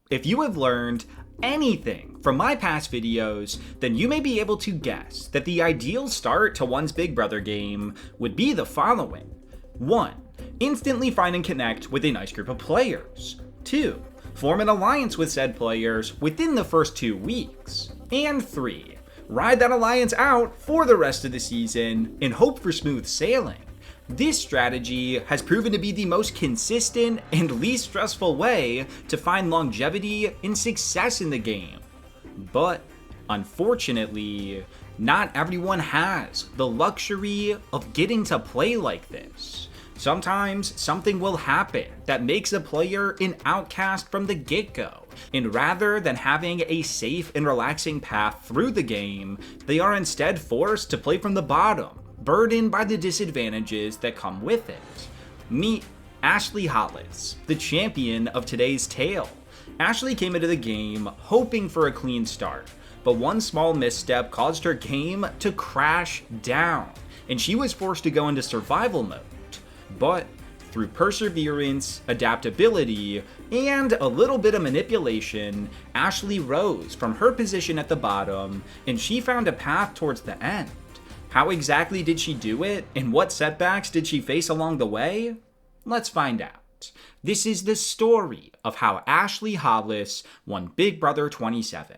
If you have learned anything from my past videos, then you may be able to guess that the ideal start to one's Big Brother game would be the following. 1. Instantly find and connect with a nice group of players. 2. Form an alliance with said players within the first 2 weeks. And 3. Ride that alliance out for the rest of the season and hope for smooth sailing. This strategy has proven to be the most consistent and least stressful way to find longevity and success in the game. But, unfortunately, not everyone has the luxury of getting to play like this. Sometimes something will happen that makes a player an outcast from the get-go, and rather than having a safe and relaxing path through the game, they are instead forced to play from the bottom, burdened by the disadvantages that come with it. Meet Ashley Hollis, the champion of today's tale. Ashley came into the game hoping for a clean start, but one small misstep caused her game to crash down, and she was forced to go into survival mode. But through perseverance, adaptability, and a little bit of manipulation, Ashley rose from her position at the bottom, and she found a path towards the end. How exactly did she do it, and what setbacks did she face along the way? Let's find out. This is the story of how Ashley Hollis won Big Brother 27.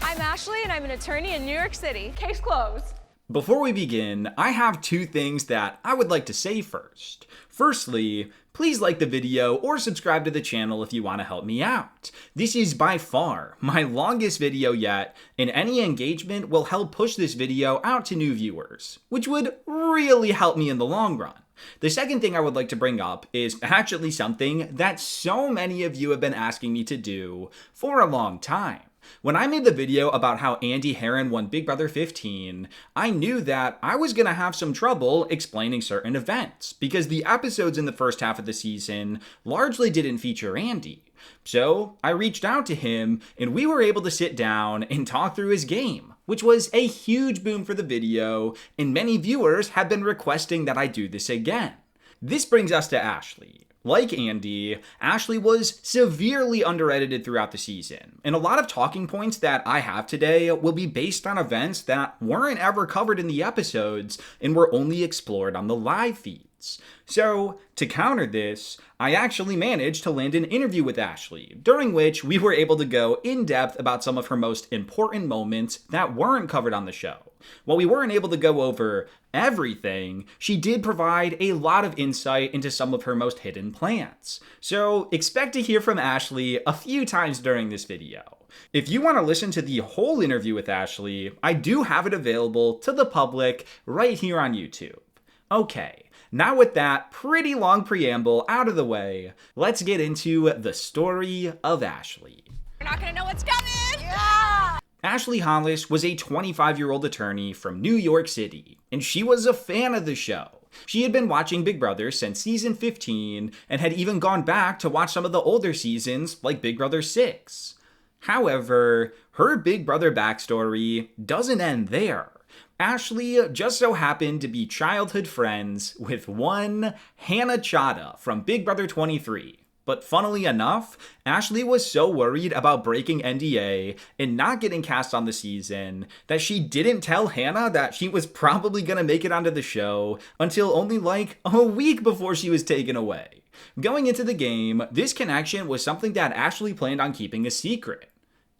I'm Ashley, and I'm an attorney in New York City. Case closed. Before we begin, I have 2 things that I would like to say first. Firstly, please like the video or subscribe to the channel if you want to help me out. This is by far my longest video yet, and any engagement will help push this video out to new viewers, which would really help me in the long run. The second thing I would like to bring up is actually something that so many of you have been asking me to do for a long time. When I made the video about how Andy Herron won Big Brother 15, I knew that I was going to have some trouble explaining certain events, because the episodes in the first half of the season largely didn't feature Andy. So I reached out to him, and we were able to sit down and talk through his game, which was a huge boon for the video, and many viewers have been requesting that I do this again. This brings us to Ashley. Like Andy, Ashley was severely under-edited throughout the season, and a lot of talking points that I have today will be based on events that weren't ever covered in the episodes and were only explored on the live feeds. So, to counter this, I actually managed to land an interview with Ashley, during which we were able to go in depth about some of her most important moments that weren't covered on the show. While we weren't able to go over everything, she did provide a lot of insight into some of her most hidden plans. So expect to hear from Ashley a few times during this video. If you want to listen to the whole interview with Ashley, I do have it available to the public right here on YouTube. Okay, now with that pretty long preamble out of the way, let's get into the story of Ashley. You're not gonna know what's coming! Yeah! Ashley Hollis was a 25-year-old attorney from New York City, and she was a fan of the show. She had been watching Big Brother since season 15, and had even gone back to watch some of the older seasons, like Big Brother 6. However, her Big Brother backstory doesn't end there. Ashley just so happened to be childhood friends with one Hannah Chadha from Big Brother 23. But funnily enough, Ashley was so worried about breaking NDA and not getting cast on the season that she didn't tell Hannah that she was probably gonna make it onto the show until only like a week before she was taken away. Going into the game, this connection was something that Ashley planned on keeping a secret.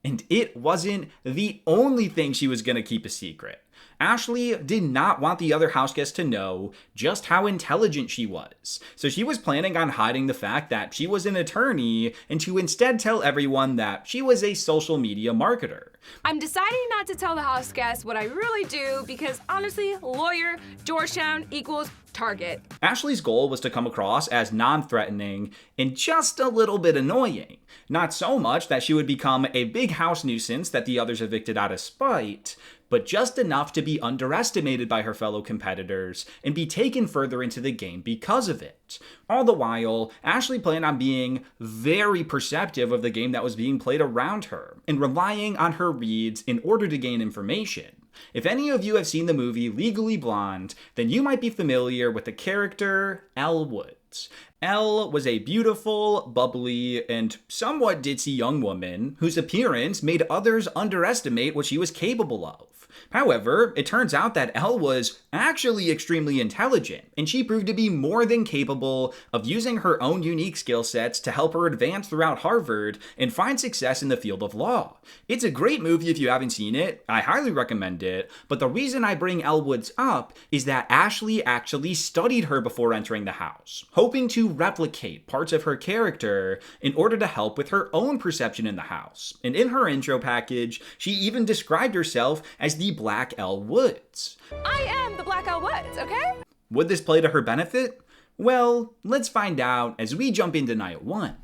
And it wasn't the only thing she was gonna keep a secret. Ashley did not want the other houseguests to know just how intelligent she was, so she was planning on hiding the fact that she was an attorney and to instead tell everyone that she was a social media marketer. I'm deciding not to tell the house guests what I really do because honestly, lawyer, Georgetown equals target. Ashley's goal was to come across as non-threatening and just a little bit annoying. Not so much that she would become a big house nuisance that the others evicted out of spite, but just enough to be underestimated by her fellow competitors and be taken further into the game because of it. All the while, Ashley planned on being very perceptive of the game that was being played around her and relying on her reads in order to gain information. If any of you have seen the movie Legally Blonde, then you might be familiar with the character Elle Wood. worlds. Elle was a beautiful, bubbly, and somewhat ditzy young woman whose appearance made others underestimate what she was capable of. However, it turns out that Elle was actually extremely intelligent, and she proved to be more than capable of using her own unique skill sets to help her advance throughout Harvard and find success in the field of law. It's a great movie if you haven't seen it. I highly recommend it, but the reason I bring Elle Woods up is that Ashley actually studied her before entering the house, hoping to replicate parts of her character in order to help with her own perception in the house. And in her intro package, she even described herself as the Black Elle Woods. I am the Black Elle Woods, okay? Would this play to her benefit? Well, let's find out as we jump into night 1.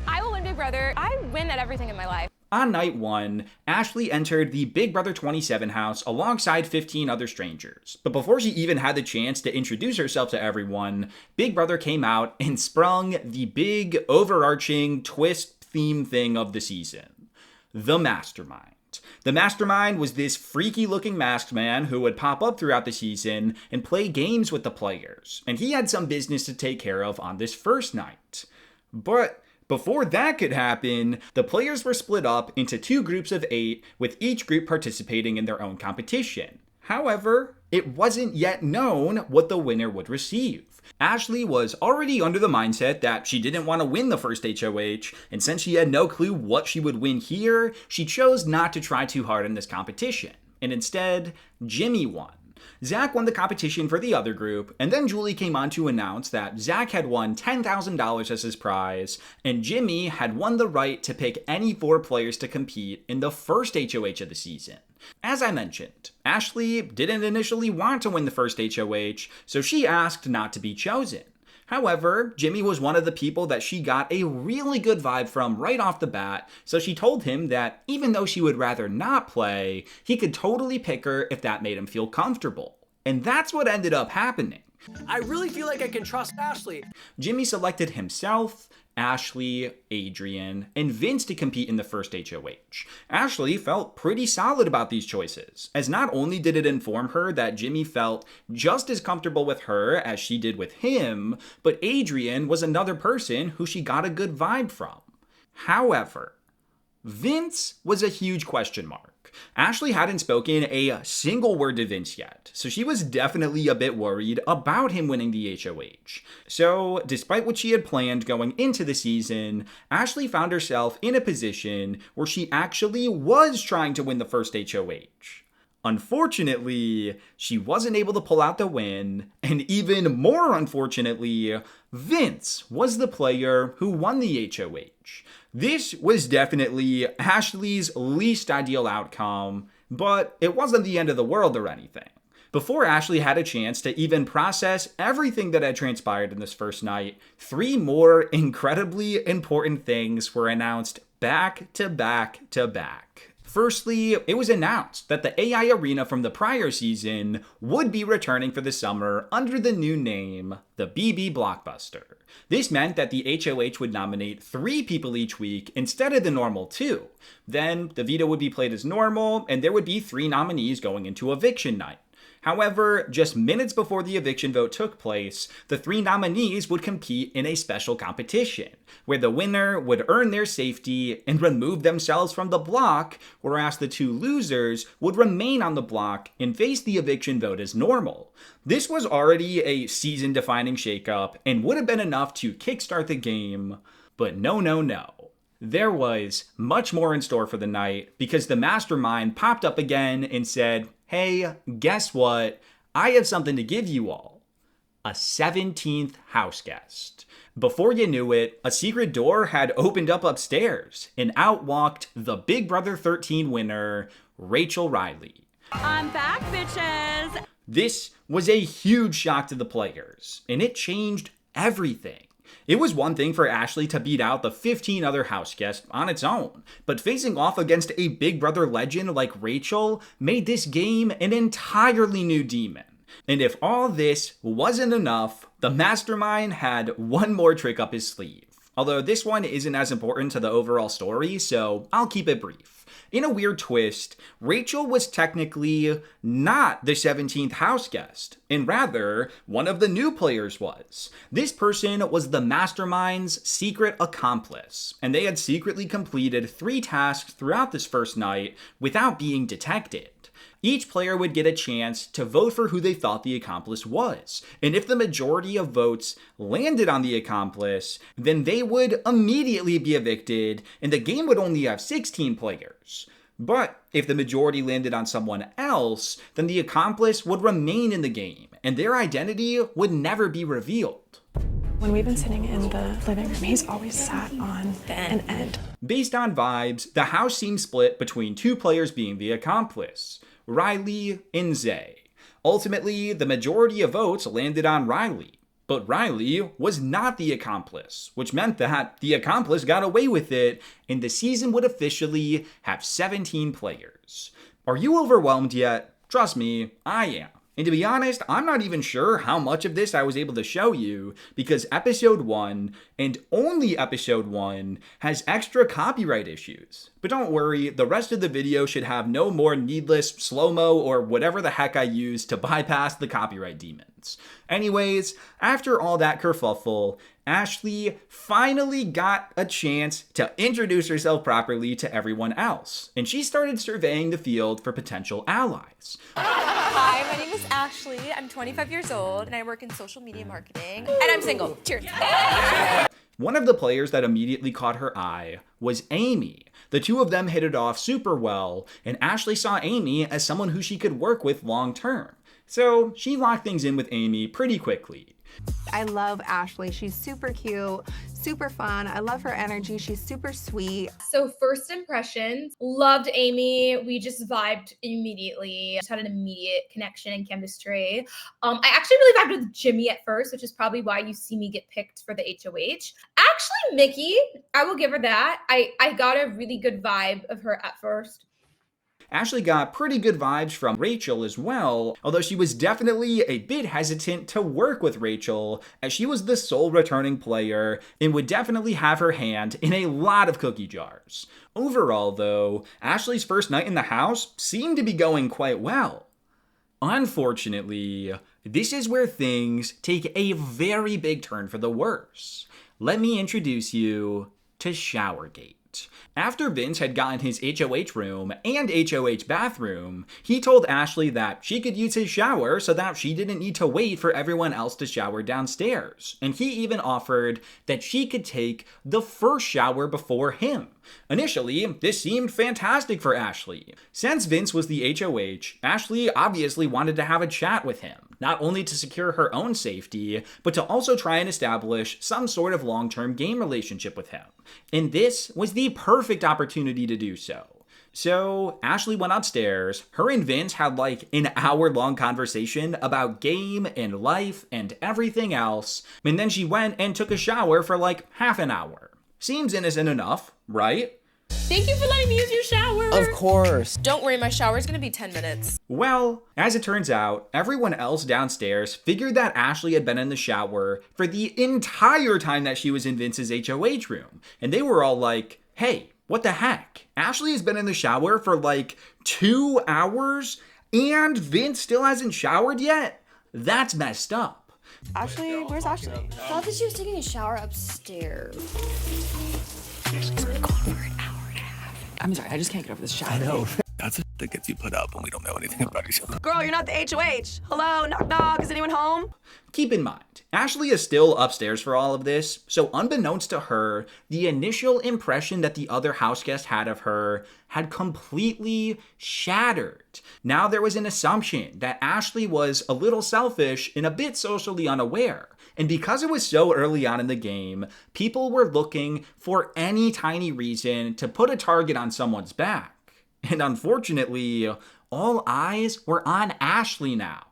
I will win, Big Brother. I win at everything in my life. On night 1, Ashley entered the Big Brother 27 house alongside 15 other strangers. But before she even had the chance to introduce herself to everyone, Big Brother came out and sprung the big, overarching twist theme thing of the season: the Mastermind. The Mastermind was this freaky-looking masked man who would pop up throughout the season and play games with the players, and he had some business to take care of on this first night. But before that could happen, the players were split up into 2 groups of 8, with each group participating in their own competition. However, it wasn't yet known what the winner would receive. Ashley was already under the mindset that she didn't want to win the first HOH, and since she had no clue what she would win here, she chose not to try too hard in this competition. And instead, Jimmy won. Zach won the competition for the other group, and then Julie came on to announce that Zach had won $10,000 as his prize, and Jimmy had won the right to pick any 4 players to compete in the first HOH of the season. As I mentioned, Ashley didn't initially want to win the first HOH, so she asked not to be chosen. However, Jimmy was one of the people that she got a really good vibe from right off the bat, so she told him that even though she would rather not play, he could totally pick her if that made him feel comfortable. And that's what ended up happening. I really feel like I can trust Ashley. Jimmy selected himself, Ashley, Adrian, and Vince to compete in the first HOH. Ashley felt pretty solid about these choices, as not only did it inform her that Jimmy felt just as comfortable with her as she did with him, but Adrian was another person who she got a good vibe from. However, Vince was a huge question mark. Ashley hadn't spoken a single word to Vince yet, so she was definitely a bit worried about him winning the HOH. So, despite what she had planned going into the season, Ashley found herself in a position where she actually was trying to win the first HOH. Unfortunately, she wasn't able to pull out the win, and even more unfortunately, Vince was the player who won the HOH. This was definitely Ashley's least ideal outcome, but it wasn't the end of the world or anything. Before Ashley had a chance to even process everything that had transpired in this first night, 3 more incredibly important things were announced back to back to back. Firstly, it was announced that the AI arena from the prior season would be returning for the summer under the new name, the BB Blockbuster. This meant that the HOH would nominate 3 people each week instead of the normal 2. Then, the veto would be played as normal, and there would be 3 nominees going into eviction night. However, just minutes before the eviction vote took place, the 3 nominees would compete in a special competition, where the winner would earn their safety and remove themselves from the block, whereas the 2 losers would remain on the block and face the eviction vote as normal. This was already a season-defining shakeup and would have been enough to kickstart the game, but no. There was much more in store for the night because the Mastermind popped up again and said, "Hey, guess what? I have something to give you all. A 17th house guest." Before you knew it, a secret door had opened up upstairs, and out walked the Big Brother 13 winner, Rachel Riley. I'm back, bitches! This was a huge shock to the players, and it changed everything. It was one thing for Ashley to beat out the 15 other house guests on its own, but facing off against a Big Brother legend like Rachel made this game an entirely new demon. And if all this wasn't enough, the Mastermind had one more trick up his sleeve. although this one isn't as important to the overall story, so I'll keep it brief. In a weird twist, Rachel was technically not the 17th house guest, and rather, one of the new players was. This person was the mastermind's secret accomplice, and they had secretly completed 3 tasks throughout this first night without being detected. Each player would get a chance to vote for who they thought the accomplice was, and if the majority of votes landed on the accomplice, then they would immediately be evicted, and the game would only have 16 players. But if the majority landed on someone else, then the accomplice would remain in the game, and their identity would never be revealed. When we've been sitting in the living room, he's always sat on an end. Based on vibes, the house seemed split between 2 players being the accomplice, Riley and Zay. Ultimately, the majority of votes landed on Riley, but Riley was not the accomplice, which meant that the accomplice got away with it, and the season would officially have 17 players. Are you overwhelmed yet? Trust me, I am. And to be honest, I'm not even sure how much of this I was able to show you, because episode 1, and only episode 1, has extra copyright issues. But don't worry, the rest of the video should have no more needless slow-mo or whatever the heck I used to bypass the copyright demons. Anyways, after all that kerfuffle, Ashley finally got a chance to introduce herself properly to everyone else, and she started surveying the field for potential allies. Hi, my name is Ashley. I'm 25 years old, and I work in social media marketing, and I'm single. Cheers. One of the players that immediately caught her eye was Amy. The two of them hit it off super well, and Ashley saw Amy as someone who she could work with long term. So she locked things in with Amy pretty quickly. I love Ashley. She's super cute, super fun. I love her energy. She's super sweet. So first impressions, loved Amy. We just vibed immediately. Just had an immediate connection and chemistry. I actually really vibed with Jimmy at first, which is probably why you see me get picked for the HOH. Actually, Mickey, I will give her that. I got a really good vibe of her at first. Ashley got pretty good vibes from Rachel as well, although she was definitely a bit hesitant to work with Rachel, as she was the sole returning player and would definitely have her hand in a lot of cookie jars. Overall, though, Ashley's first night in the house seemed to be going quite well. Unfortunately, this is where things take a very big turn for the worse. Let me introduce you to Showergate. After Vince had gotten his HOH room and HOH bathroom, he told Ashley that she could use his shower so that she didn't need to wait for everyone else to shower downstairs. And he even offered that she could take the first shower before him. Initially, this seemed fantastic for Ashley. Since Vince was the HOH, Ashley obviously wanted to have a chat with him, not only to secure her own safety, but to also try and establish some sort of long-term game relationship with him. And this was the perfect opportunity to do so. So Ashley went upstairs. Her and Vince had like an hour-long conversation about game and life and everything else, and then she went and took a shower for like half an hour. Seems innocent enough, right? Thank you for letting me use your shower. Of course. Don't worry, my shower's gonna be 10 minutes. Well, as it turns out, everyone else downstairs figured that Ashley had been in the shower for the entire time that she was in Vince's HOH room. And they were all like, hey, what the heck? Ashley has been in the shower for like 2 hours and Vince still hasn't showered yet? That's messed up. Ashley, where's Ashley? I thought that she was taking a shower upstairs. I'm sorry, I just can't get over this shower. I know. That's the that gets you put up when we don't know anything about each other. Girl, you're not the HOH. Hello, knock knock, is anyone home? Keep in mind, Ashley is still upstairs for all of this, so unbeknownst to her, the initial impression that the other house guest had of her had completely shattered. Now there was an assumption that Ashley was a little selfish and a bit socially unaware. And because it was so early on in the game, people were looking for any tiny reason to put a target on someone's back. And unfortunately, all eyes were on Ashley now.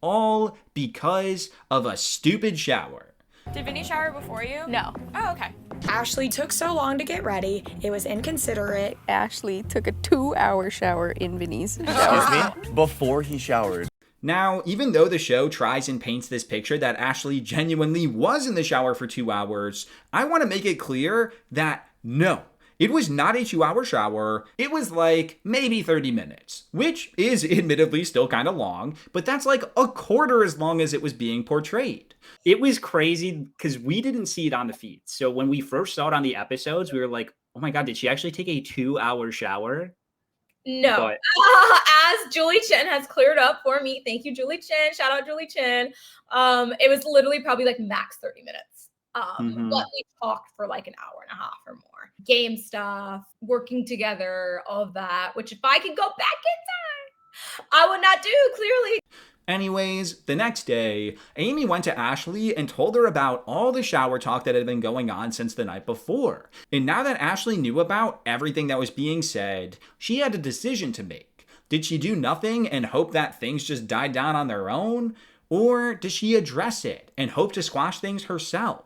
All because of a stupid shower. Did Vinny shower before you? No. Oh, okay. Ashley took so long to get ready. It was inconsiderate. Ashley took a 2-hour shower in Vinny's shower. Excuse me? Before he showered. Now, even though the show tries and paints this picture that Ashley genuinely was in the shower for 2 hours, I want to make it clear that no, it was not a 2-hour shower. It was like maybe 30 minutes, which is admittedly still kind of long, but that's like a quarter as long as it was being portrayed. It was crazy because we didn't see it on the feed. So when we first saw it on the episodes, we were like, oh my God, did she actually take a 2-hour shower? No. But As Julie Chen has cleared up for me, thank you, Julie Chen. Shout out, Julie Chen. It was literally probably like max 30 minutes. But we talked for like an hour and a half or more. Game stuff, working together, all of that, which if I could go back in time, I would not do, clearly. Anyways, the next day, Amy went to Ashley and told her about all the shower talk that had been going on since the night before. And now that Ashley knew about everything that was being said, she had a decision to make. Did she do nothing and hope that things just died down on their own? Or does she address it and hope to squash things herself?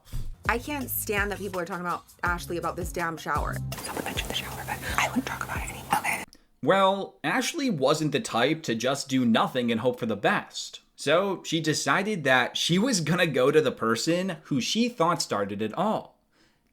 I can't stand that people are talking about Ashley about this damn shower. Someone mentioned the shower, but I wouldn't talk about it anymore. Okay. Well, Ashley wasn't the type to just do nothing and hope for the best. So she decided that she was gonna go to the person who she thought started it all,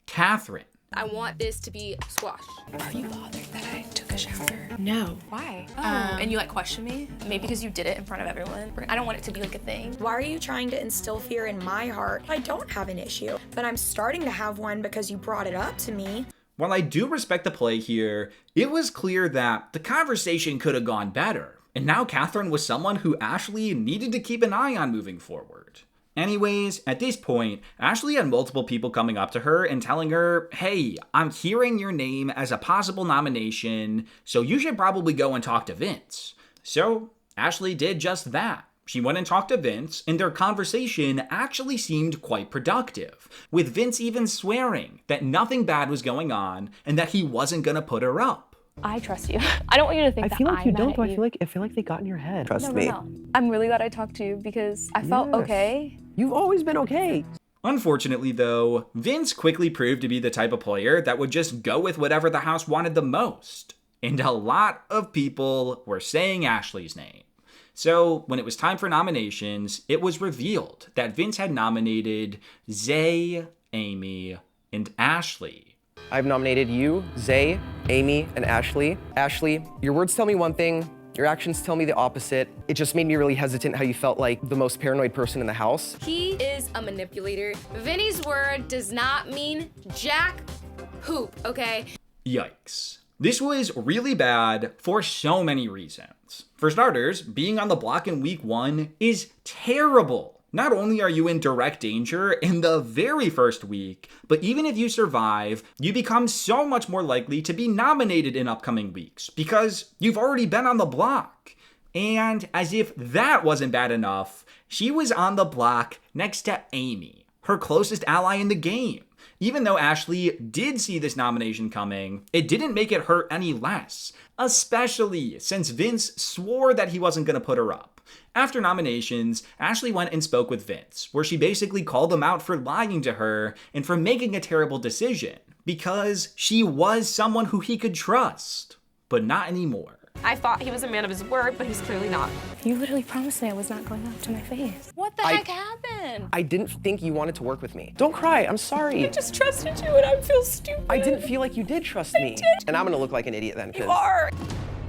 Catherine. I want this to be squashed. Are you bothered that I took a shower? No. Why? And you like question me? Maybe because you did it in front of everyone. I don't want it to be like a thing. Why are you trying to instill fear in my heart? I don't have an issue, but I'm starting to have one because you brought it up to me. While I do respect the play here, it was clear that the conversation could have gone better. And now Catherine was someone who Ashley needed to keep an eye on moving forward. Anyways, at this point, Ashley had multiple people coming up to her and telling her, hey, I'm hearing your name as a possible nomination, so you should probably go and talk to Vince. So Ashley did just that. She went and talked to Vince, and their conversation actually seemed quite productive, with Vince even swearing that nothing bad was going on and that he wasn't gonna put her up. I trust you. I don't want you to think I that feel like I'm you don't, mad though. at you. I feel like they got in your head. Trust me. No. I'm really glad I talked to you because I felt okay. You've always been okay. Unfortunately, though, Vince quickly proved to be the type of player that would just go with whatever the house wanted the most. And a lot of people were saying Ashley's name. So when it was time for nominations, it was revealed that Vince had nominated Zay, Amy, and Ashley. I've nominated you, Zay, Amy, and Ashley. Ashley, your words tell me one thing, your actions tell me the opposite. It just made me really hesitant how you felt like the most paranoid person in the house. He is a manipulator. Vinny's word does not mean jack poop, okay? Yikes. This was really bad for so many reasons. For starters, being on the block in week 1 is terrible. Not only are you in direct danger in the very first week, but even if you survive, you become so much more likely to be nominated in upcoming weeks because you've already been on the block. And as if that wasn't bad enough, she was on the block next to Amy, her closest ally in the game. Even though Ashley did see this nomination coming, it didn't make it hurt any less, especially since Vince swore that he wasn't going to put her up. After nominations, Ashley went and spoke with Vince, where she basically called him out for lying to her and for making a terrible decision, because she was someone who he could trust, but not anymore. I thought he was a man of his word, but he's clearly not. You literally promised me I was not going up to my face. What the heck happened? I didn't think you wanted to work with me. Don't cry, I'm sorry. I just trusted you and I feel stupid. I didn't feel like you did trust me. And I'm gonna look like an idiot then, You are.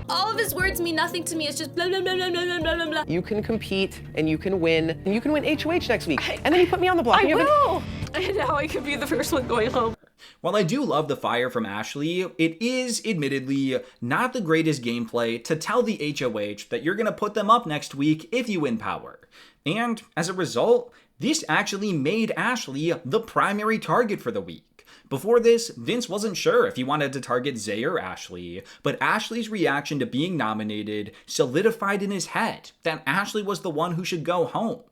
All of his words mean nothing to me. It's just blah, blah, blah, blah, blah, blah, blah, blah. You can compete and you can win. And you can win HOH next week. And then you put me on the block. I will. And now I could be the first one going home. While I do love the fire from Ashley, it is admittedly not the greatest gameplay to tell the HOH that you're going to put them up next week if you win power. And as a result, this actually made Ashley the primary target for the week. Before this, Vince wasn't sure if he wanted to target Zay or Ashley, but Ashley's reaction to being nominated solidified in his head that Ashley was the one who should go home.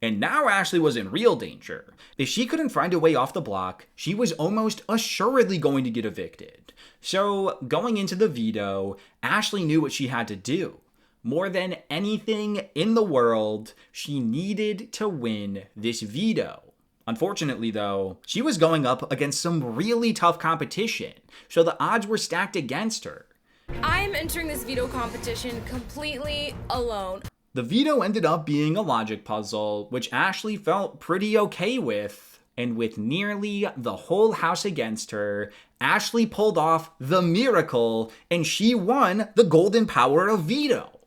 And now Ashley was in real danger. If she couldn't find a way off the block, she was almost assuredly going to get evicted. So, going into the veto, Ashley knew what she had to do. More than anything in the world, she needed to win this veto. Unfortunately, though, she was going up against some really tough competition, so the odds were stacked against her. I'm entering this veto competition completely alone. The veto ended up being a logic puzzle, which Ashley felt pretty okay with. And with nearly the whole house against her, Ashley pulled off the miracle and she won the golden power of veto.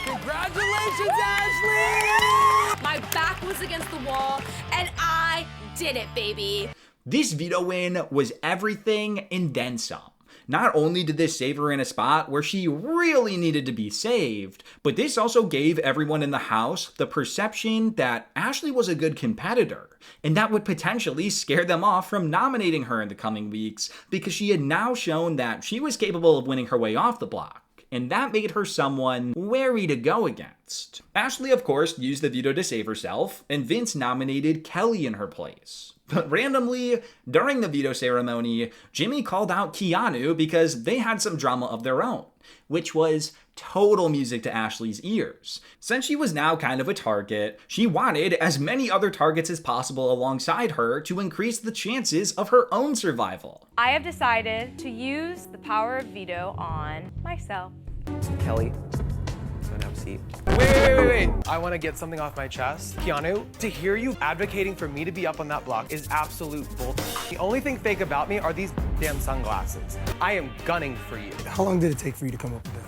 Congratulations, Ashley! My back was against the wall and I did it, baby. This veto win was everything and then some. Not only did this save her in a spot where she really needed to be saved, but this also gave everyone in the house the perception that Ashley was a good competitor, and that would potentially scare them off from nominating her in the coming weeks because she had now shown that she was capable of winning her way off the block. And that made her someone wary to go against. Ashley, of course, used the veto to save herself, and Vince nominated Kelly in her place. But randomly, during the veto ceremony, Jimmy called out Keanu because they had some drama of their own, which was total music to Ashley's ears. Since she was now kind of a target, she wanted as many other targets as possible alongside her to increase the chances of her own survival. I have decided to use the power of veto on myself. Kelly, don't have a seat. Wait. I want to get something off my chest. Keanu, to hear you advocating for me to be up on that block is absolute bull. The only thing fake about me are these damn sunglasses. I am gunning for you. How long did it take for you to come up with that?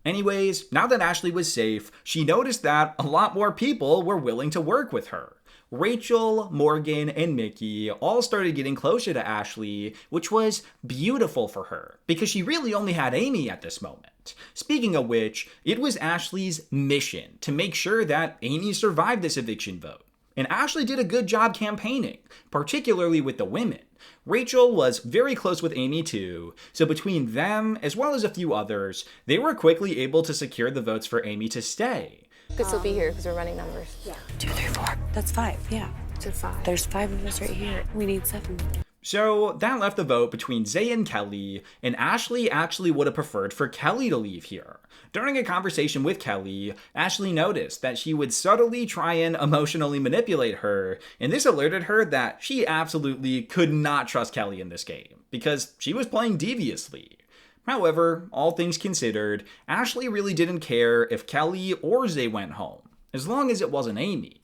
Anyways, now that Ashley was safe, she noticed that a lot more people were willing to work with her. Rachel, Morgan, and Mickey all started getting closer to Ashley, which was beautiful for her, because she really only had Amy at this moment. Speaking of which, it was Ashley's mission to make sure that Amy survived this eviction vote. And Ashley did a good job campaigning, particularly with the women. Rachel was very close with Amy too, so between them, as well as a few others, they were quickly able to secure the votes for Amy to stay. Could still be here because we're running numbers. Yeah. 2, 3, 4. That's 5. Yeah. To 5. There's 5 of us right here. We need 7. So that left the vote between Zay and Kelly, and Ashley actually would have preferred for Kelly to leave here. During a conversation with Kelly, Ashley noticed that she would subtly try and emotionally manipulate her, and this alerted her that she absolutely could not trust Kelly in this game, because she was playing deviously. However, all things considered, Ashley really didn't care if Kelly or Zay went home, as long as it wasn't Amy.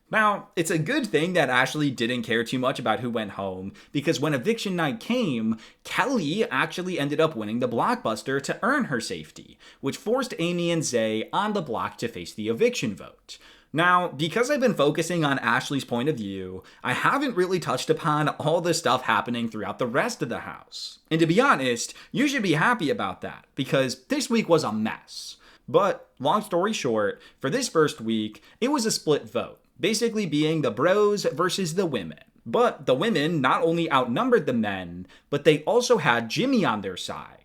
Now, it's a good thing that Ashley didn't care too much about who went home, because when eviction night came, Kelly actually ended up winning the blockbuster to earn her safety, which forced Amy and Zay on the block to face the eviction vote. Now, because I've been focusing on Ashley's point of view, I haven't really touched upon all the stuff happening throughout the rest of the house. And to be honest, you should be happy about that, because this week was a mess. But, long story short, for this first week, it was a split vote, basically being the bros versus the women. But the women not only outnumbered the men, but they also had Jimmy on their side.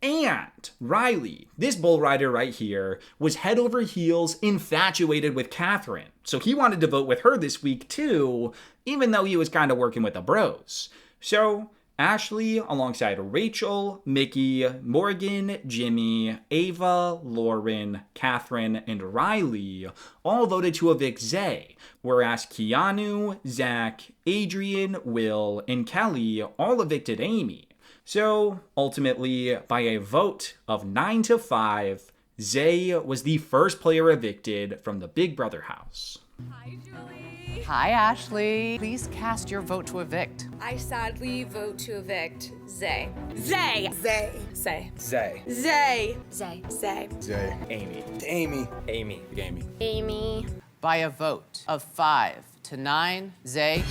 And Riley, this bull rider right here, was head over heels infatuated with Catherine. So he wanted to vote with her this week too, even though he was kind of working with the bros. So Ashley, alongside Rachel, Mickey, Morgan, Jimmy, Ava, Lauren, Catherine, and Riley all voted to evict Zay, whereas Keanu, Zach, Adrian, Will, and Kelly all evicted Amy. So, ultimately, by a vote of 9-5, Zay was the first player evicted from the Big Brother house. Hi, Julie. Hi, Ashley. Please cast your vote to evict. I sadly vote to evict Zay. Zay. Zay. Zay. Zay. Zay. Zay. Zay. Zay. Amy. Amy. Amy. Amy. Amy. By a vote of 5-9, Zay,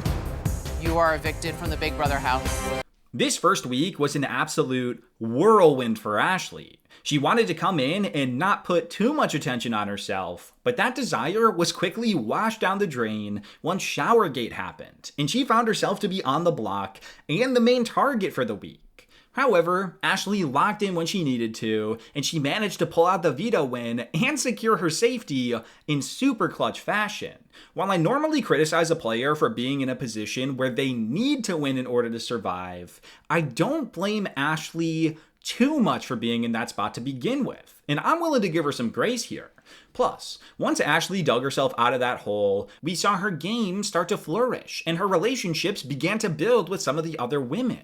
you are evicted from the Big Brother house. This first week was an absolute whirlwind for Ashley. She wanted to come in and not put too much attention on herself, but that desire was quickly washed down the drain once Showergate happened, and she found herself to be on the block and the main target for the week. However, Ashley locked in when she needed to, and she managed to pull out the veto win and secure her safety in super clutch fashion. While I normally criticize a player for being in a position where they need to win in order to survive, I don't blame Ashley too much for being in that spot to begin with, and I'm willing to give her some grace here. Plus, once Ashley dug herself out of that hole, we saw her game start to flourish, and her relationships began to build with some of the other women.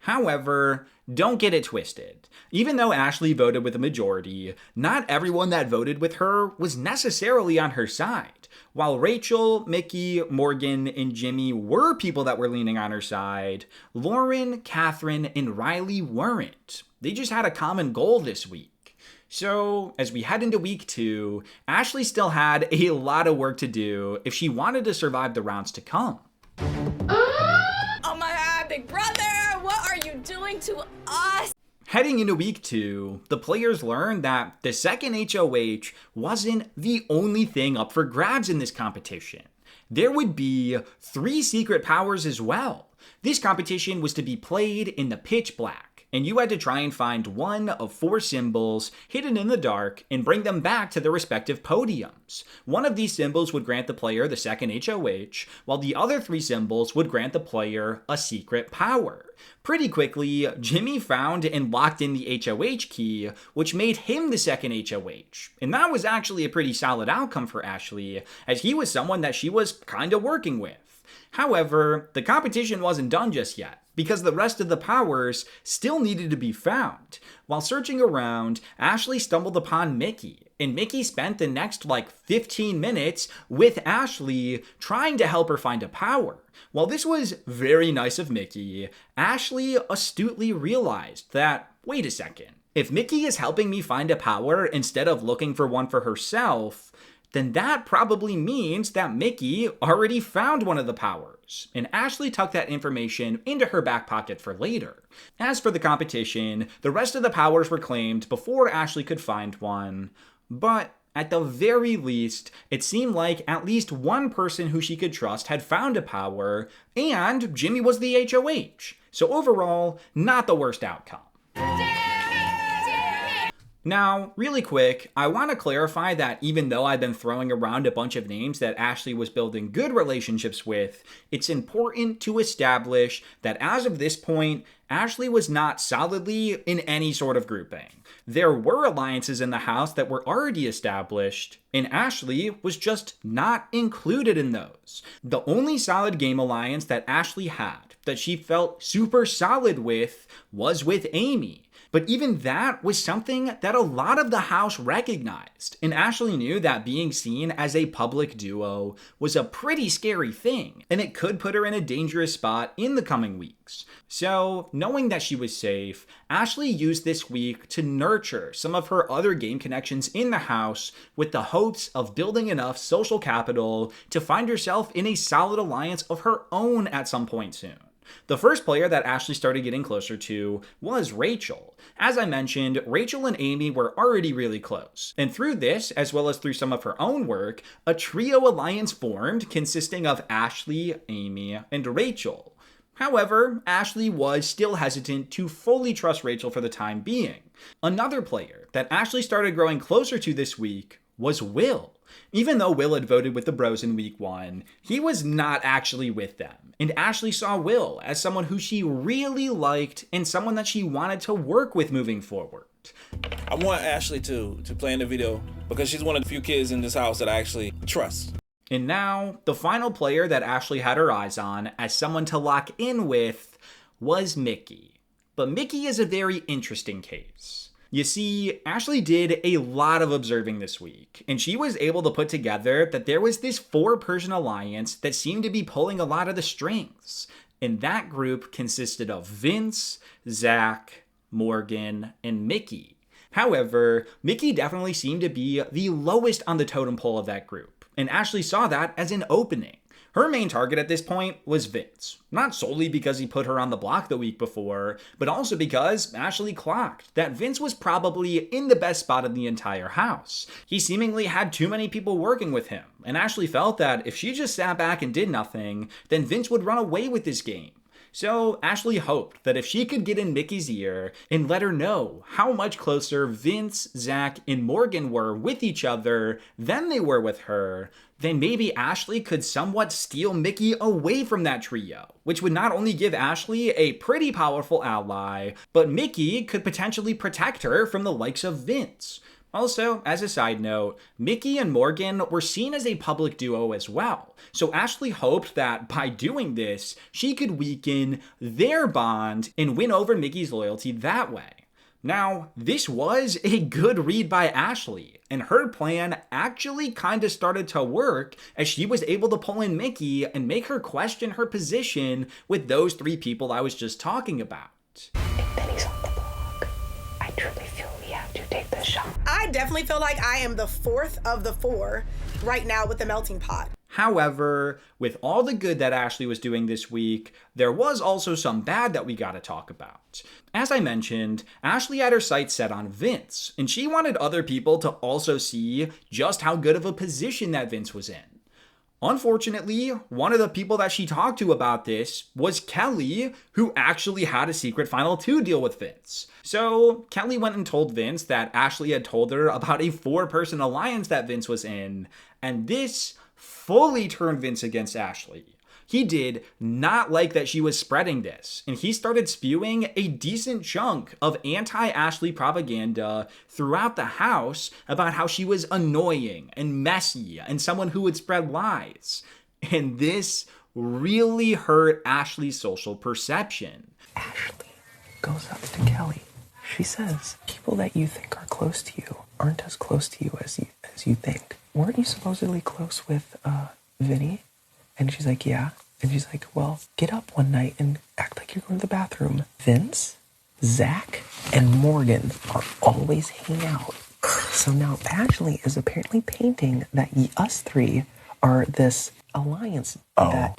However, don't get it twisted. Even though Ashley voted with a majority, not everyone that voted with her was necessarily on her side. While Rachel, Mickey, Morgan, and Jimmy were people that were leaning on her side, Lauren, Catherine, and Riley weren't. They just had a common goal this week. So, as we head into week 2, Ashley still had a lot of work to do if she wanted to survive the rounds to come. Oh my god, big brother! What are you doing to us? Heading into week 2, the players learned that the second HOH wasn't the only thing up for grabs in this competition. There would be 3 secret powers as well. This competition was to be played in the pitch black, and you had to try and find one of 4 symbols hidden in the dark and bring them back to their respective podiums. One of these symbols would grant the player the second HOH, while the other 3 symbols would grant the player a secret power. Pretty quickly, Jimmy found and locked in the HOH key, which made him the second HOH. And that was actually a pretty solid outcome for Ashley, as he was someone that she was kinda working with. However, the competition wasn't done just yet, because the rest of the powers still needed to be found. While searching around, Ashley stumbled upon Mickey, and Mickey spent the next 15 minutes with Ashley trying to help her find a power. While this was very nice of Mickey, Ashley astutely realized that, wait a second, if Mickey is helping me find a power instead of looking for one for herself, then that probably means that Mickey already found one of the powers, and Ashley tucked that information into her back pocket for later. As for the competition, the rest of the powers were claimed before Ashley could find one, but at the very least, it seemed like at least one person who she could trust had found a power, and Jimmy was the HOH. So overall, not the worst outcome. Now, really quick, I want to clarify that even though I've been throwing around a bunch of names that Ashley was building good relationships with, it's important to establish that as of this point, Ashley was not solidly in any sort of grouping. There were alliances in the house that were already established, and Ashley was just not included in those. The only solid game alliance that Ashley had, that she felt super solid with, was with Amy. But even that was something that a lot of the house recognized, and Ashley knew that being seen as a public duo was a pretty scary thing, and it could put her in a dangerous spot in the coming weeks. So, knowing that she was safe, Ashley used this week to nurture some of her other game connections in the house with the hopes of building enough social capital to find herself in a solid alliance of her own at some point soon. The first player that Ashley started getting closer to was Rachel. As I mentioned, Rachel and Amy were already really close, and through this, as well as through some of her own work, a trio alliance formed consisting of Ashley, Amy, and Rachel. However, Ashley was still hesitant to fully trust Rachel for the time being. Another player that Ashley started growing closer to this week was Will. Even though Will had voted with the bros in week 1, he was not actually with them. And Ashley saw Will as someone who she really liked and someone that she wanted to work with moving forward. I want Ashley to play in the video because she's one of the few kids in this house that I actually trust. And now, the final player that Ashley had her eyes on as someone to lock in with was Mickey. But Mickey is a very interesting case. You see, Ashley did a lot of observing this week, and she was able to put together that there was this 4-person alliance that seemed to be pulling a lot of the strings. And that group consisted of Vince, Zach, Morgan, and Mickey. However, Mickey definitely seemed to be the lowest on the totem pole of that group, and Ashley saw that as an opening. Her main target at this point was Vince, not solely because he put her on the block the week before, but also because Ashley clocked that Vince was probably in the best spot in the entire house. He seemingly had too many people working with him, and Ashley felt that if she just sat back and did nothing, then Vince would run away with this game. So Ashley hoped that if she could get in Mickey's ear and let her know how much closer Vince, Zach, and Morgan were with each other than they were with her, then maybe Ashley could somewhat steal Mickey away from that trio, which would not only give Ashley a pretty powerful ally, but Mickey could potentially protect her from the likes of Vince. Also, as a side note, Mickey and Morgan were seen as a public duo as well, so Ashley hoped that by doing this, she could weaken their bond and win over Mickey's loyalty that way. Now, this was a good read by Ashley, and her plan actually kinda started to work as she was able to pull in Mickey and make her question her position with those 3 people I was just talking about. If Benny's on the block, I truly feel we have to take this shot. I definitely feel like I am the 4th of the 4 right now with the melting pot. However, with all the good that Ashley was doing this week, there was also some bad that we gotta talk about. As I mentioned, Ashley had her sights set on Vince, and she wanted other people to also see just how good of a position that Vince was in. Unfortunately, one of the people that she talked to about this was Kelly, who actually had a secret Final 2 deal with Vince. So Kelly went and told Vince that Ashley had told her about a 4-person alliance that Vince was in, and this fully turned Vince against Ashley. He did not like that she was spreading this, and he started spewing a decent chunk of anti-Ashley propaganda throughout the house about how she was annoying and messy and someone who would spread lies. And this really hurt Ashley's social perception. Ashley goes up to Kelly. She says, people that you think are close to you aren't as close to you as you think. Weren't you supposedly close with Vinny? And she's like, yeah. And she's like, well, get up one night and act like you're going to the bathroom. Vince, Zach, and Morgan are always hanging out. So now Ashley is apparently painting that us 3 are this alliance.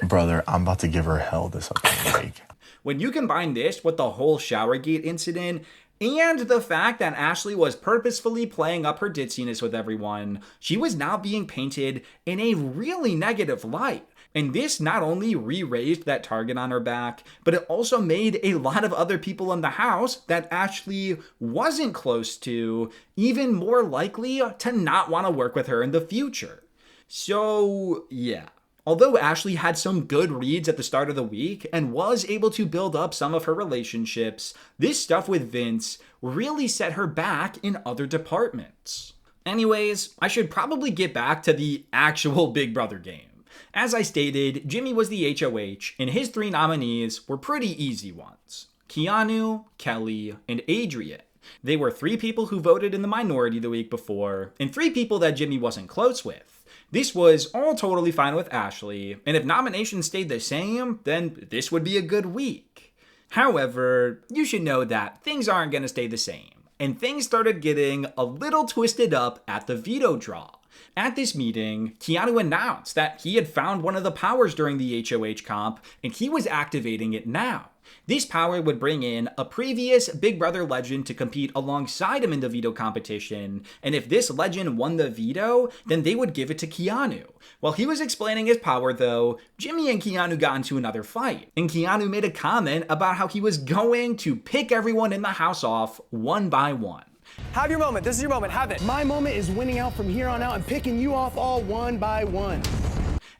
Brother, I'm about to give her hell this upcoming week. When you combine this with the whole Showergate incident, and the fact that Ashley was purposefully playing up her ditziness with everyone, she was now being painted in a really negative light. And this not only re-raised that target on her back, but it also made a lot of other people in the house that Ashley wasn't close to even more likely to not want to work with her in the future. So, yeah. Although Ashley had some good reads at the start of the week and was able to build up some of her relationships, this stuff with Vince really set her back in other departments. Anyways, I should probably get back to the actual Big Brother game. As I stated, Jimmy was the HOH, and his 3 nominees were pretty easy ones: Keanu, Kelly, and Adrian. They were 3 people who voted in the minority the week before, and 3 people that Jimmy wasn't close with. This was all totally fine with Ashley, and if nominations stayed the same, then this would be a good week. However, you should know that things aren't going to stay the same, and things started getting a little twisted up at the veto draw. At this meeting, Keanu announced that he had found one of the powers during the HOH comp, and he was activating it now. This power would bring in a previous Big Brother legend to compete alongside him in the veto competition, and if this legend won the veto, then they would give it to Keanu. While he was explaining his power though, Jimmy and Keanu got into another fight, and Keanu made a comment about how he was going to pick everyone in the house off one by one. Have your moment. This is your moment. Have it. My moment is winning out from here on out and picking you off all one by one.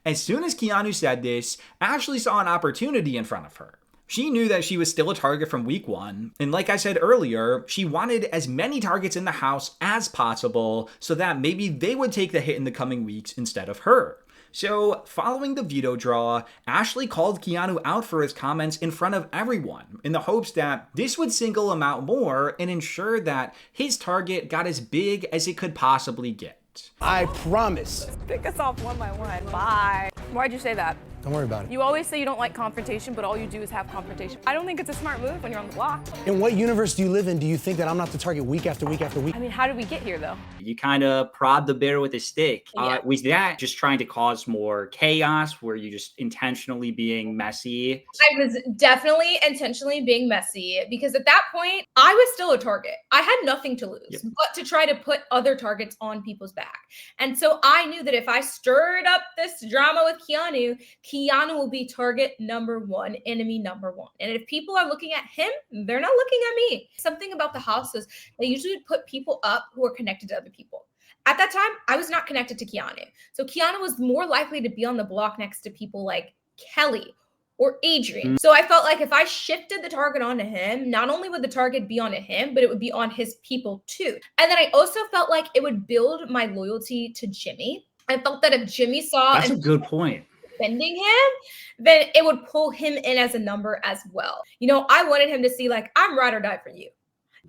As soon as Keanu said this, Ashley saw an opportunity in front of her. She knew that she was still a target from week 1, and like I said earlier, she wanted as many targets in the house as possible so that maybe they would take the hit in the coming weeks instead of her. So, following the veto draw, Ashley called Keanu out for his comments in front of everyone in the hopes that this would single him out more and ensure that his target got as big as it could possibly get. I promise. Pick us off one by one. Bye. Why'd you say that? Don't worry about it. You always say you don't like confrontation, but all you do is have confrontation. I don't think it's a smart move when you're on the block. In what universe do you live in? Do you think that I'm not the target week after week after week? I mean, how did we get here, though? You kind of prod the bear with a stick. Yeah. Was that just trying to cause more chaos? Were you just intentionally being messy? I was definitely intentionally being messy because at that point, I was still a target. I had nothing to lose but to try to put other targets on people's back. And so I knew that if I stirred up this drama with Keanu will be target number 1, enemy number 1. And if people are looking at him, they're not looking at me. Something about the house is they usually put people up who are connected to other people. At that time, I was not connected to Keanu. So Keanu was more likely to be on the block next to people like Kelly or Adrian. So I felt like if I shifted the target onto him, not only would the target be onto him, but it would be on his people too. And then I also felt like it would build my loyalty to Jimmy. I felt that if Jimmy saw That's a good point. defending him, then it would pull him in as a number as well. You know, I wanted him to see like, I'm ride or die for you.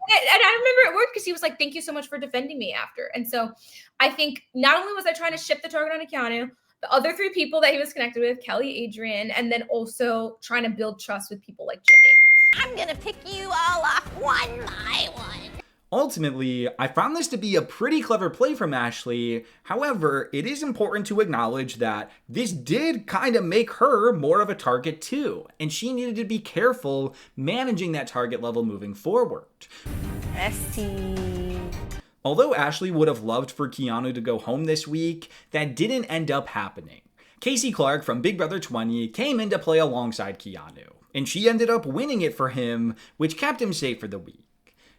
And I remember it worked because he was like, thank you so much for defending me after. And so I think not only was I trying to shift the target on Keanu, the other 3 people that he was connected with, Kelly, Adrian, and then also trying to build trust with people like Jimmy. I'm gonna pick you all off one by one. Ultimately, I found this to be a pretty clever play from Ashley. However, it is important to acknowledge that this did kind of make her more of a target too, and she needed to be careful managing that target level moving forward. Although Ashley would have loved for Keanu to go home this week, that didn't end up happening. Casey Clark from Big Brother 20 came in to play alongside Keanu, and she ended up winning it for him, which kept him safe for the week.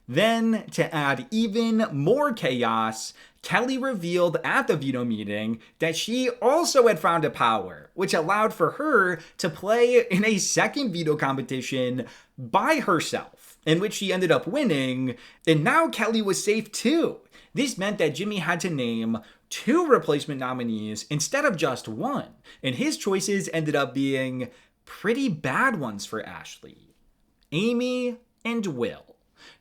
Then, to add even more chaos, Kelly revealed at the veto meeting that she also had found a power, which allowed for her to play in a second veto competition by herself, in which she ended up winning, and now Kelly was safe too. This meant that Jimmy had to name 2 replacement nominees instead of just 1, and his choices ended up being pretty bad ones for Ashley: Amy and Will.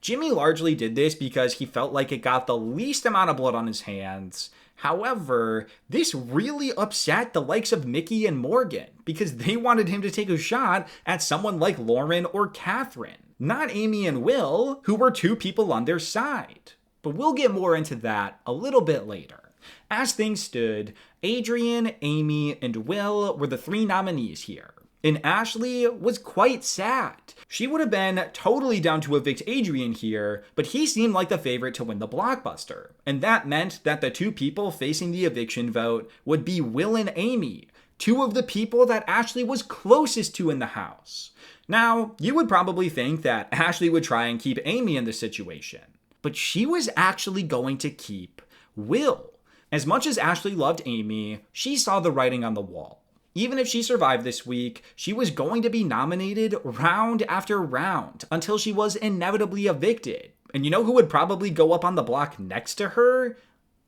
Jimmy largely did this because he felt like it got the least amount of blood on his hands. However, this really upset the likes of Mickey and Morgan because they wanted him to take a shot at someone like Lauren or Catherine, not Amy and Will, who were 2 people on their side. But we'll get more into that a little bit later. As things stood, Adrian, Amy, and Will were the 3 nominees here. And Ashley was quite sad. She would have been totally down to evict Adrian here, but he seemed like the favorite to win the blockbuster. And that meant that the 2 people facing the eviction vote would be Will and Amy, 2 of the people that Ashley was closest to in the house. Now, you would probably think that Ashley would try and keep Amy in this situation, but she was actually going to keep Will. As much as Ashley loved Amy, she saw the writing on the wall. Even if she survived this week, she was going to be nominated round after round until she was inevitably evicted. And you know who would probably go up on the block next to her?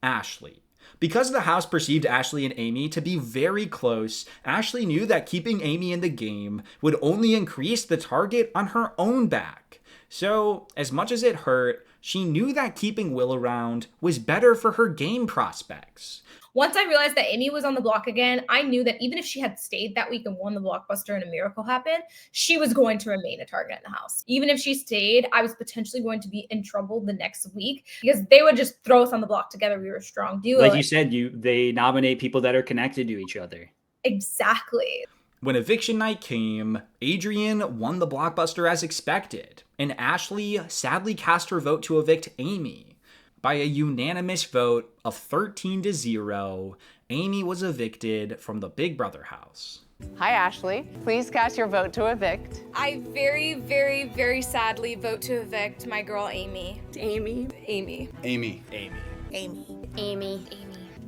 Ashley. Because the house perceived Ashley and Amy to be very close, Ashley knew that keeping Amy in the game would only increase the target on her own back. So, as much as it hurt, she knew that keeping Will around was better for her game prospects. Once I realized that Amy was on the block again, I knew that even if she had stayed that week and won the blockbuster and a miracle happened, she was going to remain a target in the house. Even if she stayed, I was potentially going to be in trouble the next week because they would just throw us on the block together. We were a strong duo. Like you said, they nominate people that are connected to each other. Exactly. When eviction night came, Adrian won the blockbuster as expected, and Ashley sadly cast her vote to evict Amy. By a unanimous vote of 13-0, Amy was evicted from the Big Brother house. Hi, Ashley. Please cast your vote to evict. I very, very, very sadly vote to evict my girl Amy. Amy. Amy. Amy. Amy. Amy. Amy.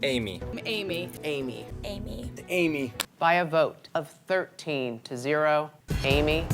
Amy. Amy. Amy. Amy. Amy. By a vote of 13-0, Amy,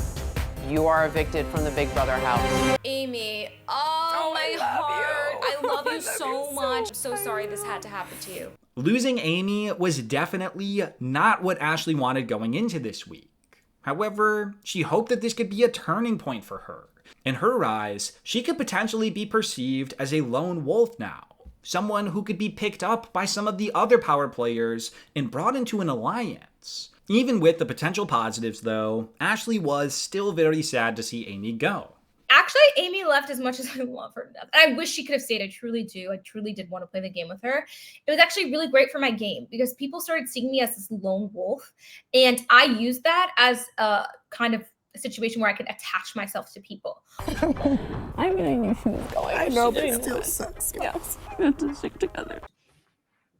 you are evicted from the Big Brother house. Amy. Oh, my heart. I love you so much. I'm so sorry this had to happen to you. Losing Amy was definitely not what Ashley wanted going into this week. However, she hoped that this could be a turning point for her. In her eyes, she could potentially be perceived as a lone wolf now. Someone who could be picked up by some of the other power players and brought into an alliance. Even with the potential positives though, Ashley was still very sad to see Amy go. Actually, Amy left as much as I love her to death. And I wish she could have stayed. I truly do. I truly did want to play the game with her. It was actually really great for my game because people started seeing me as this lone wolf. And I used that as a kind of a situation where I could attach myself to people. I mean, I knew she was going. I know, but it still sucks. Yes. We have to stick together.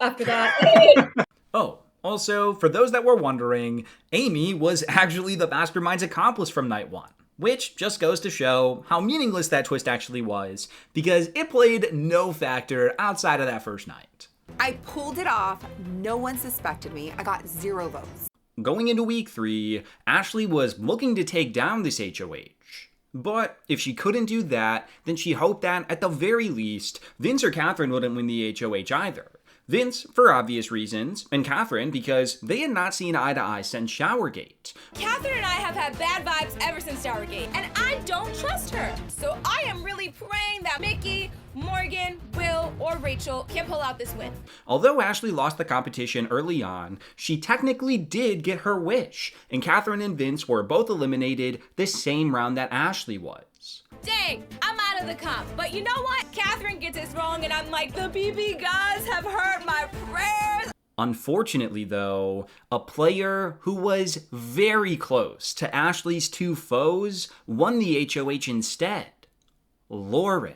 After that. Oh, also, for those that were wondering, Amy was actually the mastermind's accomplice from night 1. Which just goes to show how meaningless that twist actually was, because it played no factor outside of that first night. I pulled it off. No one suspected me. I got 0 votes. Going into week 3, Ashley was looking to take down this HOH. But if she couldn't do that, then she hoped that, at the very least, Vince or Catherine wouldn't win the HOH either. Vince, for obvious reasons, and Catherine because they had not seen eye to eye since Showergate. Catherine and I have had bad vibes ever since Showergate, and I don't trust her. So I am really praying that Mickey, Morgan, Will, or Rachel can pull out this win. Although Ashley lost the competition early on, she technically did get her wish, and Catherine and Vince were both eliminated the same round that Ashley was. Dang, I'm out of the comp. But you know what? Catherine gets this wrong, and I'm like, the BB gods have heard my prayers. Unfortunately, though, a player who was very close to Ashley's 2 foes won the HOH instead. Lauren.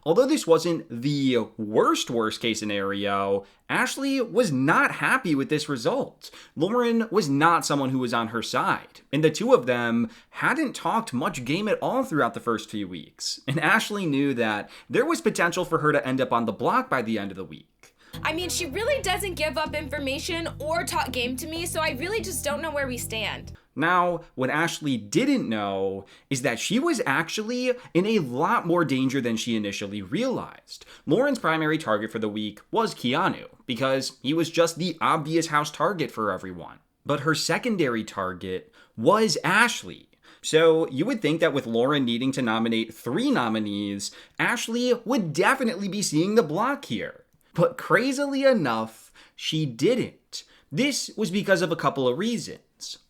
Although this wasn't the worst case scenario, Ashley was not happy with this result. Lauren was not someone who was on her side, and the two of them hadn't talked much game at all throughout the first few weeks, and Ashley knew that there was potential for her to end up on the block by the end of the week. I mean, she really doesn't give up information or talk game to me, so I really just don't know where we stand. Now, what Ashley didn't know is that she was actually in a lot more danger than she initially realized. Lauren's primary target for the week was Keanu, because he was just the obvious house target for everyone. But her secondary target was Ashley. So you would think that with Lauren needing to nominate 3 nominees, Ashley would definitely be seeing the block here. But crazily enough, she didn't. This was because of a couple of reasons.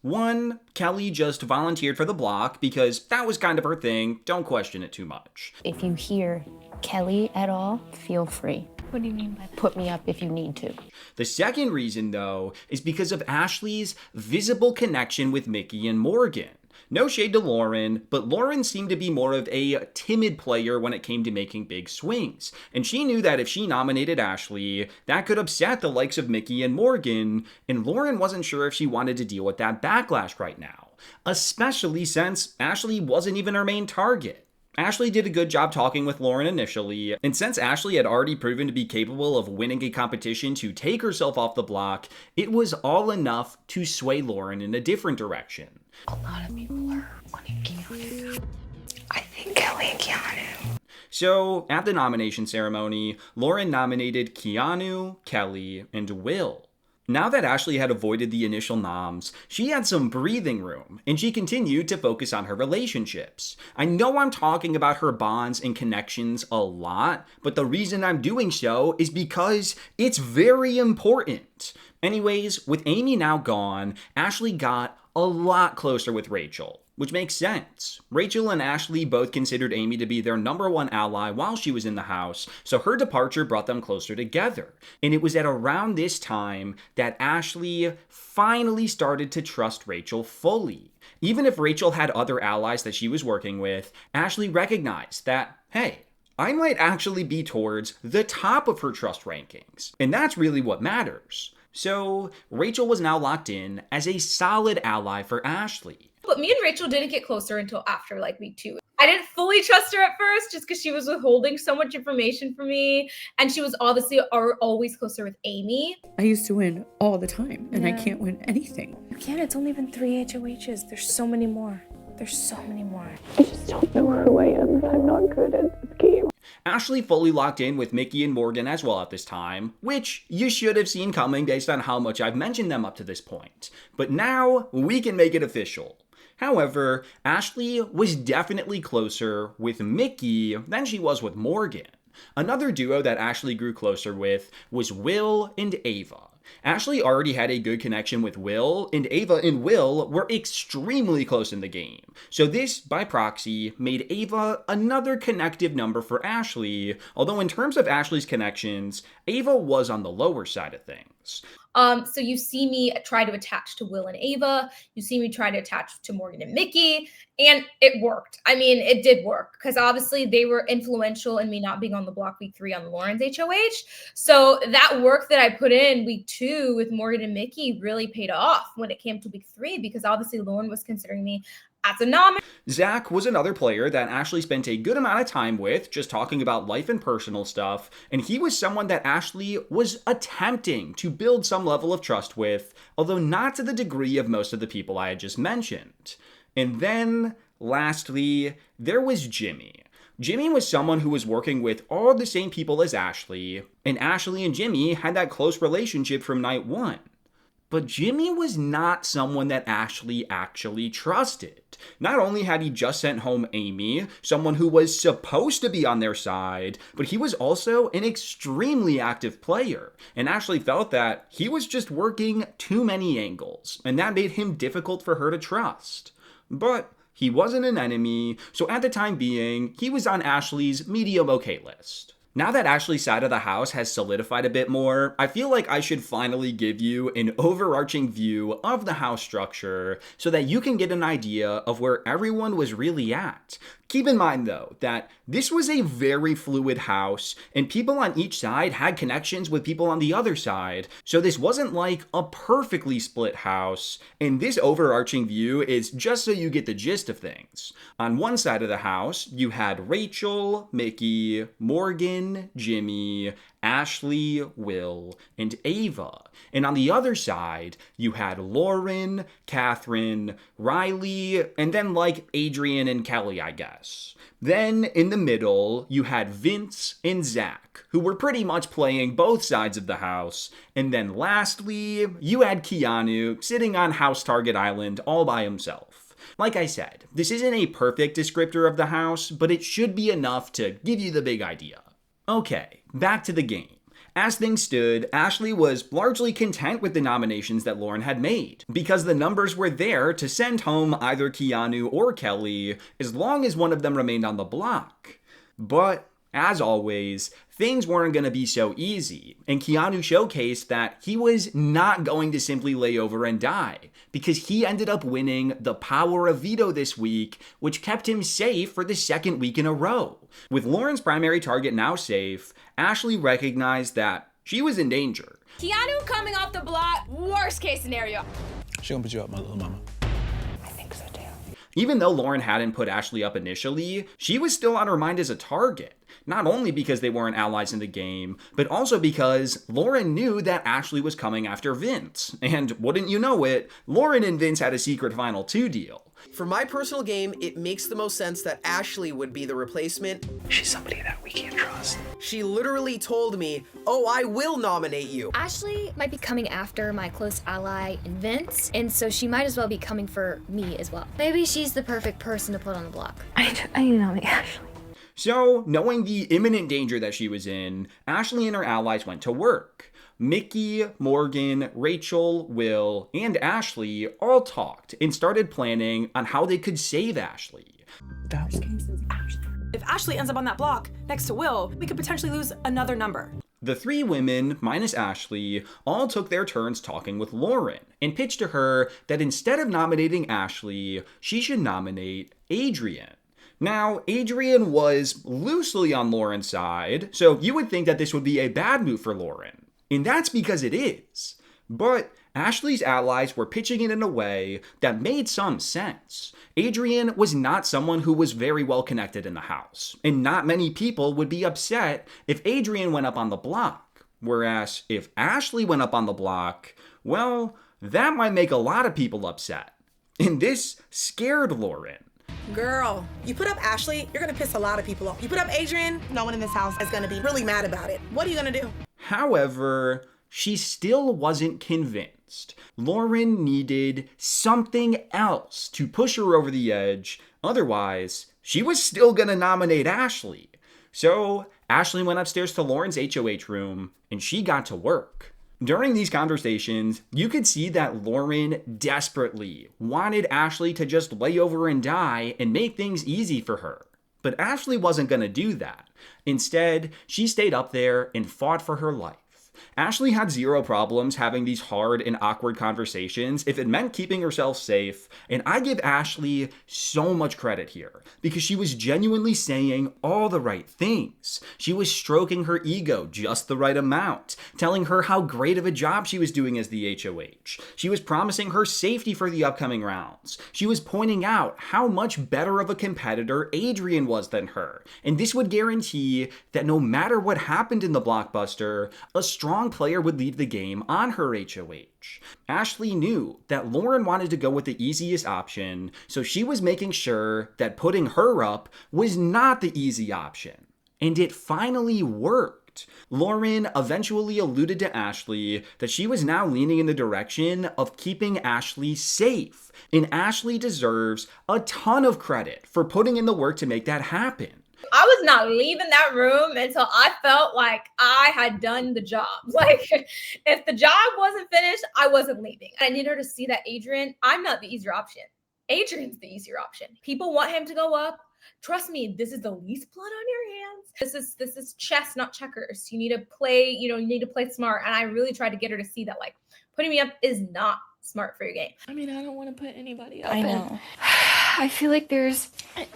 One, Kelly just volunteered for the block because that was kind of her thing. Don't question it too much. If you hear Kelly at all, feel free. What do you mean by that? Put me up if you need to. The second reason, though, is because of Ashley's visible connection with Mickey and Morgan. No shade to Lauren, but Lauren seemed to be more of a timid player when it came to making big swings. And she knew that if she nominated Ashley, that could upset the likes of Mickey and Morgan, and Lauren wasn't sure if she wanted to deal with that backlash right now. Especially since Ashley wasn't even her main target. Ashley did a good job talking with Lauren initially, and since Ashley had already proven to be capable of winning a competition to take herself off the block, it was all enough to sway Lauren in a different direction. A lot of people are wanting Keanu. I think Kelly and Keanu. So, at the nomination ceremony, Lauren nominated Keanu, Kelly, and Will. Now that Ashley had avoided the initial noms, she had some breathing room, and she continued to focus on her relationships. I know I'm talking about her bonds and connections a lot, but the reason I'm doing so is because it's very important. Anyways, with Amy now gone, Ashley got a lot closer with Rachel, which makes sense. Rachel and Ashley both considered Amy to be their #1 ally while she was in the house, so her departure brought them closer together. And it was at around this time that Ashley finally started to trust Rachel fully. Even if Rachel had other allies that she was working with, Ashley recognized that, hey, I might actually be towards the top of her trust rankings. And that's really what matters. So, Rachel was now locked in as a solid ally for Ashley. But me and Rachel didn't get closer until after like week 2. I didn't fully trust her at first just because she was withholding so much information from me. And she was obviously always closer with Amy. I used to win all the time and I Yeah. can't win anything. You can't. It's only been 3 HOHs. There's so many more. There's so many more. I just don't know who I am. I'm not good at this game. Ashley fully locked in with Mickey and Morgan as well at this time, which you should have seen coming based on how much I've mentioned them up to this point. But now we can make it official. However, Ashley was definitely closer with Mickey than she was with Morgan. Another duo that Ashley grew closer with was Will and Ava. Ashley already had a good connection with Will, and Ava and Will were extremely close in the game. So this, by proxy, made Ava another connective number for Ashley, although in terms of Ashley's connections, Ava was on the lower side of things. So you see me try to attach to Will and Ava. You see me try to attach to Morgan and Mickey. And it worked. I mean, it did work because obviously they were influential in me not being on the block week 3 on Lauren's HOH. So that work that I put in week 2 with Morgan and Mickey really paid off when it came to week 3 because obviously Lauren was considering me That's a nom. Zach was another player that Ashley spent a good amount of time with, just talking about life and personal stuff, and he was someone that Ashley was attempting to build some level of trust with, although not to the degree of most of the people I had just mentioned. And then, lastly, there was Jimmy. Jimmy was someone who was working with all the same people as Ashley, and Ashley and Jimmy had that close relationship from night one. But Jimmy was not someone that Ashley actually trusted. Not only had he just sent home Amy, someone who was supposed to be on their side, but he was also an extremely active player. And Ashley felt that he was just working too many angles, and that made him difficult for her to trust. But he wasn't an enemy, so at the time being, he was on Ashley's medium okay list. Now that Ashley's side of the house has solidified a bit more, I feel like I should finally give you an overarching view of the house structure so that you can get an idea of where everyone was really at. Keep in mind though, that this was a very fluid house and people on each side had connections with people on the other side, so this wasn't like a perfectly split house, and this overarching view is just so you get the gist of things. On one side of the house, you had Rachel, Mickey, Morgan, Jimmy, Ashley, Will, and Ava. And on the other side, you had Lauren, Catherine, Riley, and then like Adrian and Kelly, I guess. Then in the middle, you had Vince and Zach, who were pretty much playing both sides of the house. And then lastly, you had Keanu sitting on House Target Island all by himself. Like I said, this isn't a perfect descriptor of the house, but it should be enough to give you the big idea. Okay, back to the game. As things stood, Ashley was largely content with the nominations that Lauren had made, because the numbers were there to send home either Keanu or Kelly, as long as one of them remained on the block. But, as always, things weren't going to be so easy, and Keanu showcased that he was not going to simply lay over and die, because he ended up winning the power of veto this week, which kept him safe for the second week in a row. With Lauren's primary target now safe, Ashley recognized that she was in danger. Keanu coming off the block, worst case scenario. She gonna put you up, my little mama. I think so too. Even though Lauren hadn't put Ashley up initially, she was still on her mind as a target. Not only because they weren't allies in the game, but also because Lauren knew that Ashley was coming after Vince. And wouldn't you know it, Lauren and Vince had a secret Final 2 deal. For my personal game, it makes the most sense that Ashley would be the replacement. She's somebody that we can't trust. She literally told me, oh, I will nominate you. Ashley might be coming after my close ally in Vince, and so she might as well be coming for me as well. Maybe she's the perfect person to put on the block. I need to nominate Ashley. So, knowing the imminent danger that she was in, Ashley and her allies went to work. Mickey, Morgan, Rachel, Will, and Ashley all talked and started planning on how they could save Ashley. If Ashley ends up on that block next to Will, we could potentially lose another number. The three women, minus Ashley, all took their turns talking with Lauren and pitched to her that instead of nominating Ashley, she should nominate Adrian. Now, Adrian was loosely on Lauren's side, so you would think that this would be a bad move for Lauren. And that's because it is. But Ashley's allies were pitching it in a way that made some sense. Adrian was not someone who was very well connected in the house, and not many people would be upset if Adrian went up on the block. Whereas if Ashley went up on the block, well, that might make a lot of people upset. And this scared Lauren. Girl, you put up Ashley, you're gonna piss a lot of people off. You put up Adrian, no one in this house is gonna be really mad about it. What are you gonna do? However, she still wasn't convinced. Lauren needed something else to push her over the edge. Otherwise, she was still gonna nominate Ashley. So, Ashley went upstairs to Lauren's HOH room, and she got to work. During these conversations, you could see that Lauren desperately wanted Ashley to just lay over and die and make things easy for her. But Ashley wasn't going to do that. Instead, she stayed up there and fought for her life. Ashley had zero problems having these hard and awkward conversations if it meant keeping herself safe, and I give Ashley so much credit here because she was genuinely saying all the right things. She was stroking her ego just the right amount, telling her how great of a job she was doing as the HOH. She was promising her safety for the upcoming rounds. She was pointing out how much better of a competitor Adrian was than her, and this would guarantee that no matter what happened in the blockbuster, a strong player would lead the game on her HOH. Ashley knew that Lauren wanted to go with the easiest option, so she was making sure that putting her up was not the easy option. And it finally worked. Lauren eventually alluded to Ashley that she was now leaning in the direction of keeping Ashley safe, and Ashley deserves a ton of credit for putting in the work to make that happen. I was not leaving that room until I felt like I had done the job. Like, if the job wasn't finished, I wasn't leaving. I need her to see that Adrian, I'm not the easier option. Adrian's the easier option. People want him to go up. Trust me, this is the least blood on your hands. This is chess, not checkers. You need to play, you need to play smart. And I really tried to get her to see that, like, putting me up is not smart for your game. I mean, I don't want to put anybody up. I know. I feel like there's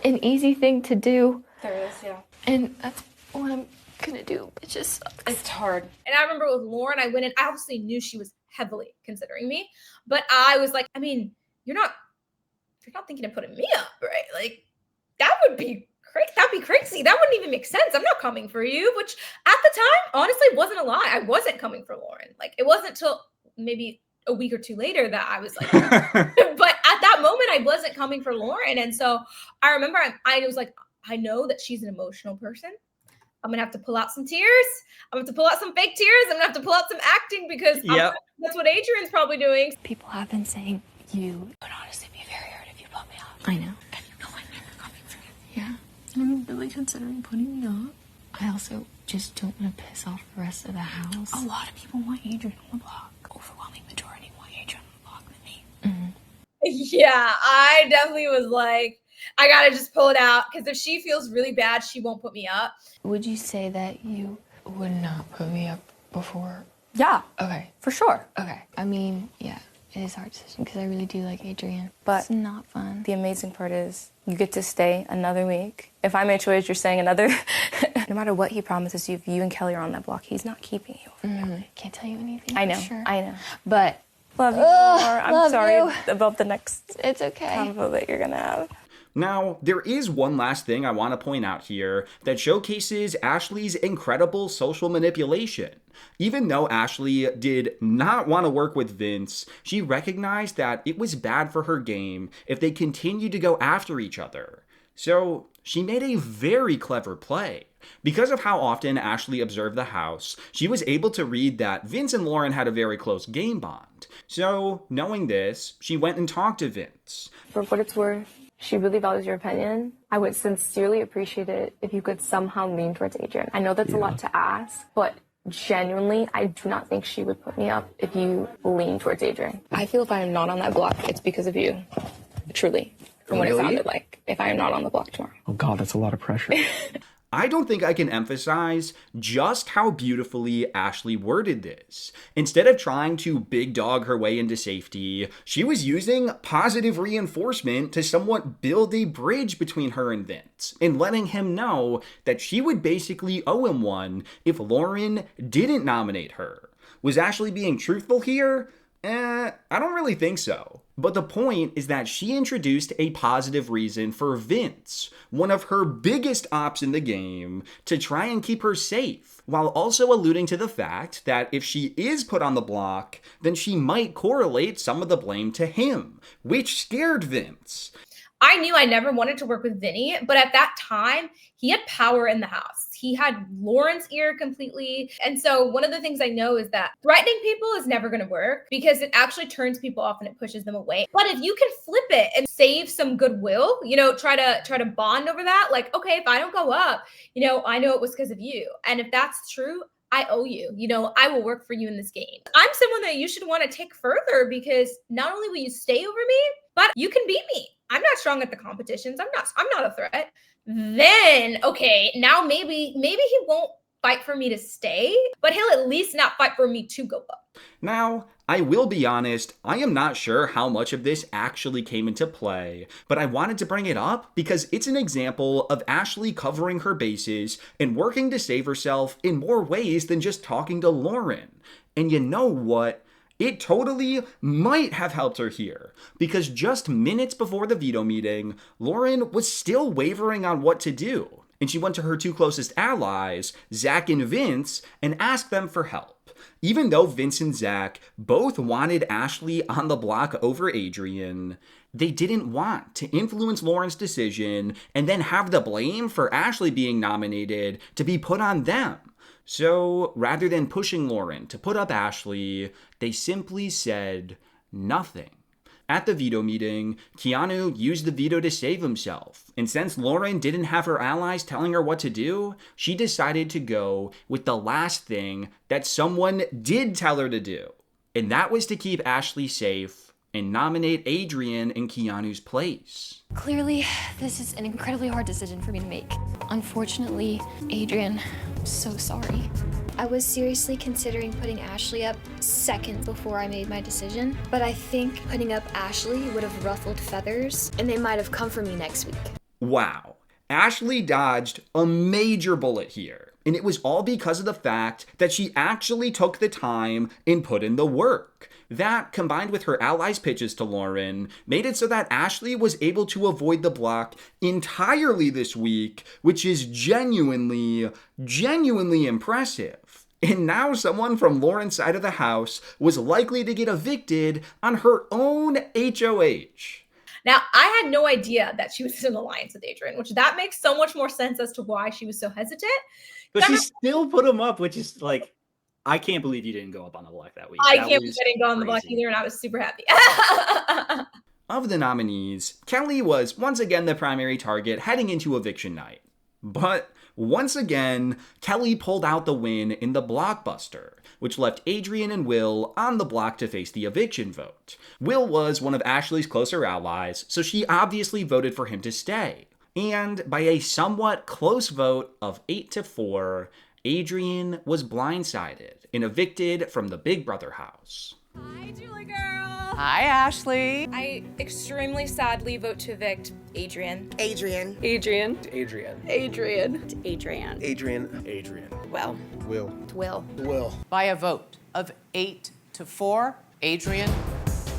an easy thing to do. There is, yeah. And that's what I'm gonna do. It just sucks. It's hard. And I remember with Lauren, I went in, I obviously knew she was heavily considering me, but I was like, I mean, you're not thinking of putting me up, right? Like, that would be crazy. That'd be crazy. That wouldn't even make sense. I'm not coming for you, which at the time, honestly, wasn't a lie. I wasn't coming for Lauren. Like, it wasn't till maybe a week or two later that I was like, but at that moment, I wasn't coming for Lauren. And so I remember I was like, I know that she's an emotional person. I'm going to have to pull out some tears. I'm going to have to pull out some fake tears. I'm going to have to pull out some acting because that's what Adrian's probably doing. People have been saying you would honestly be very hurt if you put me up. I know. And you know I'm never coming for you. Yeah. Are you really considering putting me up? I also just don't want to piss off the rest of the house. A lot of people want Adrian on the block. Overwhelming majority want Adrian on the block than me. Mm-hmm. Yeah, I definitely was like, I gotta just pull it out because if she feels really bad, she won't put me up. Would you say that you would not put me up before? Yeah. Okay. For sure. Okay. I mean, yeah, it is a hard decision because I really do like Adrian. But it's not fun. The amazing part is you get to stay another week. If I made choice, you're staying another. No matter what he promises you, if you and Kelly are on that block, he's not keeping you. Mm-hmm. Can't tell you anything. I know. Sure. I know. But love you more. I'm sorry you. about the next It's okay. convo that you're gonna have. Now, there is one last thing I want to point out here that showcases Ashley's incredible social manipulation. Even though Ashley did not want to work with Vince, she recognized that it was bad for her game if they continued to go after each other. So, she made a very clever play. Because of how often Ashley observed the house, she was able to read that Vince and Lauren had a very close game bond. So, knowing this, she went and talked to Vince. For what it's worth, she really values your opinion. I would sincerely appreciate it if you could somehow lean towards Adrian. I know that's a lot to ask, but genuinely, I do not think she would put me up if you lean towards Adrian. I feel if I am not on that block, it's because of you. Truly. From what it sounded like. If I am not on the block tomorrow. Oh God, that's a lot of pressure. I don't think I can emphasize just how beautifully Ashley worded this. Instead of trying to big dog her way into safety, she was using positive reinforcement to somewhat build a bridge between her and Vince, and letting him know that she would basically owe him one if Lauren didn't nominate her. Was Ashley being truthful here? I don't really think so. But the point is that she introduced a positive reason for Vince, one of her biggest ops in the game, to try and keep her safe, while also alluding to the fact that if she is put on the block, then she might correlate some of the blame to him, which scared Vince. I knew I never wanted to work with Vinny, but at that time, he had power in the house. He had Lauren's ear completely. And so one of the things I know is that threatening people is never going to work because it actually turns people off and it pushes them away. But if you can flip it and save some goodwill, try to bond over that. Like, okay, if I don't go up, I know it was because of you. And if that's true, I owe you. I will work for you in this game. I'm someone that you should want to take further because not only will you stay over me, but you can beat me. I'm not strong at the competitions. I'm not a threat. Then, okay, now maybe he won't fight for me to stay, but he'll at least not fight for me to go up. Now, I will be honest, I am not sure how much of this actually came into play, but I wanted to bring it up because it's an example of Ashley covering her bases and working to save herself in more ways than just talking to Lauren. And you know what? It totally might have helped her here, because just minutes before the veto meeting, Lauren was still wavering on what to do, and she went to her two closest allies, Zach and Vince, and asked them for help. Even though Vince and Zach both wanted Ashley on the block over Adrian, they didn't want to influence Lauren's decision and then have the blame for Ashley being nominated to be put on them. So rather than pushing Lauren to put up Ashley, they simply said nothing. At the veto meeting, Keanu used the veto to save himself, and since Lauren didn't have her allies telling her what to do, she decided to go with the last thing that someone did tell her to do, and that was to keep Ashley safe and nominate Adrian in Keanu's place. Clearly, this is an incredibly hard decision for me to make. Unfortunately, Adrian, I'm so sorry. I was seriously considering putting Ashley up seconds before I made my decision, but I think putting up Ashley would have ruffled feathers, and they might have come for me next week. Wow. Ashley dodged a major bullet here, and it was all because of the fact that she actually took the time and put in the work. That, combined with her allies' pitches to Lauren, made it so that Ashley was able to avoid the block entirely this week, which is genuinely impressive. And now someone from Lauren's side of the house was likely to get evicted on her own HOH. Now, I had no idea that she was in an alliance with Adrian, which that makes so much more sense as to why she was so hesitant. But she still put him up, which is like, I can't believe you didn't go up on the block that week. I can't believe I didn't go on the block either, and I was super happy. Of the nominees, Kelly was once again the primary target heading into eviction night. But once again, Kelly pulled out the win in the blockbuster, which left Adrian and Will on the block to face the eviction vote. Will was one of Ashley's closer allies, so she obviously voted for him to stay. And by a somewhat close vote of 8-4, Adrian was blindsided and evicted from the Big Brother house. Hi, Julie girl. Hi, Ashley. I extremely sadly vote to evict Adrian. Adrian. Adrian. Adrian. Adrian. Adrian. Adrian. Adrian. Will. Will. Will. Will. By a vote of 8-4, Adrian,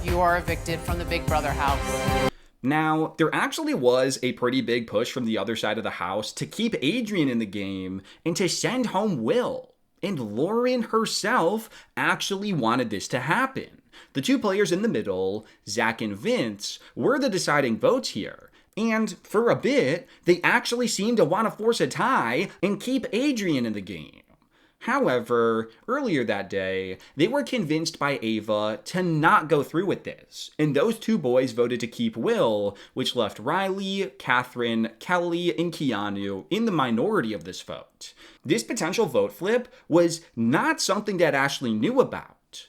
you are evicted from the Big Brother house. Now, there actually was a pretty big push from the other side of the house to keep Adrian in the game and to send home Will. And Lauren herself actually wanted this to happen. The two players in the middle, Zach and Vince, were the deciding votes here. And for a bit, they actually seemed to want to force a tie and keep Adrian in the game. However, earlier that day, they were convinced by Ava to not go through with this, and those two boys voted to keep Will, which left Riley, Catherine, Kelly, and Keanu in the minority of this vote. This potential vote flip was not something that Ashley knew about,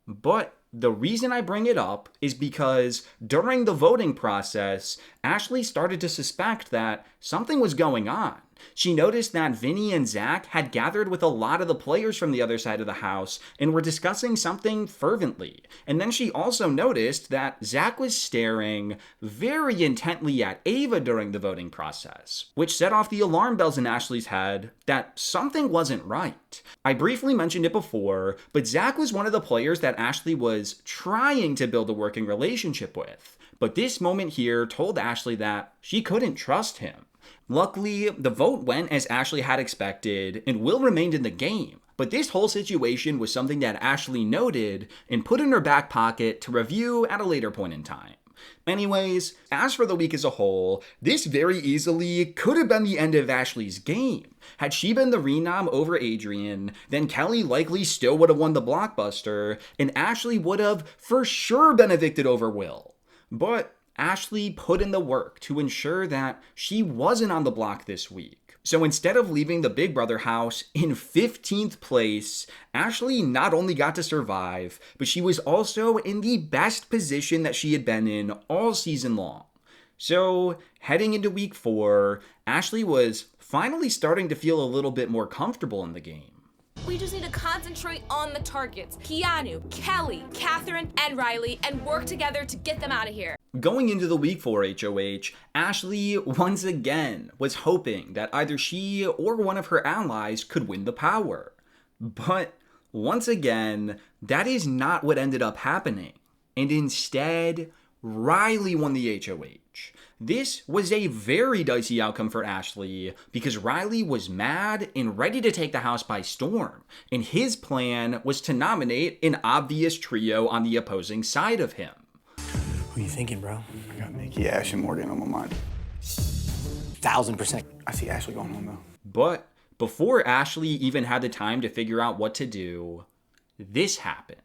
but the reason I bring it up is because during the voting process, Ashley started to suspect that something was going on. She noticed that Vinny and Zach had gathered with a lot of the players from the other side of the house and were discussing something fervently. And then she also noticed that Zach was staring very intently at Ava during the voting process, which set off the alarm bells in Ashley's head that something wasn't right. I briefly mentioned it before, but Zach was one of the players that Ashley was trying to build a working relationship with. But this moment here told Ashley that she couldn't trust him. Luckily, the vote went as Ashley had expected, and Will remained in the game. But this whole situation was something that Ashley noted and put in her back pocket to review at a later point in time. Anyways, as for the week as a whole, this very easily could have been the end of Ashley's game. Had she been the renom over Adrian, then Kelly likely still would have won the blockbuster, and Ashley would have for sure been evicted over Will. But Ashley put in the work to ensure that she wasn't on the block this week. So instead of leaving the Big Brother house in 15th place, Ashley not only got to survive, but she was also in the best position that she had been in all season long. So, heading into week 4, Ashley was finally starting to feel a little bit more comfortable in the game. We just need to concentrate on the targets. Keanu, Kelly, Catherine, and Riley, and work together to get them out of here. Going into the week 4 HOH, Ashley once again was hoping that either she or one of her allies could win the power. But once again, that is not what ended up happening. And instead, Riley won the HOH. This was a very dicey outcome for Ashley because Riley was mad and ready to take the house by storm, and his plan was to nominate an obvious trio on the opposing side of him. Who you thinking, bro? I got Mickey, Ash, and Morgan on my mind. 1000%. I see Ashley going home, though. But before Ashley even had the time to figure out what to do, this happened.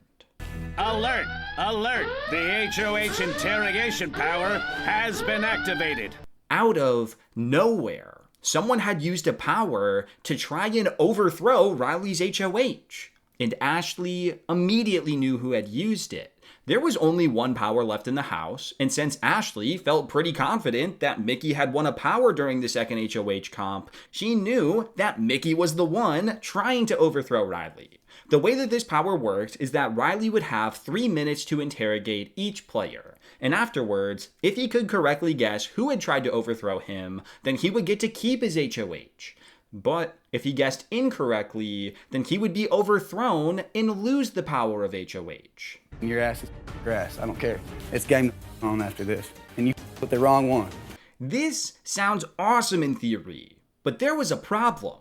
Alert! Alert! The HOH interrogation power has been activated. Out of nowhere, someone had used a power to try and overthrow Riley's HOH. And Ashley immediately knew who had used it. There was only one power left in the house, and since Ashley felt pretty confident that Mickey had won a power during the second HOH comp, she knew that Mickey was the one trying to overthrow Riley. The way that this power worked is that Riley would have 3 minutes to interrogate each player, and afterwards, if he could correctly guess who had tried to overthrow him, then he would get to keep his HOH. But if he guessed incorrectly, then he would be overthrown and lose the power of HOH. Your ass is grass. I don't care. It's game on after this. And you put the wrong one. This sounds awesome in theory, but there was a problem.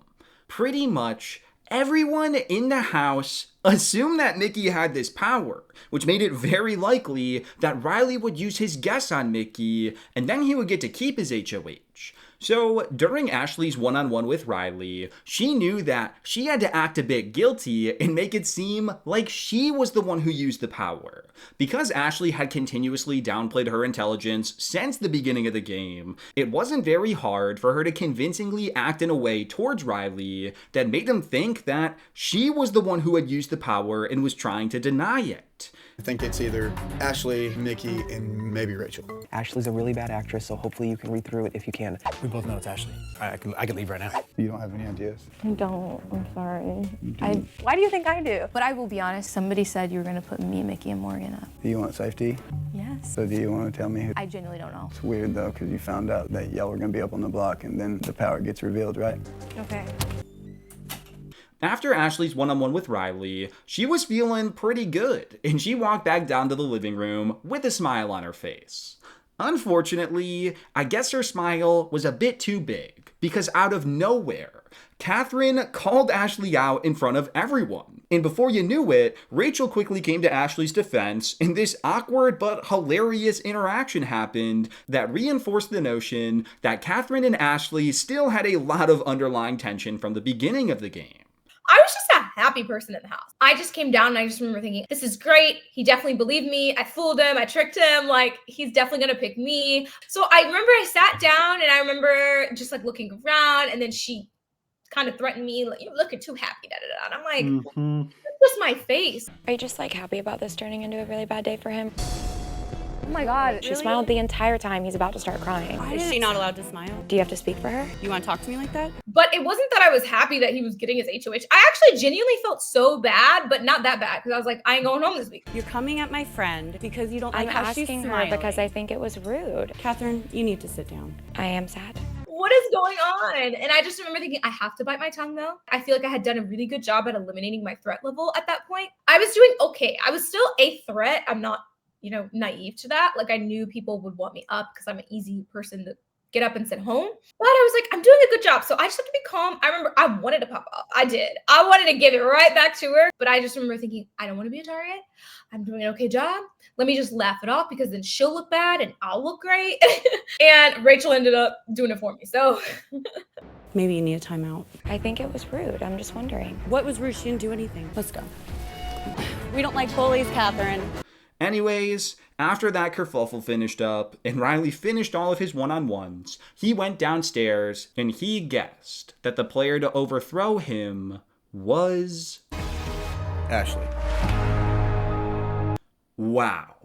Pretty much everyone in the house assumed that Mickey had this power, which made it very likely that Riley would use his guess on Mickey, and then he would get to keep his HOH. So, during Ashley's one-on-one with Riley, she knew that she had to act a bit guilty and make it seem like she was the one who used the power. Because Ashley had continuously downplayed her intelligence since the beginning of the game, it wasn't very hard for her to convincingly act in a way towards Riley that made him think that she was the one who had used the power and was trying to deny it. I think it's either Ashley, Mickey, and maybe Rachel. Ashley's a really bad actress, so hopefully you can read through it if you can. We both know it's Ashley. I can leave right now. You don't have any ideas? I don't. I'm sorry. Why do you think I do? But I will be honest, somebody said you were going to put me, Mickey, and Morgan up. Do you want safety? Yes. So do you want to tell me who? I genuinely don't know. It's weird, though, because you found out that y'all were going to be up on the block, and then the power gets revealed, right? Okay. After Ashley's one-on-one with Riley, she was feeling pretty good, and she walked back down to the living room with a smile on her face. Unfortunately, I guess her smile was a bit too big, because out of nowhere, Catherine called Ashley out in front of everyone. And before you knew it, Rachel quickly came to Ashley's defense, and this awkward but hilarious interaction happened that reinforced the notion that Catherine and Ashley still had a lot of underlying tension from the beginning of the game. I was just a happy person in the house. I just came down and I just remember thinking, this is great. He definitely believed me. I fooled him. I tricked him. Like, he's definitely going to pick me. So I remember I sat down and I remember just like looking around, and then she kind of threatened me, like, you're looking too happy, da, da, da. And I'm like, that's just my face. Are you just like happy about this turning into a really bad day for him? Oh my God. She smiled the entire time. He's about to start crying. Is she not allowed to smile? Do you have to speak for her? You want to talk to me like that? But it wasn't that I was happy that he was getting his HOH. I actually genuinely felt so bad, but not that bad, because I was like, I ain't going home this week. You're coming at my friend because you don't like I'm how she's asking her smiling. because I think it was rude. Catherine, you need to sit down. I am sad. What is going on? And I just remember thinking, I have to bite my tongue though. I feel like I had done a really good job at eliminating my threat level at that point. I was doing okay. I was still a threat. I'm not, naive to that. Like, I knew people would want me up because I'm an easy person to get up and send home. But I was like, I'm doing a good job. So I just have to be calm. I remember I wanted to pop up. I did. I wanted to give it right back to her. But I just remember thinking, I don't want to be a target. I'm doing an okay job. Let me just laugh it off, because then she'll look bad and I'll look great. And Rachel ended up doing it for me. So Maybe you need a timeout. I think it was rude. I'm just wondering. What was rude? She didn't do anything. Let's go. We don't like bullies, Catherine. Anyways, after that kerfuffle finished up and Riley finished all of his one-on-ones, he went downstairs and he guessed that the player to overthrow him was Ashley. Wow.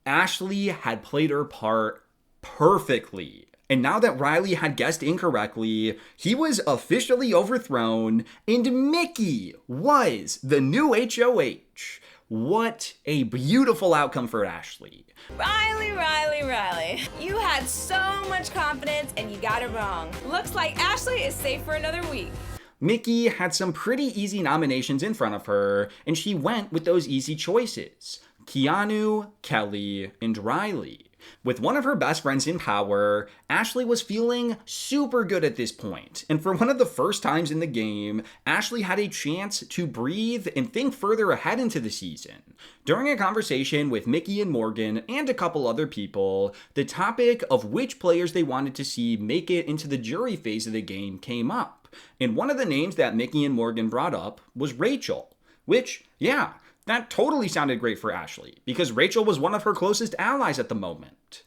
Ashley had played her part perfectly. And now that Riley had guessed incorrectly, he was officially overthrown, and Mickey was the new HOH. What a beautiful outcome for Ashley. Riley, Riley, Riley. You had so much confidence and you got it wrong. Looks like Ashley is safe for another week. Mickey had some pretty easy nominations in front of her, and she went with those easy choices: Keanu, Kelly, and Riley. With one of her best friends in power, Ashley was feeling super good at this point, and for one of the first times in the game, Ashley had a chance to breathe and think further ahead into the season. During a conversation with Mickey and Morgan and a couple other people, the topic of which players they wanted to see make it into the jury phase of the game came up, and one of the names that Mickey and Morgan brought up was Rachel, which, yeah, that totally sounded great for Ashley, because Rachel was one of her closest allies at the moment.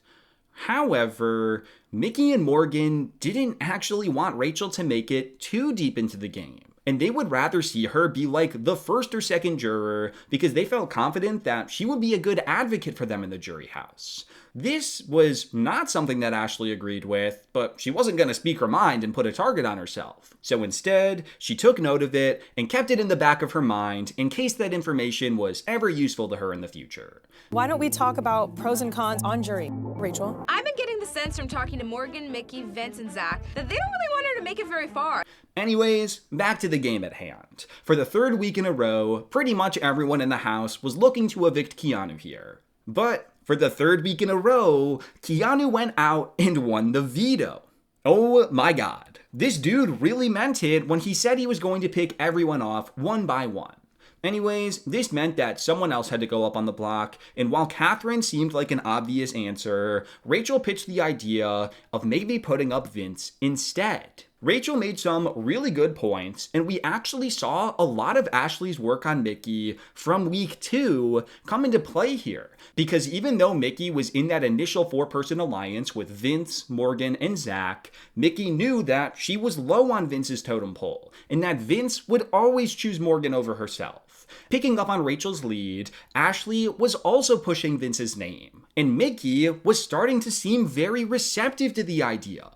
However, Mickey and Morgan didn't actually want Rachel to make it too deep into the game, and they would rather see her be like the first or second juror because they felt confident that she would be a good advocate for them in the jury house. This was not something that Ashley agreed with, but she wasn't going to speak her mind and put a target on herself. So instead, she took note of it and kept it in the back of her mind in case that information was ever useful to her in the future. Why don't we talk about pros and cons on jury, Rachel? I've been getting the sense from talking to Morgan, Mickey, Vince, and Zach that they don't really want her to make it very far. Anyways, back to the game at hand. For the third week in a row, pretty much everyone in the house was looking to evict Keanu here. But for the third week in a row, Keanu went out and won the veto. Oh my god. This dude really meant it when he said he was going to pick everyone off one by one. Anyways, this meant that someone else had to go up on the block, and while Catherine seemed like an obvious answer, Rachel pitched the idea of maybe putting up Vince instead. Rachel made some really good points, and we actually saw a lot of Ashley's work on Mickey from week 2 come into play here. Because even though Mickey was in that initial 4-person alliance with Vince, Morgan, and Zach, Mickey knew that she was low on Vince's totem pole, and that Vince would always choose Morgan over herself. Picking up on Rachel's lead, Ashley was also pushing Vince's name, and Mickey was starting to seem very receptive to the idea.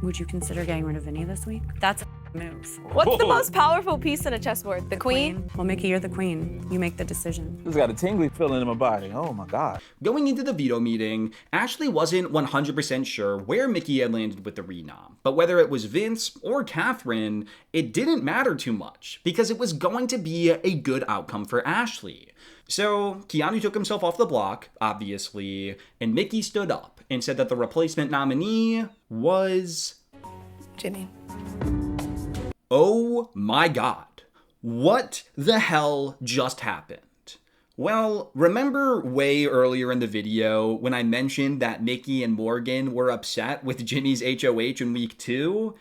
Would you consider getting rid of Vinny this week? That's a move. What's the most powerful piece in a chessboard? The queen? Well, Mickey, you're the queen. You make the decision. Just got a tingly feeling in my body. Oh my god. Going into the veto meeting, Ashley wasn't 100% sure where Mickey had landed with the renom, but whether it was Vince or Catherine, it didn't matter too much, because it was going to be a good outcome for Ashley. So Keanu took himself off the block, obviously, and Mickey stood up and said that the replacement nominee was Jimmy. Oh my god. What the hell just happened? Well, remember way earlier in the video when I mentioned that Mickey and Morgan were upset with Jimmy's HOH in week 2?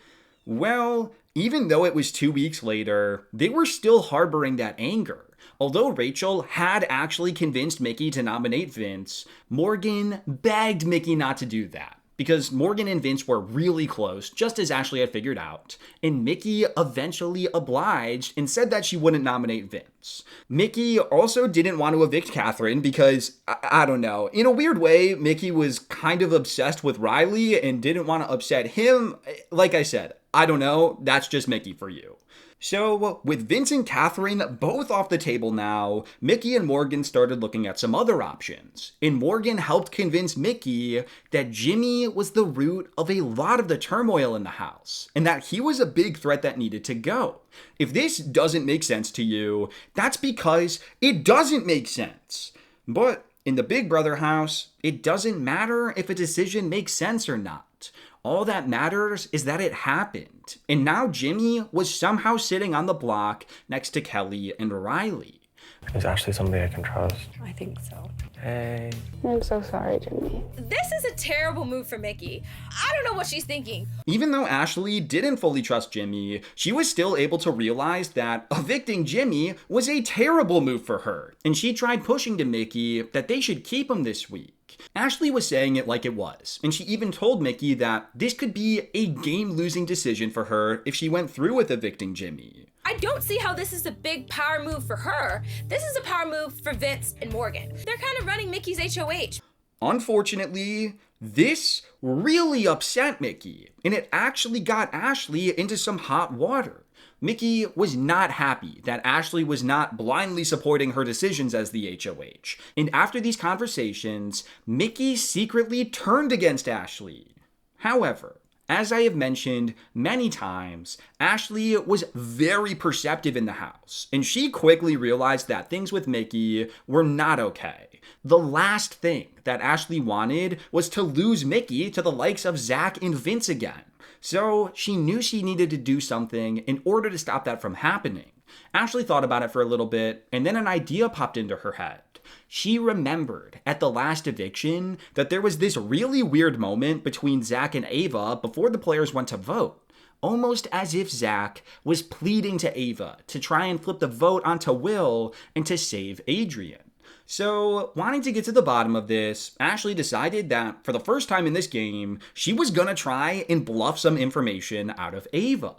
Well, even though it was 2 weeks later, they were still harboring that anger. Although Rachel had actually convinced Mickey to nominate Vince, Morgan begged Mickey not to do that, because Morgan and Vince were really close, just as Ashley had figured out, and Mickey eventually obliged and said that she wouldn't nominate Vince. Mickey also didn't want to evict Catherine because, I don't know, in a weird way, Mickey was kind of obsessed with Riley and didn't want to upset him. Like I said, I don't know, that's just Mickey for you. So, with Vince and Catherine both off the table now, Mickey and Morgan started looking at some other options. And Morgan helped convince Mickey that Jimmy was the root of a lot of the turmoil in the house, and that he was a big threat that needed to go. If this doesn't make sense to you, that's because it doesn't make sense. But in the Big Brother house, it doesn't matter if a decision makes sense or not. All that matters is that it happened. And now Jimmy was somehow sitting on the block next to Kelly and Riley. Is Ashley somebody I can trust? I think so. Hey. I'm so sorry, Jimmy. This is a terrible move for Mickey. I don't know what she's thinking. Even though Ashley didn't fully trust Jimmy, she was still able to realize that evicting Jimmy was a terrible move for her. And she tried pushing to Mickey that they should keep him this week. Ashley was saying it like it was, and she even told Mickey that this could be a game-losing decision for her if she went through with evicting Jimmy. I don't see how this is a big power move for her. This is a power move for Vince and Morgan. They're kind of running Mickey's HOH. Unfortunately, This really upset Mickey, and it actually got Ashley into some hot water. Mickey was not happy that Ashley was not blindly supporting her decisions as the HOH. And after these conversations, Mickey secretly turned against Ashley. However, as I have mentioned many times, Ashley was very perceptive in the house, and she quickly realized that things with Mickey were not okay. The last thing that Ashley wanted was to lose Mickey to the likes of Zach and Vince again. So she knew she needed to do something in order to stop that from happening. Ashley thought about it for a little bit, and then an idea popped into her head. She remembered at the last eviction that there was this really weird moment between Zach and Ava before the players went to vote. Almost as if Zach was pleading to Ava to try and flip the vote onto Will and to save Adrian. So, wanting to get to the bottom of this, Ashley decided that for the first time in this game, she was gonna try and bluff some information out of Ava.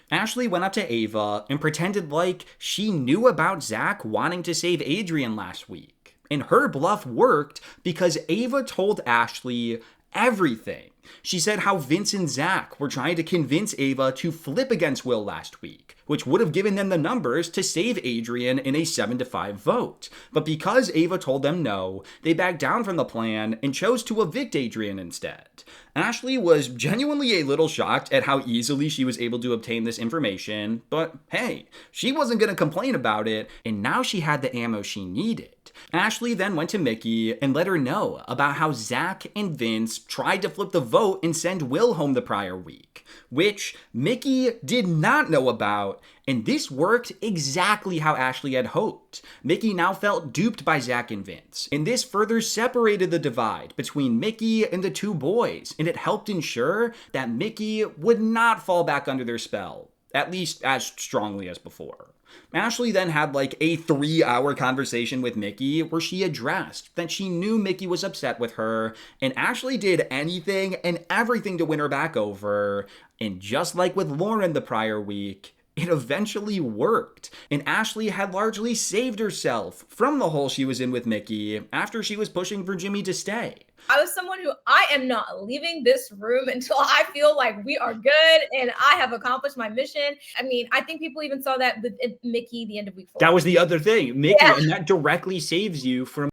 Ashley went up to Ava and pretended like she knew about Zach wanting to save Adrian last week. And her bluff worked because Ava told Ashley everything. She said how Vince and Zach were trying to convince Ava to flip against Will last week, which would have given them the numbers to save Adrian in a 7-5 vote. But because Ava told them no, they backed down from the plan and chose to evict Adrian instead. Ashley was genuinely a little shocked at how easily she was able to obtain this information, but hey, she wasn't going to complain about it, and now she had the ammo she needed. Ashley then went to Mickey and let her know about how Zach and Vince tried to flip the vote and send Will home the prior week, which Mickey did not know about, and this worked exactly how Ashley had hoped. Mickey now felt duped by Zach and Vince, and this further separated the divide between Mickey and the two boys, and it helped ensure that Mickey would not fall back under their spell, at least as strongly as before. Ashley then had like a 3-hour conversation with Mickey where she addressed that she knew Mickey was upset with her, and Ashley did anything and everything to win her back over. And just like with Lauren the prior week, it eventually worked, and Ashley had largely saved herself from the hole she was in with Mickey after she was pushing for Jimmy to stay. I was someone who I am not leaving this room until I feel like we are good and I have accomplished my mission. I mean, I think people even saw that with Mickey the end of week 4. That was the other thing, Mickey, yeah. And that directly saves you from...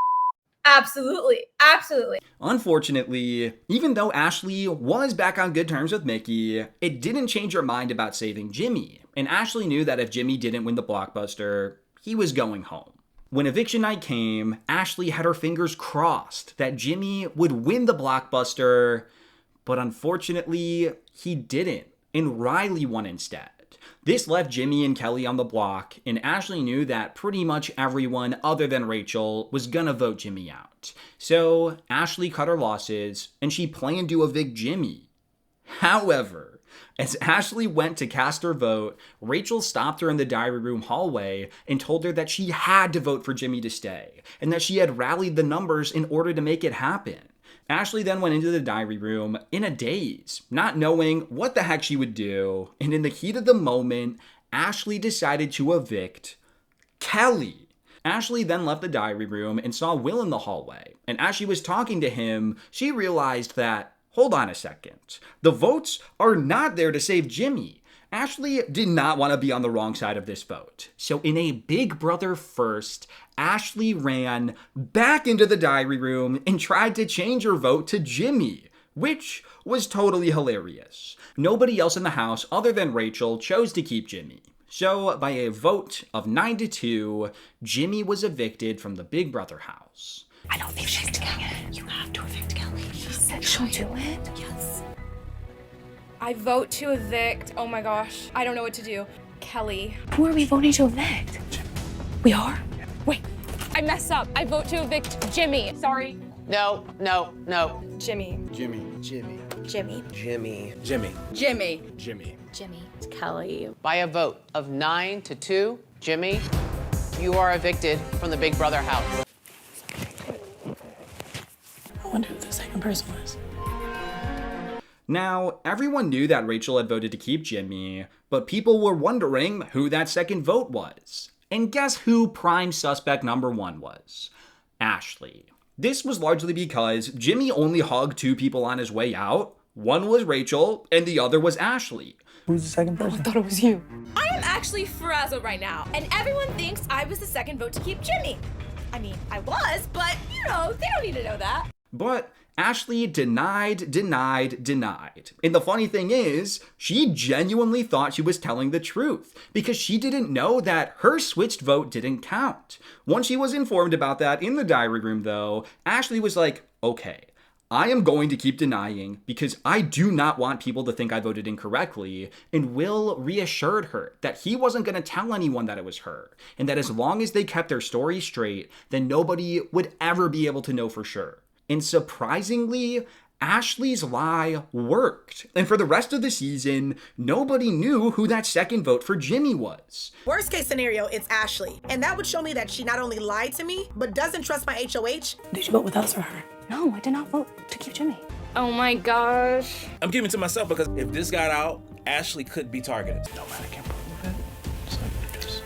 Absolutely. Absolutely. Unfortunately, even though Ashley was back on good terms with Mickey, it didn't change her mind about saving Jimmy. And Ashley knew that if Jimmy didn't win the blockbuster, he was going home. When eviction night came, Ashley had her fingers crossed that Jimmy would win the blockbuster, but unfortunately, he didn't, and Riley won instead. This left Jimmy and Kelly on the block, and Ashley knew that pretty much everyone other than Rachel was gonna vote Jimmy out. So Ashley cut her losses, and she planned to evict Jimmy. However, as Ashley went to cast her vote, Rachel stopped her in the diary room hallway and told her that she had to vote for Jimmy to stay, and that she had rallied the numbers in order to make it happen. Ashley then went into the diary room in a daze, not knowing what the heck she would do, and in the heat of the moment, Ashley decided to evict Kelly. Ashley then left the diary room and saw Will in the hallway, and as she was talking to him, she realized that, hold on a second, the votes are not there to save Jimmy. Ashley did not want to be on the wrong side of this vote. So in a Big Brother first, Ashley ran back into the diary room and tried to change her vote to Jimmy, which was totally hilarious. Nobody else in the house other than Rachel chose to keep Jimmy. So by a vote of 9-2, Jimmy was evicted from the Big Brother house. I don't think she's doing it. You have to evict Kelly. She said she'll do it. Yes. I vote to evict. Oh my gosh. I don't know what to do. Kelly. Who are we voting to evict? We are? Wait. I messed up. I vote to evict Jimmy. Sorry. No. Jimmy. Jimmy. Jimmy. Jimmy. Jimmy. Jimmy. Jimmy. Jimmy. Jimmy. It's Kelly. By a vote of 9-2, Jimmy, you are evicted from the Big Brother house. I wonder who the second person was. Now, everyone knew that Rachel had voted to keep Jimmy, but people were wondering who that second vote was. And guess who prime suspect number 1 was? Ashley. This was largely because Jimmy only hugged 2 people on his way out. One was Rachel, and the other was Ashley. Who's the second person? I thought it was you. I am actually frazzled right now, and everyone thinks I was the second vote to keep Jimmy. I mean, I was, but, you know, they don't need to know that. But Ashley denied. And the funny thing is, she genuinely thought she was telling the truth because she didn't know that her switched vote didn't count. Once she was informed about that in the diary room, though, Ashley was like, okay, I am going to keep denying because I do not want people to think I voted incorrectly, and Will reassured her that he wasn't going to tell anyone that it was her, and that as long as they kept their story straight, then nobody would ever be able to know for sure. And surprisingly, Ashley's lie worked. And for the rest of the season, nobody knew who that second vote for Jimmy was. Worst case scenario, it's Ashley. And that would show me that she not only lied to me, but doesn't trust my HOH. Did you vote with us or her? No, I did not vote to keep Jimmy. Oh my gosh. I'm giving it to myself because if this got out, Ashley could be targeted. Nobody can prove it. So just...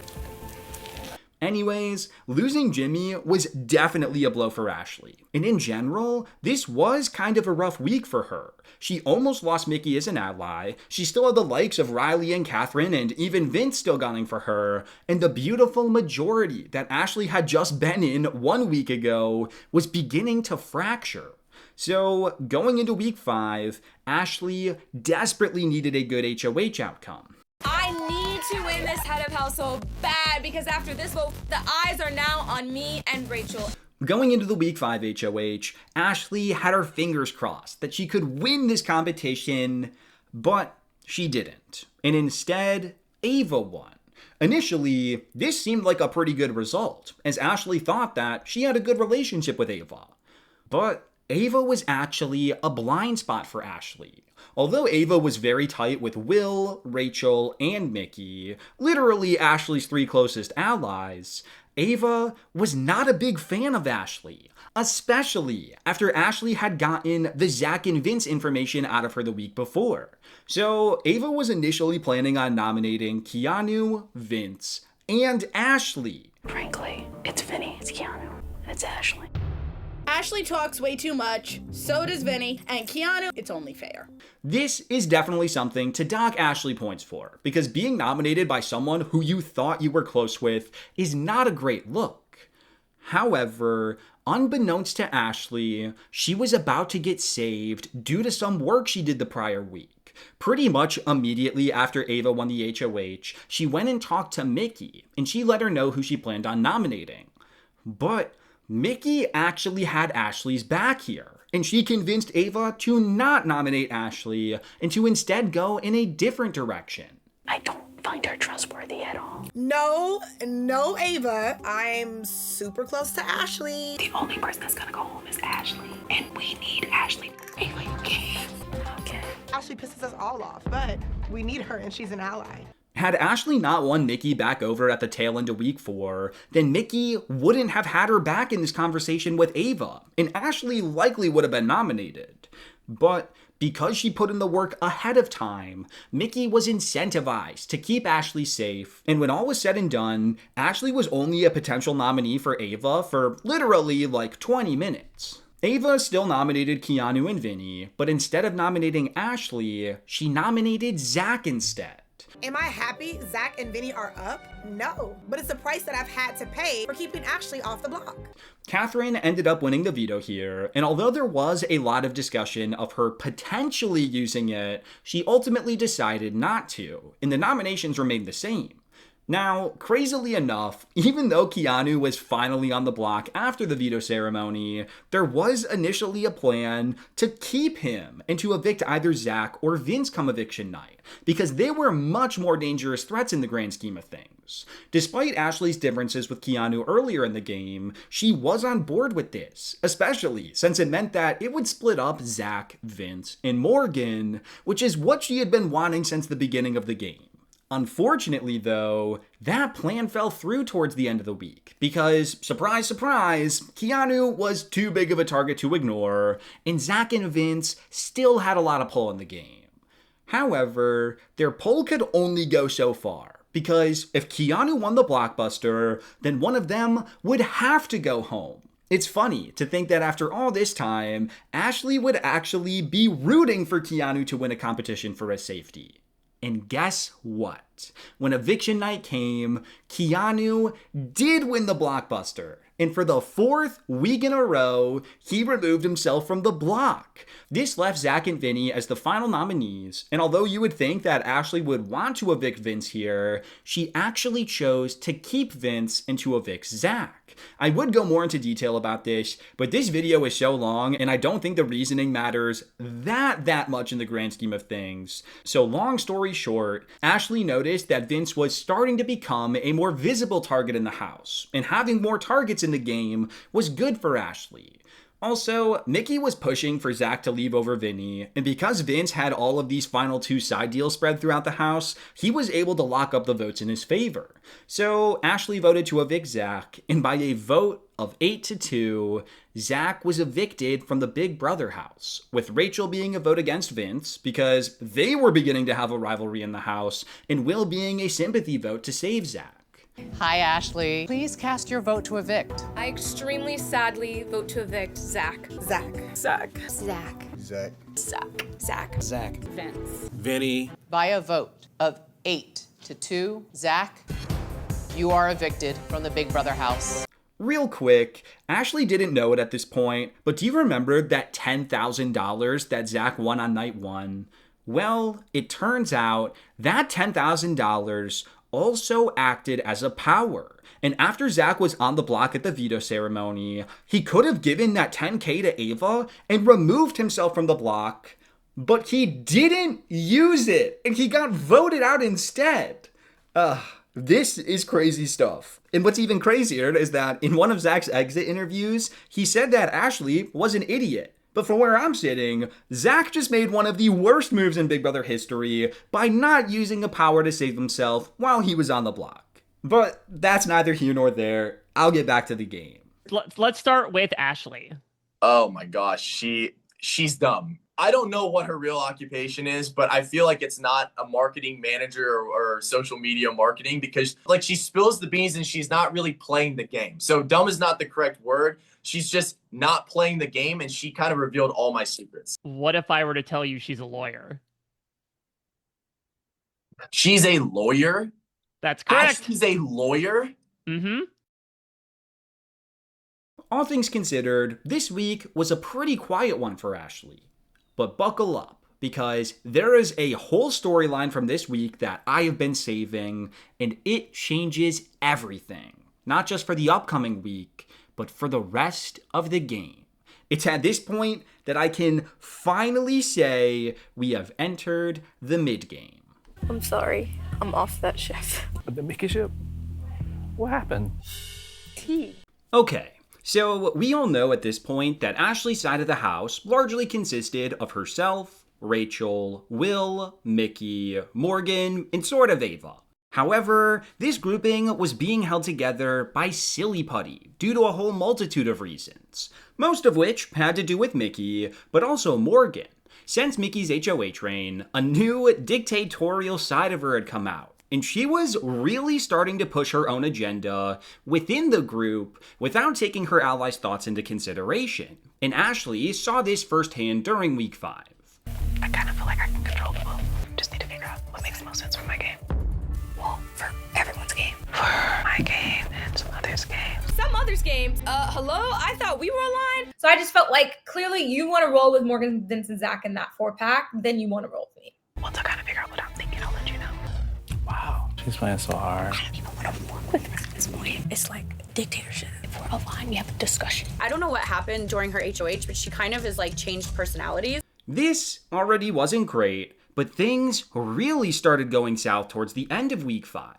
Anyways, losing Jimmy was definitely a blow for Ashley. And in general, this was kind of a rough week for her. She almost lost Mickey as an ally. She still had the likes of Riley and Catherine and even Vince still gunning for her. And the beautiful majority that Ashley had just been in 1 week ago was beginning to fracture. So going into week 5, Ashley desperately needed a good HOH outcome. I need to win this head of household bad because after this vote, the eyes are now on me and Rachel. Going into the week 5 HOH, Ashley had her fingers crossed that she could win this competition, but she didn't. And instead, Ava won. Initially, this seemed like a pretty good result, as Ashley thought that she had a good relationship with Ava. But Ava was actually a blind spot for Ashley. Although Ava was very tight with Will, Rachel, and Mickey, literally Ashley's 3 closest allies, Ava was not a big fan of Ashley, especially after Ashley had gotten the Zach and Vince information out of her the week before. So Ava was initially planning on nominating Keanu, Vince, and Ashley. Frankly, it's Vinny, it's Keanu, and it's Ashley. Ashley talks way too much, so does Vinny, and Keanu, it's only fair. This is definitely something to dock Ashley points for, because being nominated by someone who you thought you were close with is not a great look. However, unbeknownst to Ashley, she was about to get saved due to some work she did the prior week. Pretty much immediately after Ava won the HOH, she went and talked to Mickey, and she let her know who she planned on nominating. But Mickey actually had Ashley's back here, and she convinced Ava to not nominate Ashley and to instead go in a different direction. I don't find her trustworthy at all. No, Ava. I'm super close to Ashley. The only person that's gonna go home is Ashley, and we need Ashley. Ava, you can't. Okay. Ashley pisses us all off, but we need her and she's an ally. Had Ashley not won Mickey back over at the tail end of week 4, then Mickey wouldn't have had her back in this conversation with Ava, and Ashley likely would have been nominated. But because she put in the work ahead of time, Mickey was incentivized to keep Ashley safe, and when all was said and done, Ashley was only a potential nominee for Ava for literally like 20 minutes. Ava still nominated Keanu and Vinny, but instead of nominating Ashley, she nominated Zach instead. Am I happy Zach and Vinny are up? No, but it's the price that I've had to pay for keeping Ashley off the block. Catherine ended up winning the veto here, and although there was a lot of discussion of her potentially using it, she ultimately decided not to, and the nominations remained the same. Now, crazily enough, even though Keanu was finally on the block after the veto ceremony, there was initially a plan to keep him and to evict either Zach or Vince come eviction night, because they were much more dangerous threats in the grand scheme of things. Despite Ashley's differences with Keanu earlier in the game, she was on board with this, especially since it meant that it would split up Zach, Vince, and Morgan, which is what she had been wanting since the beginning of the game. Unfortunately, though, that plan fell through towards the end of the week because, surprise, surprise, Keanu was too big of a target to ignore, and Zach and Vince still had a lot of pull in the game. However, their pull could only go so far, because if Keanu won the blockbuster, then one of them would have to go home. It's funny to think that after all this time, Ashley would actually be rooting for Keanu to win a competition for his safety. And guess what? When eviction night came, Keanu did win the blockbuster. And for the 4th week in a row, he removed himself from the block. This left Zach and Vinny as the final nominees, and although you would think that Ashley would want to evict Vince here, she actually chose to keep Vince and to evict Zach. I would go more into detail about this, but this video is so long, and I don't think the reasoning matters that much in the grand scheme of things. So long story short, Ashley noticed that Vince was starting to become a more visible target in the house, and having more targets in the game was good for Ashley. Also, Mickey was pushing for Zach to leave over Vinny, and because Vince had all of these final 2 side deals spread throughout the house, he was able to lock up the votes in his favor. So Ashley voted to evict Zach, and by a vote of 8-2, Zach was evicted from the Big Brother house, with Rachel being a vote against Vince because they were beginning to have a rivalry in the house, and Will being a sympathy vote to save Zach. Hi, Ashley. Please cast your vote to evict. I extremely sadly vote to evict Zach. Zach. Zach. Zach. Zach. Zach. Zach. Zach. Vince. Vinny. By a vote of 8-2, Zach, you are evicted from the Big Brother house. Real quick, Ashley didn't know it at this point, but do you remember that $10,000 that Zach won on night 1? Well, it turns out that $10,000 also acted as a power. And after Zach was on the block at the veto ceremony, he could have given that $10K to Ava and removed himself from the block, but he didn't use it, and he got voted out instead. This is crazy stuff. And what's even crazier is that in one of Zach's exit interviews, he said that Ashley was an idiot. But from where I'm sitting, Zach just made one of the worst moves in Big Brother history by not using a power to save himself while he was on the block. But that's neither here nor there. I'll get back to the game. Let's start with Ashley. Oh my gosh, she's dumb. I don't know what her real occupation is, but I feel like it's not a marketing manager or social media marketing because like she spills the beans and she's not really playing the game. So dumb is not the correct word. She's just not playing the game, and she kind of revealed all my secrets. What if I were to tell you she's a lawyer? She's a lawyer? That's correct. She's a lawyer? Mm-hmm. All things considered, this week was a pretty quiet one for Ashley. But buckle up, because there is a whole storyline from this week that I have been saving, and it changes everything. Not just for the upcoming week, but for the rest of the game. It's at this point that I can finally say we have entered the mid-game. I'm sorry. I'm off that shift. The Mickey ship? What happened? Tea. Okay, so we all know at this point that Ashley's side of the house largely consisted of herself, Rachel, Will, Mickey, Morgan, and sort of Ava. However, this grouping was being held together by Silly Putty due to a whole multitude of reasons, most of which had to do with Mickey, but also Morgan. Since Mickey's HOH reign, a new dictatorial side of her had come out, and she was really starting to push her own agenda within the group without taking her allies' thoughts into consideration. And Ashley saw this firsthand during week 5. I kind of feel like I can control the will. Just need to figure out what makes the most sense for my game. Well, for everyone's game. For my game and some others' games. Some others' games? Hello? I thought we were aligned. So I just felt like clearly you want to roll with Morgan, Vince, and Zach in that 4-pack, then you want to roll with me. Once I kind of figure out what I'm thinking, I'll let you know. Wow, she's playing so hard. I don't even want to work with her at this point. It's like dictatorship. If we're aligned, we have a discussion. I don't know what happened during her HOH, but she kind of has like changed personalities. This already wasn't great, but things really started going south towards the end of week 5.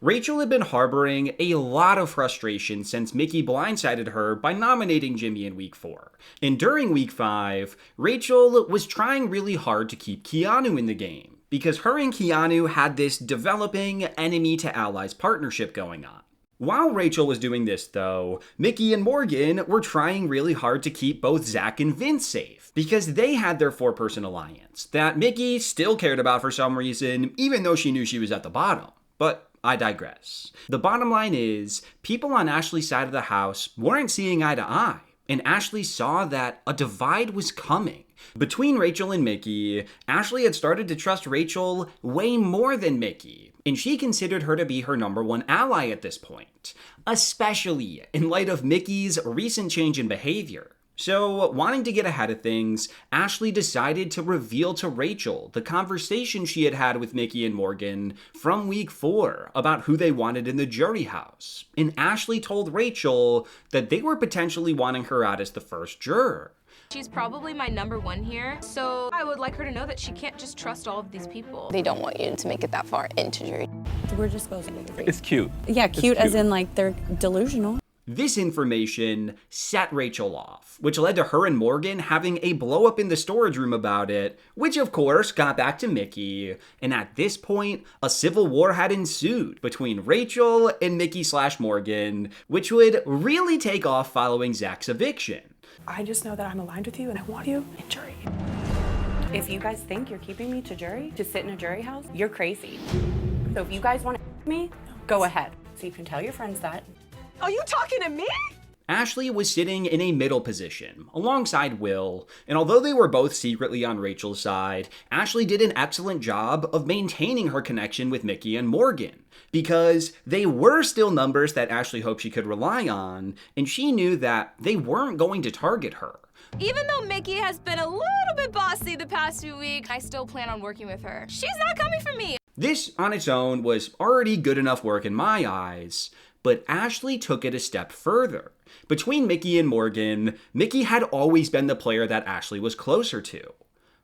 Rachel had been harboring a lot of frustration since Mickey blindsided her by nominating Jimmy in week 4. And during week 5, Rachel was trying really hard to keep Keanu in the game, because her and Keanu had this developing enemy to allies partnership going on. While Rachel was doing this though, Mickey and Morgan were trying really hard to keep both Zach and Vince safe, because they had their 4-person alliance that Mickey still cared about for some reason, even though she knew she was at the bottom. But I digress. The bottom line is, people on Ashley's side of the house weren't seeing eye to eye, and Ashley saw that a divide was coming. Between Rachel and Mickey, Ashley had started to trust Rachel way more than Mickey, and she considered her to be her #1 ally at this point, especially in light of Mickey's recent change in behavior. So, wanting to get ahead of things, Ashley decided to reveal to Rachel the conversation she had had with Mickey and Morgan from week 4 about who they wanted in the jury house. And Ashley told Rachel that they were potentially wanting her out as the first juror. She's probably my #1 here, so I would like her to know that she can't just trust all of these people. They don't want you to make it that far into jury. We're disposable. It's cute. Yeah, It's cute as in like they're delusional. This information set Rachel off, which led to her and Morgan having a blow up in the storage room about it, which of course got back to Mickey. And at this point, a civil war had ensued between Rachel and Mickey/Morgan, which would really take off following Zach's eviction. I just know that I'm aligned with you and I want you in jury. If you guys think you're keeping me to jury, to sit in a jury house, you're crazy. So if you guys want to me, go ahead. So you can tell your friends that. Are you talking to me? Ashley was sitting in a middle position, alongside Will, and although they were both secretly on Rachel's side, Ashley did an excellent job of maintaining her connection with Mickey and Morgan, because they were still numbers that Ashley hoped she could rely on, and she knew that they weren't going to target her. Even though Mickey has been a little bit bossy the past few weeks, I still plan on working with her. She's not coming for me. This, on its own, was already good enough work in my eyes, but Ashley took it a step further. Between Mickey and Morgan, Mickey had always been the player that Ashley was closer to.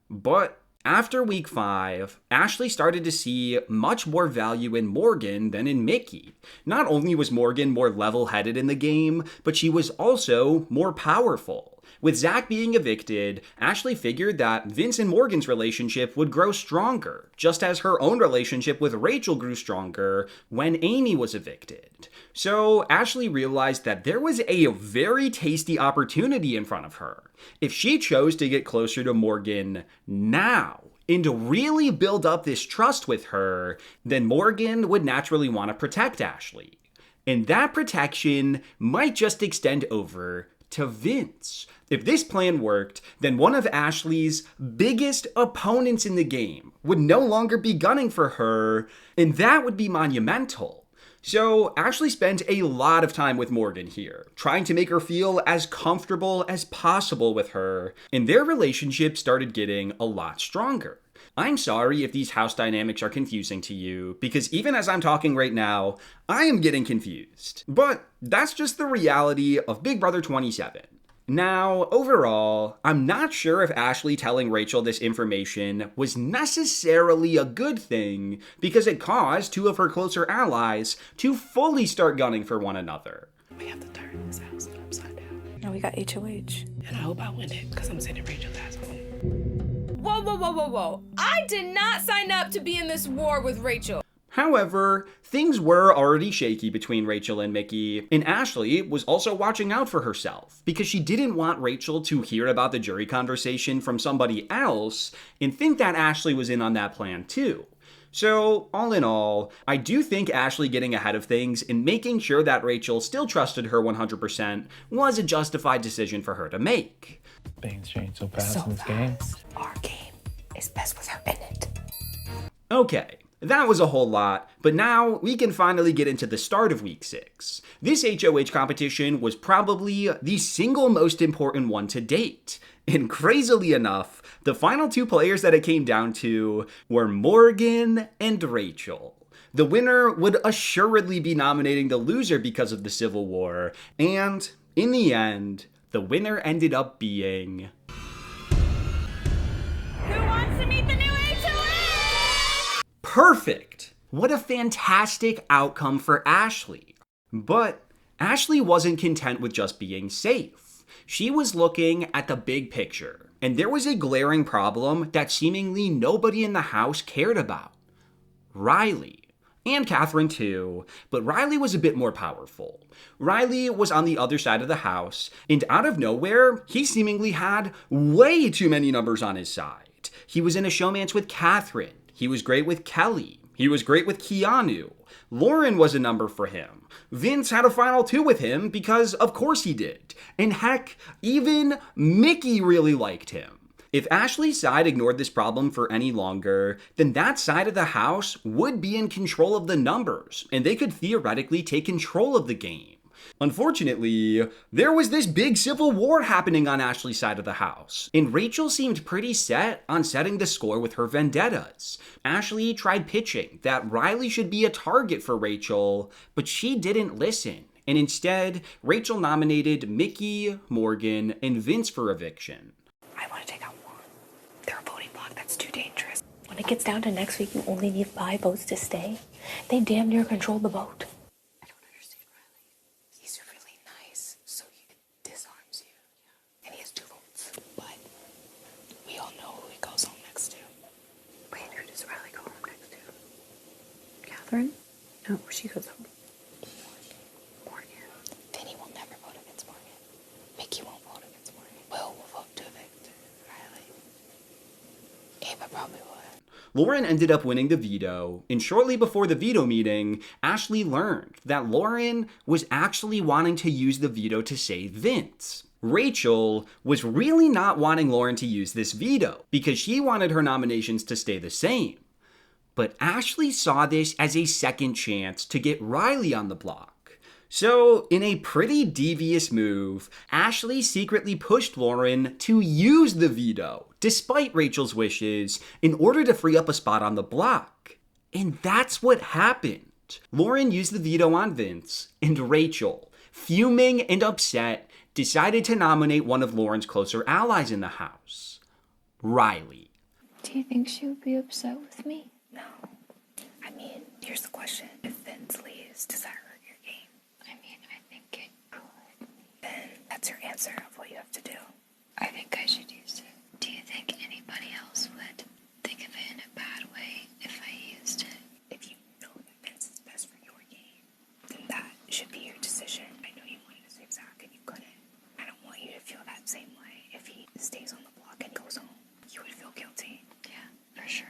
But after week 5, Ashley started to see much more value in Morgan than in Mickey. Not only was Morgan more level-headed in the game, but she was also more powerful. With Zach being evicted, Ashley figured that Vince and Morgan's relationship would grow stronger, just as her own relationship with Rachel grew stronger when Amy was evicted. So Ashley realized that there was a very tasty opportunity in front of her. If she chose to get closer to Morgan now, and to really build up this trust with her, then Morgan would naturally want to protect Ashley. And that protection might just extend over to Vince. If this plan worked, then one of Ashley's biggest opponents in the game would no longer be gunning for her, and that would be monumental. So Ashley spent a lot of time with Morgan here, trying to make her feel as comfortable as possible with her, and their relationship started getting a lot stronger. I'm sorry if these house dynamics are confusing to you, because even as I'm talking right now, I am getting confused. But that's just the reality of Big Brother 27. Now, overall, I'm not sure if Ashley telling Rachel this information was necessarily a good thing, because it caused 2 of her closer allies to fully start gunning for one another. We have to turn this house upside down. No, we got HOH. And I hope I win it, because I'm sending Rachel's ass home. Whoa, whoa, whoa, whoa, whoa. I did not sign up to be in this war with Rachel. However, things were already shaky between Rachel and Mickey, and Ashley was also watching out for herself, because she didn't want Rachel to hear about the jury conversation from somebody else and think that Ashley was in on that plan too. So, all in all, I do think Ashley getting ahead of things and making sure that Rachel still trusted her 100% was a justified decision for her to make. Things change so fast in this game. Our game is best with her in it. Okay. That was a whole lot, but now we can finally get into the start of week 6. This HOH competition was probably the single most important one to date. And crazily enough, the final 2 players that it came down to were Morgan and Rachel. The winner would assuredly be nominating the loser because of the Civil War, and in the end, the winner ended up being... Who wants to meet the new HOH? Perfect! What a fantastic outcome for Ashley. But Ashley wasn't content with just being safe. She was looking at the big picture, and there was a glaring problem that seemingly nobody in the house cared about. Riley. And Catherine too, but Riley was a bit more powerful. Riley was on the other side of the house, and out of nowhere, he seemingly had way too many numbers on his side. He was in a showmance with Catherine. He was great with Kelly. He was great with Keanu. Lauren was a number for him. Vince had a final 2 with him because of course he did. And heck, even Mickey really liked him. If Ashley's side ignored this problem for any longer, then that side of the house would be in control of the numbers, and they could theoretically take control of the game. Unfortunately, there was this big civil war happening on Ashley's side of the house, and Rachel seemed pretty set on setting the score with her vendettas. Ashley tried pitching that Riley should be a target for Rachel, but she didn't listen, and instead, Rachel nominated Mickey, Morgan, and Vince for eviction. I want to take out one. They're a voting block that's too dangerous. When it gets down to next week, you only need 5 votes to stay. They damn near control the vote. I don't understand Riley. He's really nice, so he disarms you. And he has 2 votes. But we all know who he goes home next to. Wait, who does Riley go home next to? Catherine? No, she goes home. Morgan. Vinny will never vote against Morgan. Mickey won't vote against Morgan. Will vote to evict Riley. Ava probably would. Lauren ended up winning the veto, and shortly before the veto meeting, Ashley learned that Lauren was actually wanting to use the veto to save Vince. Rachel was really not wanting Lauren to use this veto because she wanted her nominations to stay the same. But Ashley saw this as a second chance to get Riley on the block. So, in a pretty devious move, Ashley secretly pushed Lauren to use the veto, despite Rachel's wishes, in order to free up a spot on the block. And that's what happened. Lauren used the veto on Vince, and Rachel, fuming and upset, decided to nominate one of Lauren's closer allies in the house, Riley. Do you think she would be upset with me? No. I mean, here's the question. If Vince leaves, does that hurt your game? I mean, I think it could. Then that's your answer of what you have to do. I think I should use it. Do you think anybody else would think of it in a bad way if I used it? If you know that Vince is best for your game, then that should be your decision. I know you wanted to save Zach and you couldn't. I don't want you to feel that same way. If he stays on the block and goes home, you would feel guilty. Yeah, for sure.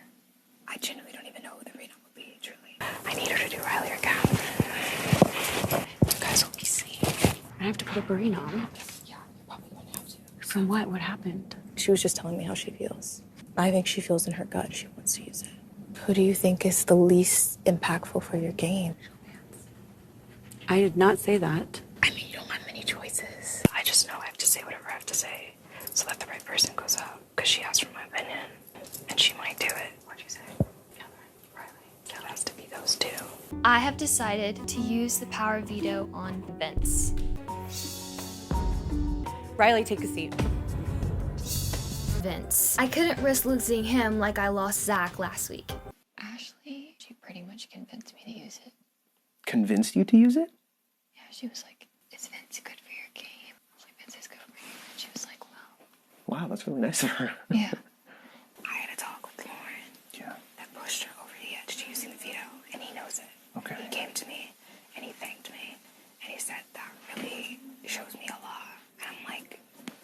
I genuinely don't even know who the readout would be, truly. I need her to do Riley or Catherine. You guys will be seeing. I have to put a burrito on. Yeah, you're probably going to have to. So what? What happened? She was just telling me how she feels. I think she feels in her gut she wants to use it. Who do you think is the least impactful for your game? I did not say that. I mean, you don't have many choices. I just know I have to say whatever I have to say so that the right person goes out. Because she asked for my opinion. And she might do it. What'd you say? Catherine, Riley. It has to be those 2. I have decided to use the power veto on Vince. Riley, take a seat. Vince. I couldn't risk losing him like I lost Zach last week. Ashley, she pretty much convinced me to use it. Convinced you to use it? Yeah, she was like, is Vince good for your game? I was like, Vince is good for you. And she was like, well. Wow, that's really nice of her. Yeah. I had a talk with Lauren. Yeah. That pushed her over the edge to using the veto, and he knows it. Okay. He came to me, and he thanked me, and he said, that really shows me a lot. And I'm like,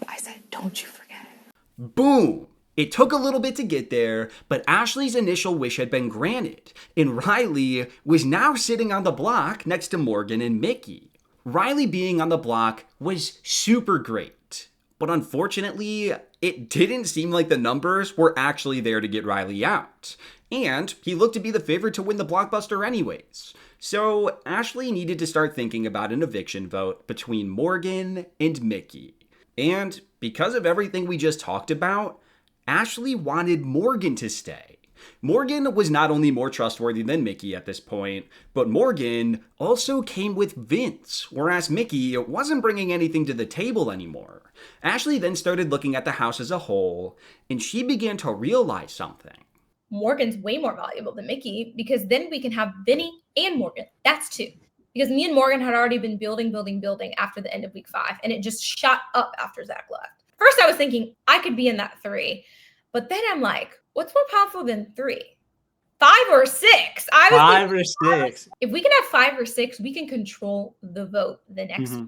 I said, don't you forget it. Boom! It took a little bit to get there, but Ashley's initial wish had been granted, and Riley was now sitting on the block next to Morgan and Mickey. Riley being on the block was super great, but unfortunately, it didn't seem like the numbers were actually there to get Riley out, and he looked to be the favorite to win the blockbuster anyways. So Ashley needed to start thinking about an eviction vote between Morgan and Mickey. And because of everything we just talked about, Ashley wanted Morgan to stay. Morgan was not only more trustworthy than Mickey at this point, but Morgan also came with Vince, whereas Mickey wasn't bringing anything to the table anymore. Ashley then started looking at the house as a whole, and she began to realize something. Morgan's way more valuable than Mickey because then we can have Vinny and Morgan. That's 2. Because me and Morgan had already been building after the end of week 5, and it just shot up after Zach left. First, I was thinking I could be in that 3, but then I'm like, what's more powerful than 3? 5 or 6? 5 or 6. If we can have 5 or 6, we can control the vote the next week.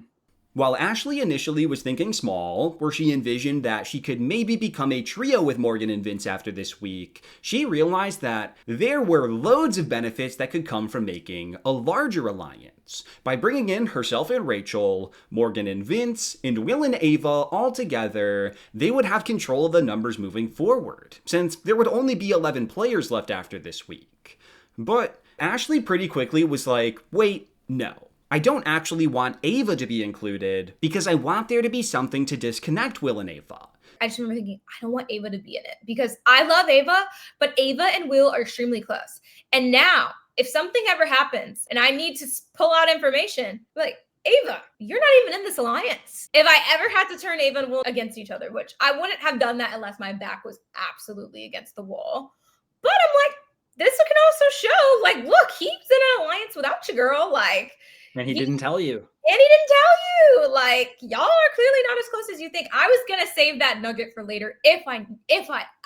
While Ashley initially was thinking small, where she envisioned that she could maybe become a trio with Morgan and Vince after this week, she realized that there were loads of benefits that could come from making a larger alliance. By bringing in herself and Rachel, Morgan and Vince, and Will and Ava all together, they would have control of the numbers moving forward, since there would only be 11 players left after this week. But Ashley pretty quickly was like, wait, no. I don't actually want Ava to be included because I want there to be something to disconnect Will and Ava. I just remember thinking, I don't want Ava to be in it because I love Ava, but Ava and Will are extremely close. And now, if something ever happens and I need to pull out information, like, Ava, you're not even in this alliance. If I ever had to turn Ava and Will against each other, which I wouldn't have done that unless my back was absolutely against the wall. But I'm like, this can also show, like, look, he's in an alliance without you, girl. Like, and he didn't tell you. And he didn't tell you. Like, y'all are clearly not as close as you think. I was gonna save that nugget for later if I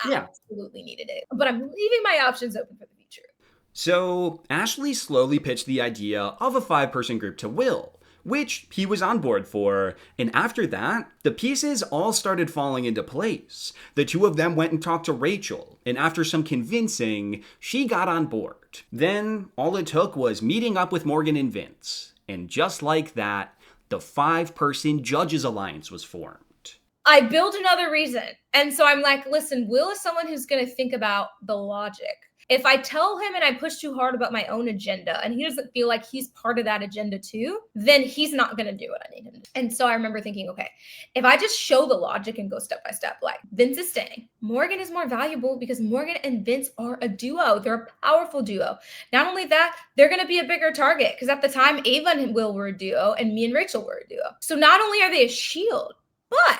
absolutely needed it. But I'm leaving my options open for the future. So Ashley slowly pitched the idea of a 5-person group to Will, which he was on board for, and after that, the pieces all started falling into place. The two of them went and talked to Rachel, and after some convincing, she got on board. Then, all it took was meeting up with Morgan and Vince, and just like that, the 5-person Judges Alliance was formed. I built another reason, and so I'm like, listen, Will is someone who's gonna think about the logic. If I tell him and I push too hard about my own agenda and he doesn't feel like he's part of that agenda too, then he's not going to do what I need him to do. And so I remember thinking, okay, if I just show the logic and go step by step, like Vince is staying. Morgan is more valuable because Morgan and Vince are a duo. They're a powerful duo. Not only that, they're going to be a bigger target because at the time, Ava and Will were a duo and me and Rachel were a duo. So not only are they a shield, but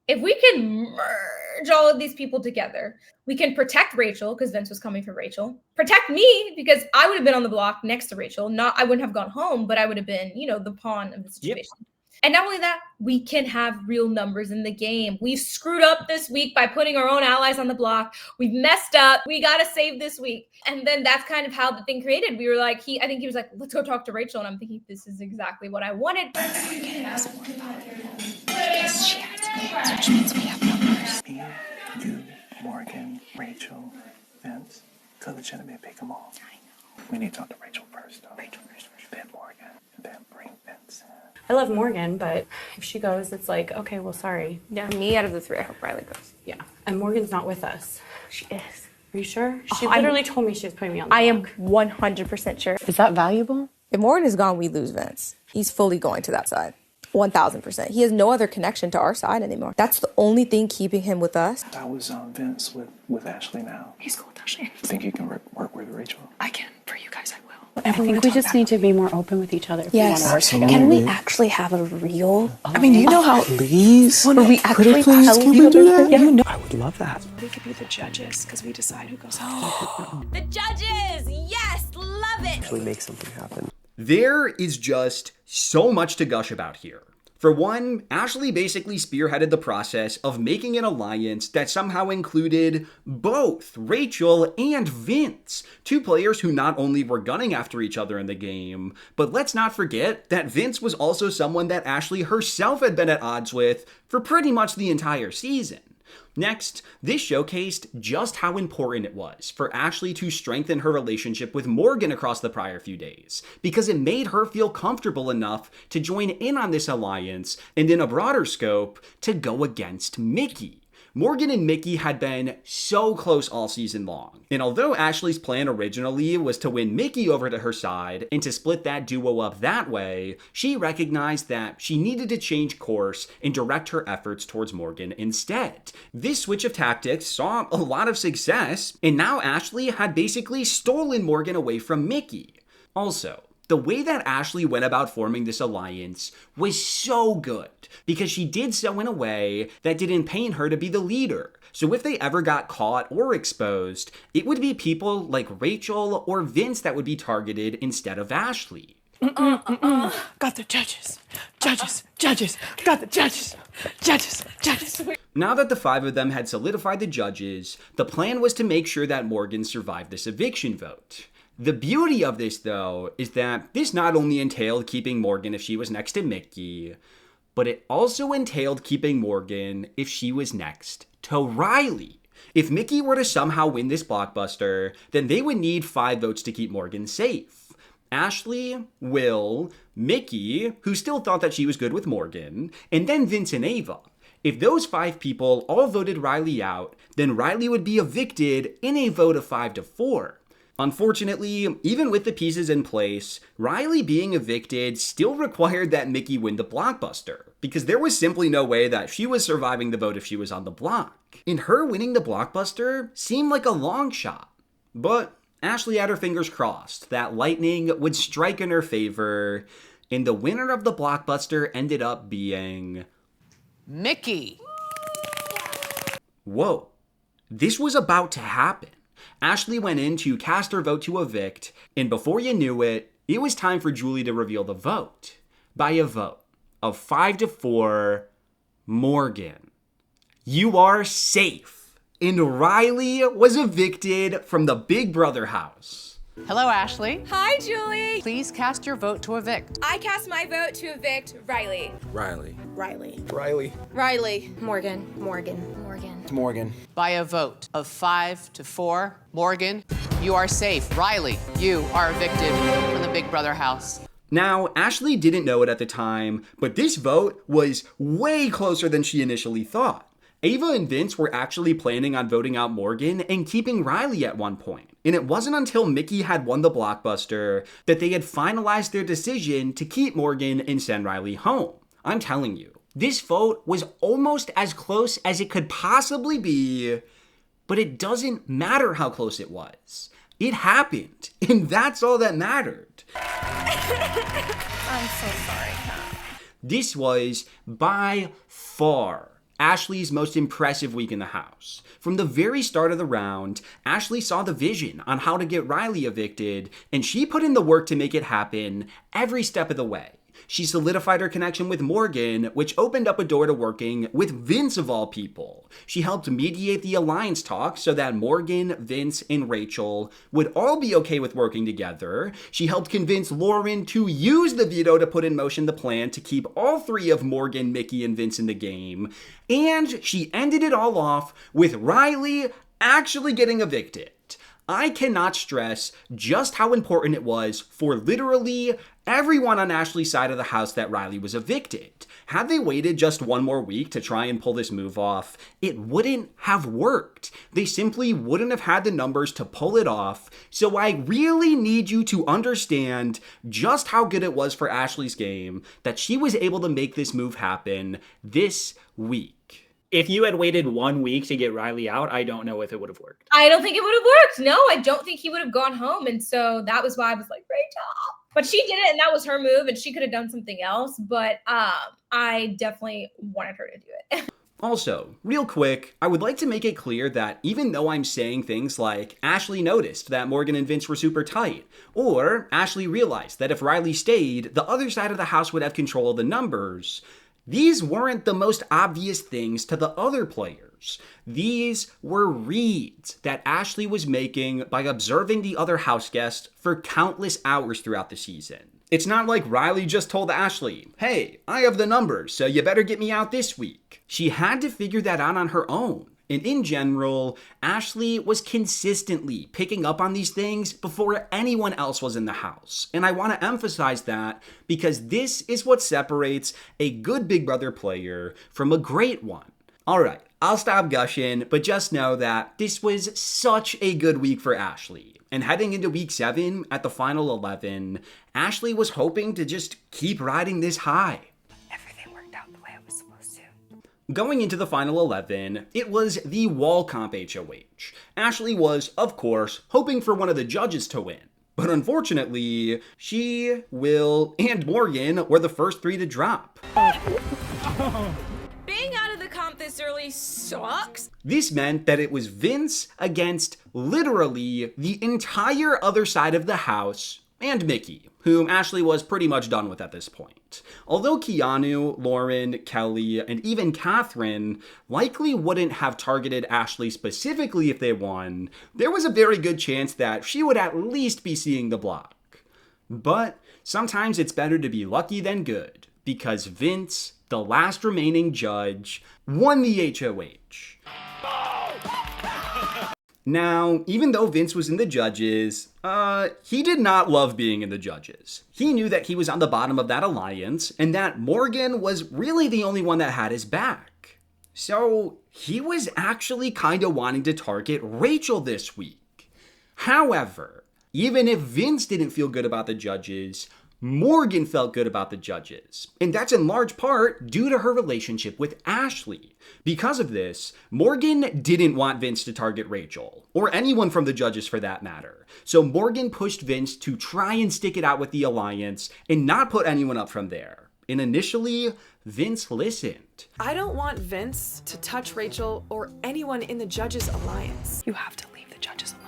if we can merge all of these people together, we can protect Rachel because Vince was coming for Rachel. Protect me because I would have been on the block next to Rachel. I wouldn't have gone home, but I would have been, the pawn of the situation. Yep. And not only that, we can have real numbers in the game. We've screwed up this week by putting our own allies on the block. We've messed up. We got to save this week. And then that's kind of how the thing created. We were like, I think he was like, let's go talk to Rachel. And I'm thinking, this is exactly what I wanted. Because she has which means we have numbers. Me, you, Morgan, Rachel, Vince. Could legitimately pick them all. I know. We need to talk to Rachel first, though. Rachel first. Then Morgan, and then bring Vince in. I love Morgan, but if she goes, it's like, okay, well, sorry. Yeah, me out of the 3, I hope Riley goes. Yeah, and Morgan's not with us. She is. Are you sure? She literally told me she was putting me on the block. I am 100% sure. Is that valuable? If Morgan is gone, we lose Vince. He's fully going to that side. 1,000%. He has no other connection to our side anymore. That's the only thing keeping him with us. How was Vince with Ashley now? He's cool with Ashley. Think you can work with Rachel? I can. For you guys, I will. I think we just need to be more open with each other. Yes. Can we actually have a real? I mean, do you know how? Please. Where we actually please, tell can people we do that? things? You know, I would love that. We could be the judges because we decide who goes home. The judges! Yes! Love it! Actually make something happen. There is just so much to gush about here. For one, Ashley basically spearheaded the process of making an alliance that somehow included both Rachel and Vince, 2 players who not only were gunning after each other in the game, but let's not forget that Vince was also someone that Ashley herself had been at odds with for pretty much the entire season. Next, this showcased just how important it was for Ashley to strengthen her relationship with Morgan across the prior few days, because it made her feel comfortable enough to join in on this alliance, and in a broader scope, to go against Mickey. Morgan and Mickey had been so close all season long, and although Ashley's plan originally was to win Mickey over to her side and to split that duo up that way, she recognized that she needed to change course and direct her efforts towards Morgan instead. This switch of tactics saw a lot of success, and now Ashley had basically stolen Morgan away from Mickey. Also, the way that Ashley went about forming this alliance was so good, because she did so in a way that didn't paint her to be the leader. So if they ever got caught or exposed, it would be people like Rachel or Vince that would be targeted instead of Ashley. Got the judges. Judges. Got the judges. Judges. Now that the 5 of them had solidified the judges, the plan was to make sure that Morgan survived this eviction vote. The beauty of this, though, is that this not only entailed keeping Morgan if she was next to Mickey, But it also entailed keeping Morgan if she was next to Riley. If Mickey were to somehow win this blockbuster, then they would need 5 votes to keep Morgan safe. Ashley, Will, Mickey, who still thought that she was good with Morgan, and then Vince and Ava. If those 5 people all voted Riley out, then Riley would be evicted in a vote of 5-4. Unfortunately, even with the pieces in place, Riley being evicted still required that Mickey win the blockbuster, because there was simply no way that she was surviving the vote if she was on the block. And her winning the blockbuster seemed like a long shot. But Ashley had her fingers crossed that lightning would strike in her favor, and the winner of the blockbuster ended up being Mickey. Whoa, this was about to happen. Ashley went in to cast her vote to evict, and before you knew it, it was time for Julie to reveal the vote. By a vote of 5-4, Morgan, you are safe. And Riley was evicted from the Big Brother house. Hello, Ashley. Hi, Julie. Please cast your vote to evict. I cast my vote to evict Riley. Riley. Riley. Riley. Riley. Morgan. Morgan. Morgan. Morgan. By a vote of 5-4, Morgan, you are safe. Riley, you are evicted from the Big Brother house. Now, Ashley didn't know it at the time, but this vote was way closer than she initially thought. Ava and Vince were actually planning on voting out Morgan and keeping Riley at one point. And it wasn't until Mickey had won the blockbuster that they had finalized their decision to keep Morgan and send Riley home. I'm telling you, this vote was almost as close as it could possibly be, but it doesn't matter how close it was. It happened, and that's all that mattered. I'm so sorry, Kat. This was, by far, Ashley's most impressive week in the house. From the very start of the round, Ashley saw the vision on how to get Riley evicted, and she put in the work to make it happen every step of the way. She solidified her connection with Morgan, which opened up a door to working with Vince of all people. She helped mediate the alliance talk so that Morgan, Vince, and Rachel would all be okay with working together. She helped convince Lauren to use the veto to put in motion the plan to keep all 3 of Morgan, Mickey, and Vince in the game. And she ended it all off with Riley actually getting evicted. I cannot stress just how important it was for literally everyone on Ashley's side of the house that Riley was evicted. Had they waited just one more week to try and pull this move off, it wouldn't have worked. They simply wouldn't have had the numbers to pull it off. So I really need you to understand just how good it was for Ashley's game that she was able to make this move happen this week. If you had waited 1 week to get Riley out, I don't know if it would have worked. I don't think it would have worked. No, I don't think he would have gone home. And so that was why I was like, Rachel. But she did it, and that was her move, and she could have done something else. But I definitely wanted her to do it. Also, real quick, I would like to make it clear that even though I'm saying things like Ashley noticed that Morgan and Vince were super tight, or Ashley realized that if Riley stayed, the other side of the house would have control of the numbers, these weren't the most obvious things to the other players. These were reads that Ashley was making by observing the other house guests for countless hours throughout the season. It's not like Riley just told Ashley, hey, I have the numbers, so you better get me out this week. She had to figure that out on her own. And in general, Ashley was consistently picking up on these things before anyone else was in the house. And I want to emphasize that because this is what separates a good Big Brother player from a great one. All right, I'll stop gushing, but just know that this was such a good week for Ashley. And heading into week 7 at the final 11, Ashley was hoping to just keep riding this high. Going into the final 11, it was the wall comp HOH. Ashley was, of course, hoping for one of the judges to win. But unfortunately, she, Will, and Morgan were the first 3 to drop. Being out of the comp this early sucks. This meant that it was Vince against literally the entire other side of the house and Mickey, whom Ashley was pretty much done with at this point. Although Keanu, Lauren, Kelly, and even Catherine likely wouldn't have targeted Ashley specifically if they won, there was a very good chance that she would at least be seeing the block. But sometimes it's better to be lucky than good. because Vince, the last remaining judge, won the HOH. Now, even though Vince was in the judges, he did not love being in the judges. He knew that he was on the bottom of that alliance, and that Morgan was really the only one that had his back. So, he was actually kind of wanting to target Rachel this week. However, even if Vince didn't feel good about the judges, Morgan felt good about the judges, and that's in large part due to her relationship with Ashley. Because of this, Morgan didn't want Vince to target Rachel, or anyone from the judges for that matter. So Morgan pushed Vince to try and stick it out with the alliance and not put anyone up from there. And initially, Vince listened. I don't want Vince to touch Rachel or anyone in the judges' alliance. You have to leave the judges alone.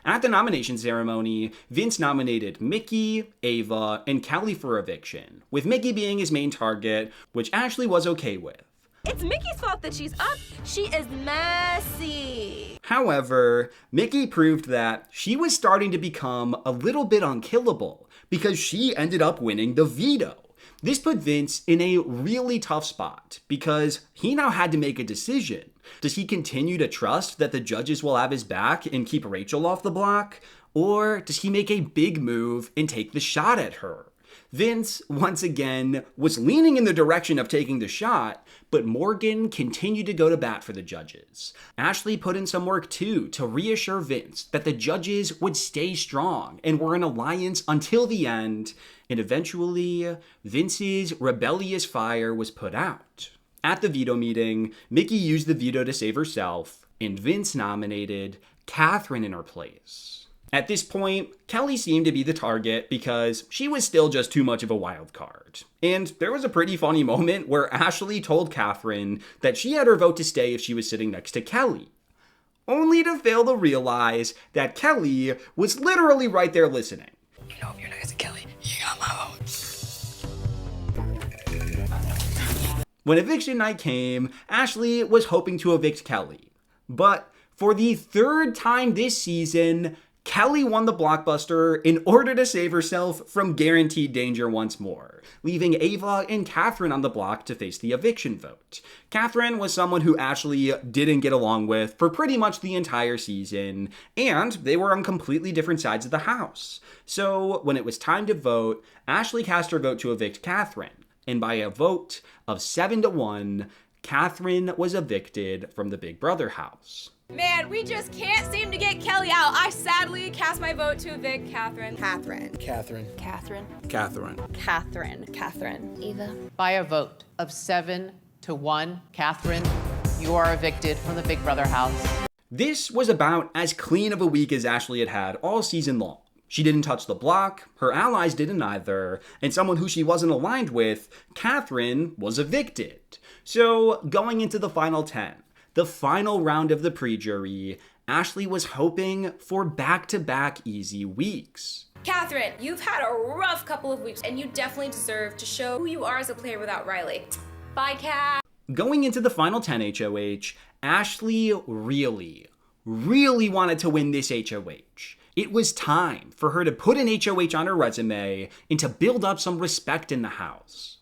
At the nomination ceremony, Vince nominated Mickey, Ava, and Kelly for eviction, with Mickey being his main target, which Ashley was okay with. It's Mickey's fault that she's up. She is messy. However, Mickey proved that she was starting to become a little bit unkillable because she ended up winning the veto. This put Vince in a really tough spot because he now had to make a decision. Does he continue to trust that the judges will have his back and keep Rachel off the block? Or does he make a big move and take the shot at her? Vince, once again, was leaning in the direction of taking the shot, but Morgan continued to go to bat for the judges. Ashley put in some work too to reassure Vince that the judges would stay strong and were an alliance until the end, and eventually, Vince's rebellious fire was put out. At the veto meeting, Mickey used the veto to save herself, and Vince nominated Catherine in her place. At this point, Kelly seemed to be the target because she was still just too much of a wild card. And there was a pretty funny moment where Ashley told Catherine that she had her vote to stay if she was sitting next to Kelly, only to fail to realize that Kelly was literally right there listening. You know, if you're next to Kelly, you got my vote. When eviction night came, Ashley was hoping to evict Kelly. But for the third time this season, Kelly won the blockbuster in order to save herself from guaranteed danger once more, leaving Ava and Catherine on the block to face the eviction vote. Catherine was someone who Ashley didn't get along with for pretty much the entire season, and they were on completely different sides of the house. So when it was time to vote, Ashley cast her vote to evict Catherine, and by a vote of 7-1, Catherine was evicted from the Big Brother house. Man, we just can't seem to get Kelly out. I sadly cast my vote to evict Catherine. Catherine. Catherine. Catherine. Catherine. Catherine. Catherine. Eva. By a vote of 7-1, Catherine, you are evicted from the Big Brother house. This was about as clean of a week as Ashley had had all season long. She didn't touch the block, her allies didn't either, and someone who she wasn't aligned with, Catherine, was evicted. So, going into the final 10, the final round of the pre-jury, Ashley was hoping for back-to-back easy weeks. Catherine, you've had a rough couple of weeks, and you definitely deserve to show who you are as a player without Riley. Bye, Cat. Going into the final 10 HOH, Ashley really wanted to win this HOH. It was time for her to put an HOH on her resume and to build up some respect in the house.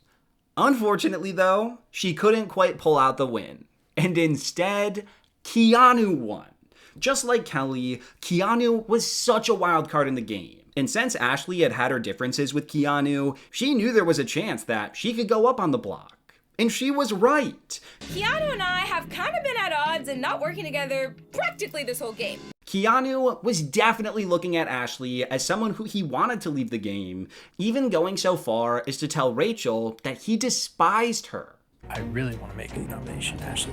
Unfortunately, though, she couldn't quite pull out the win. And instead, Keanu won. Just like Kelly, Keanu was such a wild card in the game. And since Ashley had had her differences with Keanu, she knew there was a chance that she could go up on the block. And she was right. Keanu and I have kind of been at odds and not working together practically this whole game. Keanu was definitely looking at Ashley as someone who he wanted to leave the game, even going so far as to tell Rachel that he despised her. I really want to make a nomination, Ashley,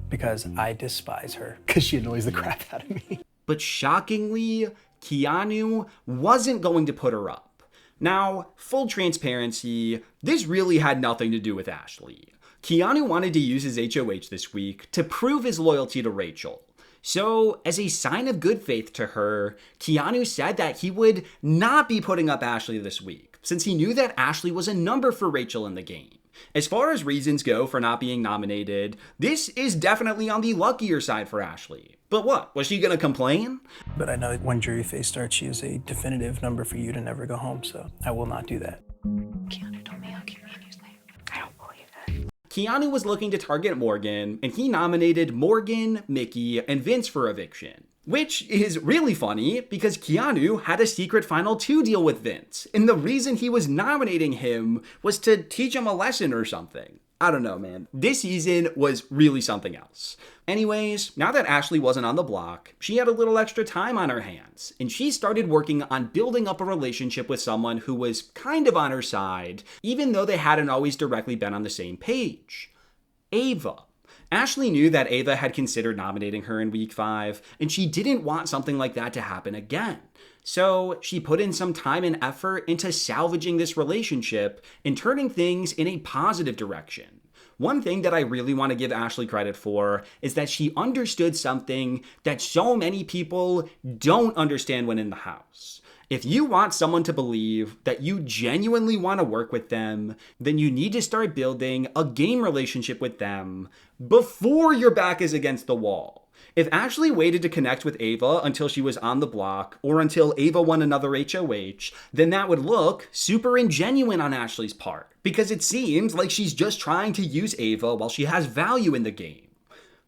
because I despise her, because she annoys the crap out of me. But shockingly, Keanu wasn't going to put her up. Now, full transparency, this really had nothing to do with Ashley. Keanu wanted to use his HOH this week to prove his loyalty to Rachel. So, as a sign of good faith to her, Keanu said that he would not be putting up Ashley this week, since he knew that Ashley was a number for Rachel in the game. As far as reasons go for not being nominated, this is definitely on the luckier side for Ashley. But what, was she gonna complain? But I know that when jury phase starts, she is a definitive number for you to never go home, so I will not do that. Keanu told me I'll keep me in his life. Keanu was looking to target Morgan, and he nominated Morgan, Mickey, and Vince for Eviction. Which is really funny because Keanu had a secret Final 2 deal with Vince, and the reason he was nominating him was to teach him a lesson or something. I don't know, man. This season was really something else. Anyways, now that Ashley wasn't on the block, she had a little extra time on her hands, and she started working on building up a relationship with someone who was kind of on her side, even though they hadn't always directly been on the same page. Ava. Ashley knew that Ava had considered nominating her in week 5, and she didn't want something like that to happen again. So she put in some time and effort into salvaging this relationship and turning things in a positive direction. One thing that I really want to give Ashley credit for is that she understood something that so many people don't understand when in the house. If you want someone to believe that you genuinely want to work with them, then you need to start building a game relationship with them before your back is against the wall. If Ashley waited to connect with Ava until she was on the block or until Ava won another HOH, then that would look super ingenuine on Ashley's part, because it seems like she's just trying to use Ava while she has value in the game.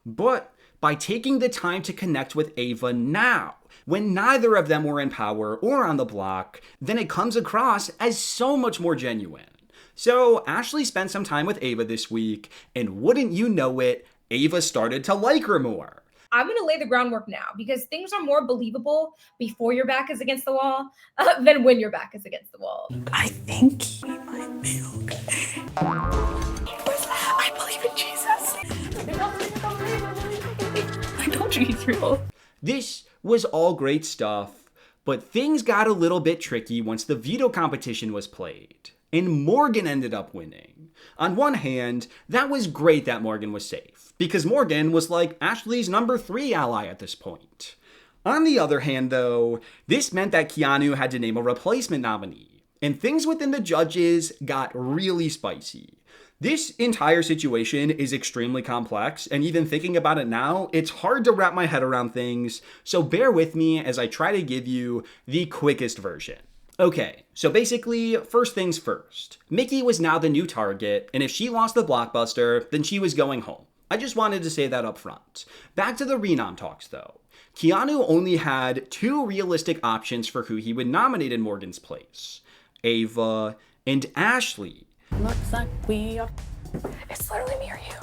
But by taking the time to connect with Ava now, when neither of them were in power or on the block, then it comes across as so much more genuine. So Ashley spent some time with Ava this week, and wouldn't you know it, Ava started to like her more. I'm going to lay the groundwork now because things are more believable before your back is against the wall than when your back is against the wall. I think he might be okay. I believe in Jesus. I told you he's real. This was all great stuff, but things got a little bit tricky once the veto competition was played, and Morgan ended up winning. On one hand, that was great that Morgan was safe, because Morgan was like Ashley's number 3 ally at this point. On the other hand, though, this meant that Keanu had to name a replacement nominee, and things within the judges got really spicy. This entire situation is extremely complex, and even thinking about it now, it's hard to wrap my head around things, so bear with me as I try to give you the quickest version. Okay, so basically, first things first. Mickey was now the new target, and if she lost the blockbuster, then she was going home. I just wanted to say that up front. Back to the renom talks, though. Keanu only had 2 realistic options for who he would nominate in Morgan's place: Ava and Ashley. Looks like we are. It's literally me or you.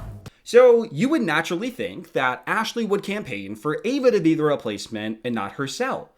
So you would naturally think that Ashley would campaign for Ava to be the replacement and not herself.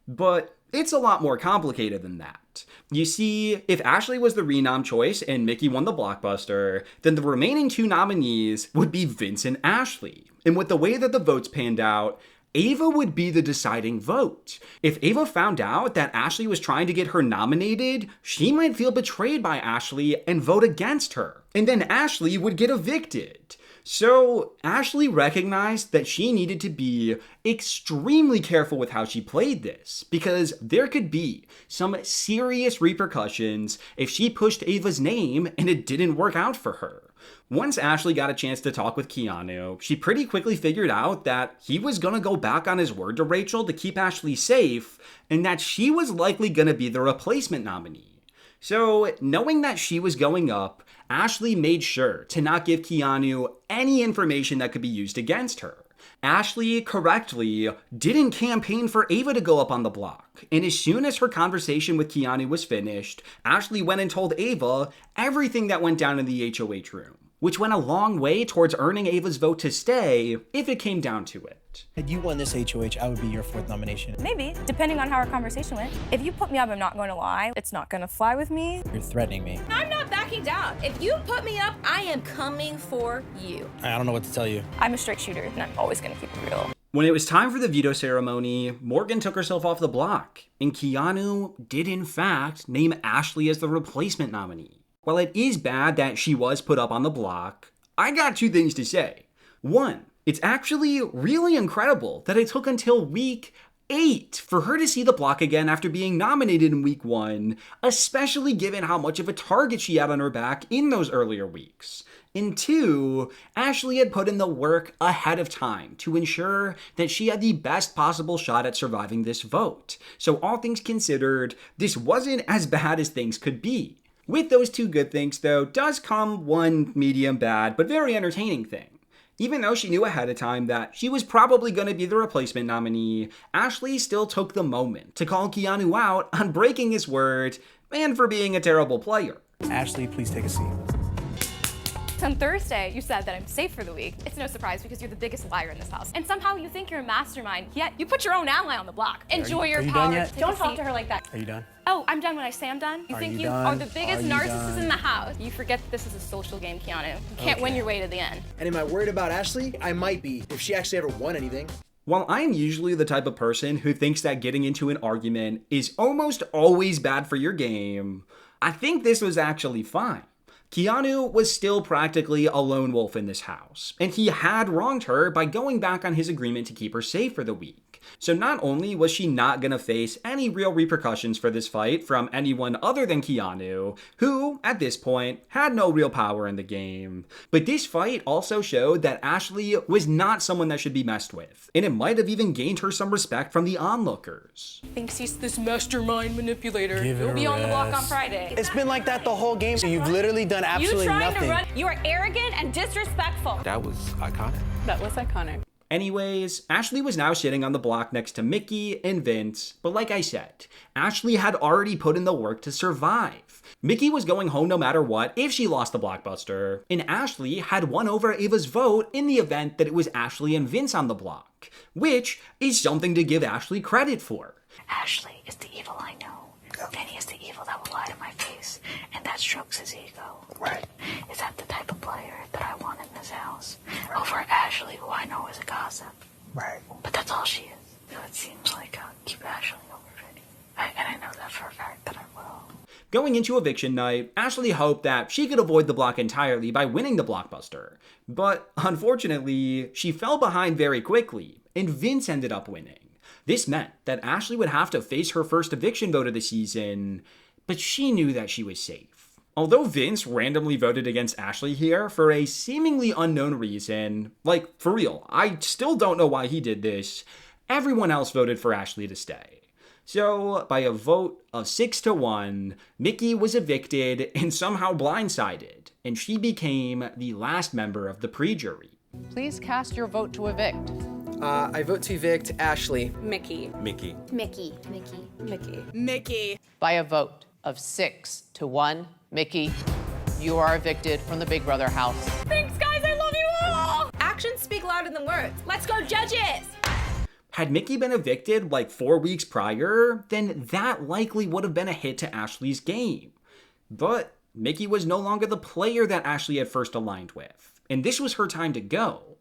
But it's a lot more complicated than that. You see, if Ashley was the renom choice and Mickey won the blockbuster, then the remaining 2 nominees would be Vince and Ashley. And with the way that the votes panned out, Ava would be the deciding vote. If Ava found out that Ashley was trying to get her nominated, she might feel betrayed by Ashley and vote against her. And then Ashley would get evicted. So Ashley recognized that she needed to be extremely careful with how she played this, because there could be some serious repercussions if she pushed Ava's name and it didn't work out for her. Once Ashley got a chance to talk with Keanu, she pretty quickly figured out that he was gonna go back on his word to Rachel to keep Ashley safe, and that she was likely gonna be the replacement nominee. So, knowing that she was going up, Ashley made sure to not give Keanu any information that could be used against her. Ashley correctly didn't campaign for Ava to go up on the block, and as soon as her conversation with Keanu was finished, Ashley went and told Ava everything that went down in the HOH room, which went a long way towards earning Ava's vote to stay if it came down to it. Had you won this HOH, I would be your 4th nomination. Maybe, depending on how our conversation went. If you put me up, I'm not going to lie. It's not going to fly with me. You're threatening me. I'm not backing down. If you put me up, I am coming for you. I don't know what to tell you. I'm a straight shooter, and I'm always going to keep it real. When it was time for the veto ceremony, Morgan took herself off the block, and Keanu did in fact name Ashley as the replacement nominee. While it is bad that she was put up on the block, I got 2 things to say. 1, it's actually really incredible that it took until week 8 for her to see the block again after being nominated in week 1, especially given how much of a target she had on her back in those earlier weeks. And 2, Ashley had put in the work ahead of time to ensure that she had the best possible shot at surviving this vote. So all things considered, this wasn't as bad as things could be. With those two good things, though, does come one medium bad, but very entertaining thing. Even though she knew ahead of time that she was probably going to be the replacement nominee, Ashley still took the moment to call Keanu out on breaking his word and for being a terrible player. Ashley, please take a seat. On Thursday, you said that I'm safe for the week. It's no surprise because you're the biggest liar in this house. And somehow you think you're a mastermind, yet you put your own ally on the block. Enjoy your you power. done yet? Don't talk to her like that. Are you done? Oh, I'm done when I say I'm done? You think you are the biggest narcissist in the house. You forget that this is a social game, Keanu. You can't win your way to the end. And am I worried about Ashley? I might be, if she actually ever won anything. While I'm usually the type of person who thinks that getting into an argument is almost always bad for your game, I think this was actually fine. Keanu was still practically a lone wolf in this house, and he had wronged her by going back on his agreement to keep her safe for the week. So not only was she not gonna face any real repercussions for this fight from anyone other than Keanu, who, at this point, had no real power in the game, but this fight also showed that Ashley was not someone that should be messed with, and it might have even gained her some respect from the onlookers. Thinks he's this mastermind manipulator. Give it He'll be a on the block on rest. Friday. It's been like that the whole game, so you've literally done absolutely nothing. You are arrogant and disrespectful. That was iconic. That was iconic. Anyways, Ashley was now sitting on the block next to Mickey and Vince, but like I said, Ashley had already put in the work to survive. Mickey was going home no matter what if she lost the blockbuster, and Ashley had won over Ava's vote in the event that it was Ashley and Vince on the block, which is something to give Ashley credit for. Ashley is the evil I know. Vinny is the evil that will lie to my face, and that strokes his ego. Right. Is that the type of player that I want in this house? Over Ashley, who I know is a gossip. Right. But that's all she is. So it seems like I'll keep Ashley over Vinny. And I know that for a fact that I will. Going into eviction night, Ashley hoped that she could avoid the block entirely by winning the blockbuster. But unfortunately, she fell behind very quickly, and Vince ended up winning. This meant that Ashley would have to face her first eviction vote of the season, but she knew that she was safe. Although Vince randomly voted against Ashley here for a seemingly unknown reason, like, for real, I still don't know why he did this, everyone else voted for Ashley to stay. So, by a vote of 6-1, Mickey was evicted and somehow blindsided, and she became the last member of the pre-jury. Please cast your vote to evict. I vote to evict Ashley. Mickey. Mickey. Mickey. Mickey. Mickey. Mickey. By a vote of 6-1, Mickey, you are evicted from the Big Brother house. Thanks, guys. I love you all. Actions speak louder than words. Let's go, judges! Had Mickey been evicted like 4 weeks prior, then that likely would have been a hit to Ashley's game. But Mickey was no longer the player that Ashley had first aligned with, and this was her time to go.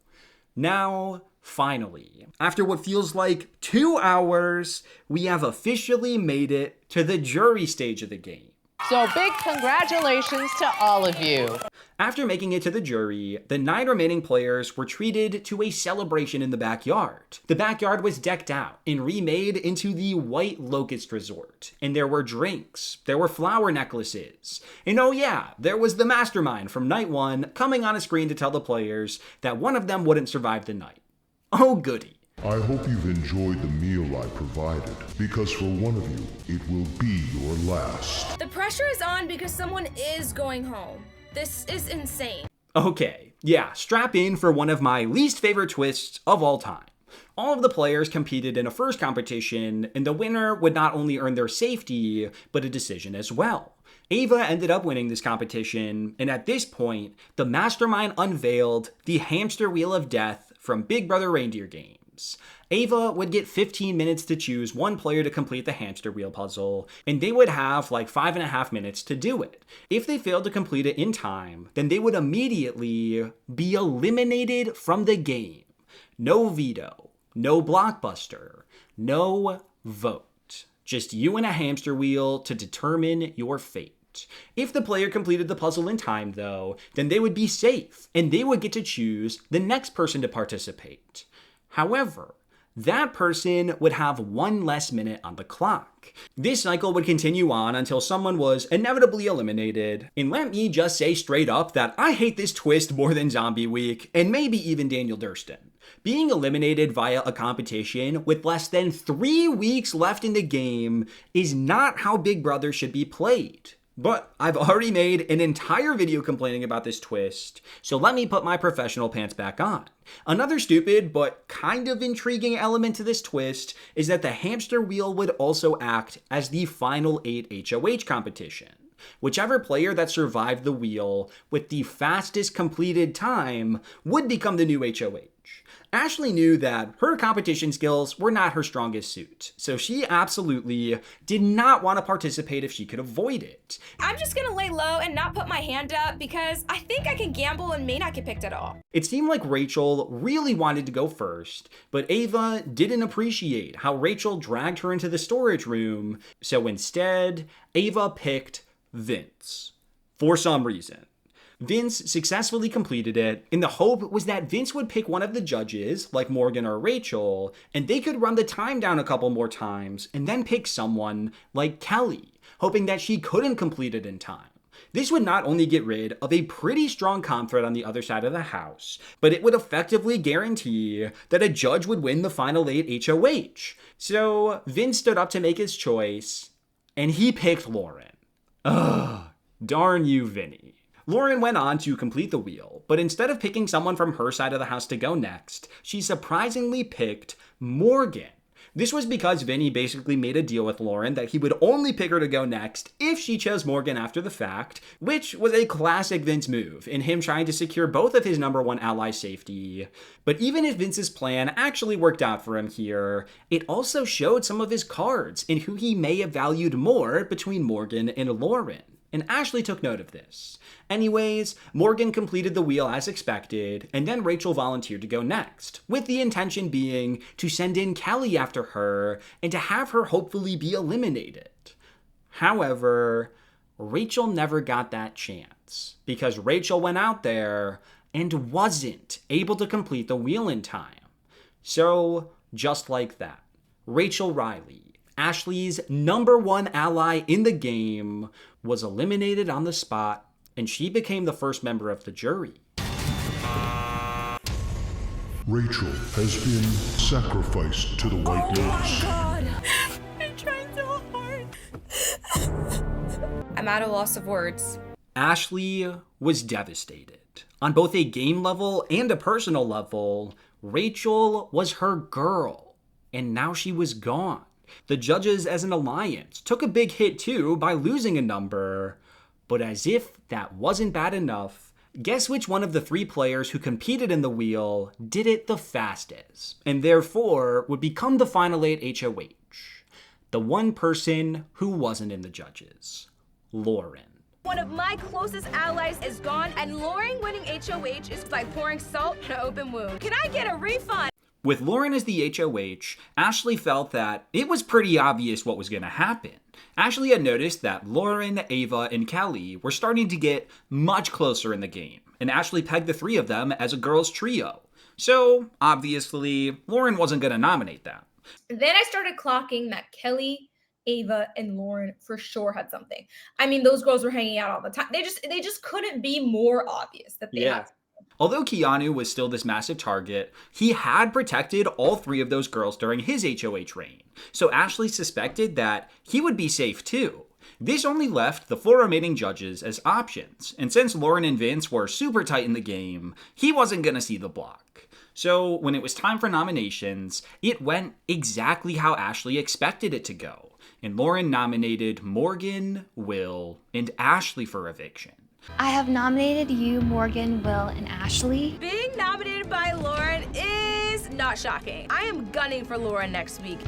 Now, finally, after what feels like 2 hours, we have officially made it to the jury stage of the game. So big congratulations to all of you. After making it to the jury, the 9 remaining players were treated to a celebration in the backyard. The backyard was decked out and remade into the White Locust Resort. And there were drinks, there were flower necklaces. And oh yeah, there was the mastermind from night 1 coming on a screen to tell the players that one of them wouldn't survive the night. Oh goody. I hope you've enjoyed the meal I provided, because for one of you, it will be your last. The pressure is on because someone is going home. This is insane. Okay, yeah, strap in for one of my least favorite twists of all time. All of the players competed in a first competition, and the winner would not only earn their safety, but a decision as well. Ava ended up winning this competition, and at this point, the mastermind unveiled the hamster wheel of death from Big Brother Reindeer Games. Ava would get 15 minutes to choose one player to complete the hamster wheel puzzle, and they would have like 5.5 minutes to do it. If they failed to complete it in time, then they would immediately be eliminated from the game. No veto, no blockbuster, no vote. Just you and a hamster wheel to determine your fate. If the player completed the puzzle in time, though, then they would be safe, and they would get to choose the next person to participate. However, that person would have 1 less minute on the clock. This cycle would continue on until someone was inevitably eliminated. And let me just say straight up that I hate this twist more than Zombie Week, and maybe even Daniel Durston. Being eliminated via a competition with less than 3 weeks left in the game is not how Big Brother should be played. But I've already made an entire video complaining about this twist, so let me put my professional pants back on. Another stupid but kind of intriguing element to this twist is that the hamster wheel would also act as the final 8 HOH competition. Whichever player that survived the wheel with the fastest completed time would become the new HOH. Ashley knew that her competition skills were not her strongest suit, so she absolutely did not want to participate if she could avoid it. I'm just gonna lay low and not put my hand up because I think I can gamble and may not get picked at all. It seemed like Rachel really wanted to go first, but Ava didn't appreciate how Rachel dragged her into the storage room, so instead, Ava picked Vince. For some reason. Vince successfully completed it, and the hope was that Vince would pick one of the judges, like Morgan or Rachel, and they could run the time down a couple more times, and then pick someone like Kelly, hoping that she couldn't complete it in time. This would not only get rid of a pretty strong comp threat on the other side of the house, but it would effectively guarantee that a judge would win the final 8 HOH. So Vince stood up to make his choice, and he picked Lauren. Ugh, darn you, Vinny. Lauren went on to complete the wheel, but instead of picking someone from her side of the house to go next, she surprisingly picked Morgan. This was because Vinny basically made a deal with Lauren that he would only pick her to go next if she chose Morgan after the fact, which was a classic Vince move in him trying to secure both of his number one ally safety. But even if Vince's plan actually worked out for him here, it also showed some of his cards and who he may have valued more between Morgan and Lauren. And Ashley took note of this. Anyways, Morgan completed the wheel as expected, and then Rachel volunteered to go next, with the intention being to send in Kelly after her and to have her hopefully be eliminated. However, Rachel never got that chance, because Rachel went out there and wasn't able to complete the wheel in time. So, just like that, Rachel Riley, Ashley's number one ally in the game, was eliminated on the spot, and she became the first member of the jury. Rachel has been sacrificed to the White Lotus. God. I tried so hard. I'm at a loss of words. Ashley was devastated. On both a game level and a personal level, Rachel was her girl, and now she was gone. The judges as an alliance took a big hit too by losing a number, but as if that wasn't bad enough, guess which one of the 3 players who competed in the wheel did it the fastest, and therefore would become the final 8 HOH? The one person who wasn't in the judges, Lauren. One of my closest allies is gone, and Lauren winning HOH is like pouring salt in an open wound. Can I get a refund? With Lauren as the HOH, Ashley felt that it was pretty obvious what was going to happen. Ashley had noticed that Lauren, Ava, and Kelly were starting to get much closer in the game, and Ashley pegged the 3 of them as a girls' trio. So, obviously, Lauren wasn't going to nominate them. Then I started clocking that Kelly, Ava, and Lauren for sure had something. I mean, those girls were hanging out all the time. They just couldn't be more obvious that they had. Although Keanu was still this massive target, he had protected all 3 of those girls during his HOH reign, so Ashley suspected that he would be safe too. This only left the 4 remaining judges as options, and since Lauren and Vince were super tight in the game, he wasn't gonna see the block. So when it was time for nominations, it went exactly how Ashley expected it to go, and Lauren nominated Morgan, Will, and Ashley for eviction. I have nominated you, Morgan, Will, and Ashley. Being nominated by Lauren is not shocking. I am gunning for Lauren next week.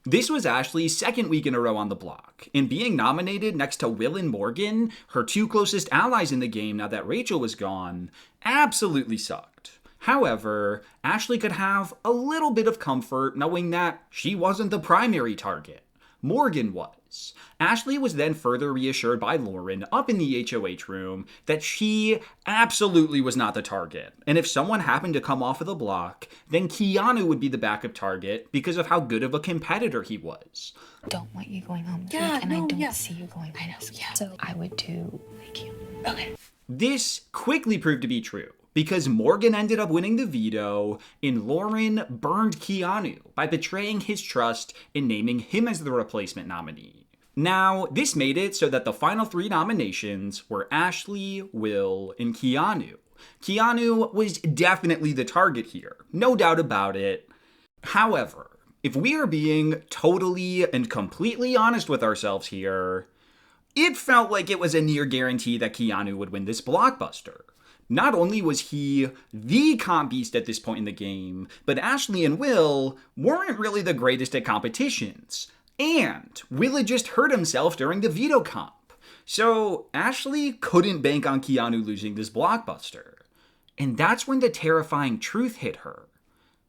This was Ashley's second week in a row on the block, and being nominated next to Will and Morgan, her 2 closest allies in the game now that Rachel was gone, absolutely sucked. However, Ashley could have a little bit of comfort knowing that she wasn't the primary target. Morgan was. Ashley was then further reassured by Lauren up in the HOH room that she absolutely was not the target. And if someone happened to come off of the block, then Keanu would be the backup target because of how good of a competitor he was. Don't want you going home and I don't see you going home. So I would do like you. Okay. This quickly proved to be true, because Morgan ended up winning the veto, and Lauren burned Keanu by betraying his trust and naming him as the replacement nominee. Now, this made it so that the final 3 nominations were Ashley, Will, and Keanu. Keanu was definitely the target here, no doubt about it. However, if we are being totally and completely honest with ourselves here, it felt like it was a near guarantee that Keanu would win this blockbuster. Not only was he the comp beast at this point in the game, but Ashley and Will weren't really the greatest at competitions. And Will had just hurt himself during the veto comp. So Ashley couldn't bank on Keanu losing this blockbuster. And that's when the terrifying truth hit her.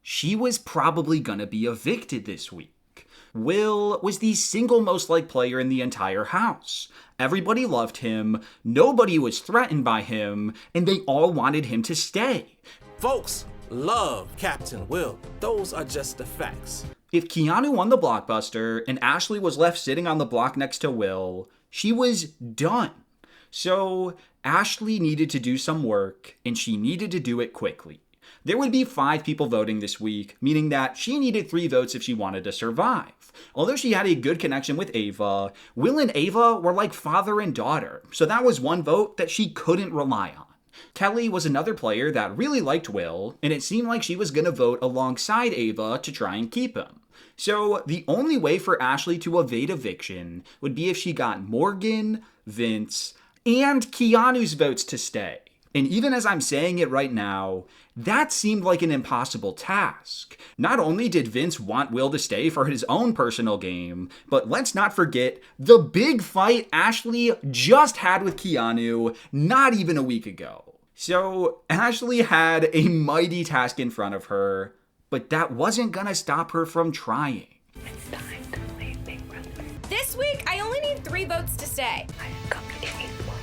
She was probably gonna be evicted this week. Will was the single most liked player in the entire house. Everybody loved him, nobody was threatened by him, and they all wanted him to stay. Folks love Captain Will. Those are just the facts. If Keanu won the blockbuster and Ashley was left sitting on the block next to Will, she was done. So Ashley needed to do some work, and she needed to do it quickly. There would be 5 people voting this week, meaning that she needed 3 votes if she wanted to survive. Although she had a good connection with Ava, Will and Ava were like father and daughter, so that was 1 vote that she couldn't rely on. Kelly was another player that really liked Will, and it seemed like she was going to vote alongside Ava to try and keep him. So the only way for Ashley to evade eviction would be if she got Morgan, Vince, and Keanu's votes to stay. And even as I'm saying it right now, that seemed like an impossible task. Not only did Vince want Will to stay for his own personal game, but let's not forget the big fight Ashley just had with Keanu not even a week ago. So Ashley had a mighty task in front of her, but that wasn't gonna stop her from trying. It's time to play Big Brother. This week, I only need 3 votes to stay. I have come to give you one.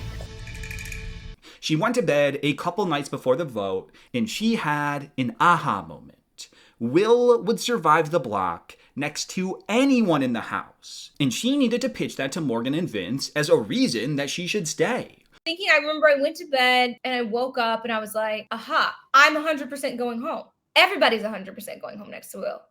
She went to bed a couple nights before the vote, and she had an aha moment. Will would survive the block next to anyone in the house, and she needed to pitch that to Morgan and Vince as a reason that she should stay. I remember I went to bed and I woke up and I was like, aha, I'm 100% going home. Everybody's 100% going home next to Will.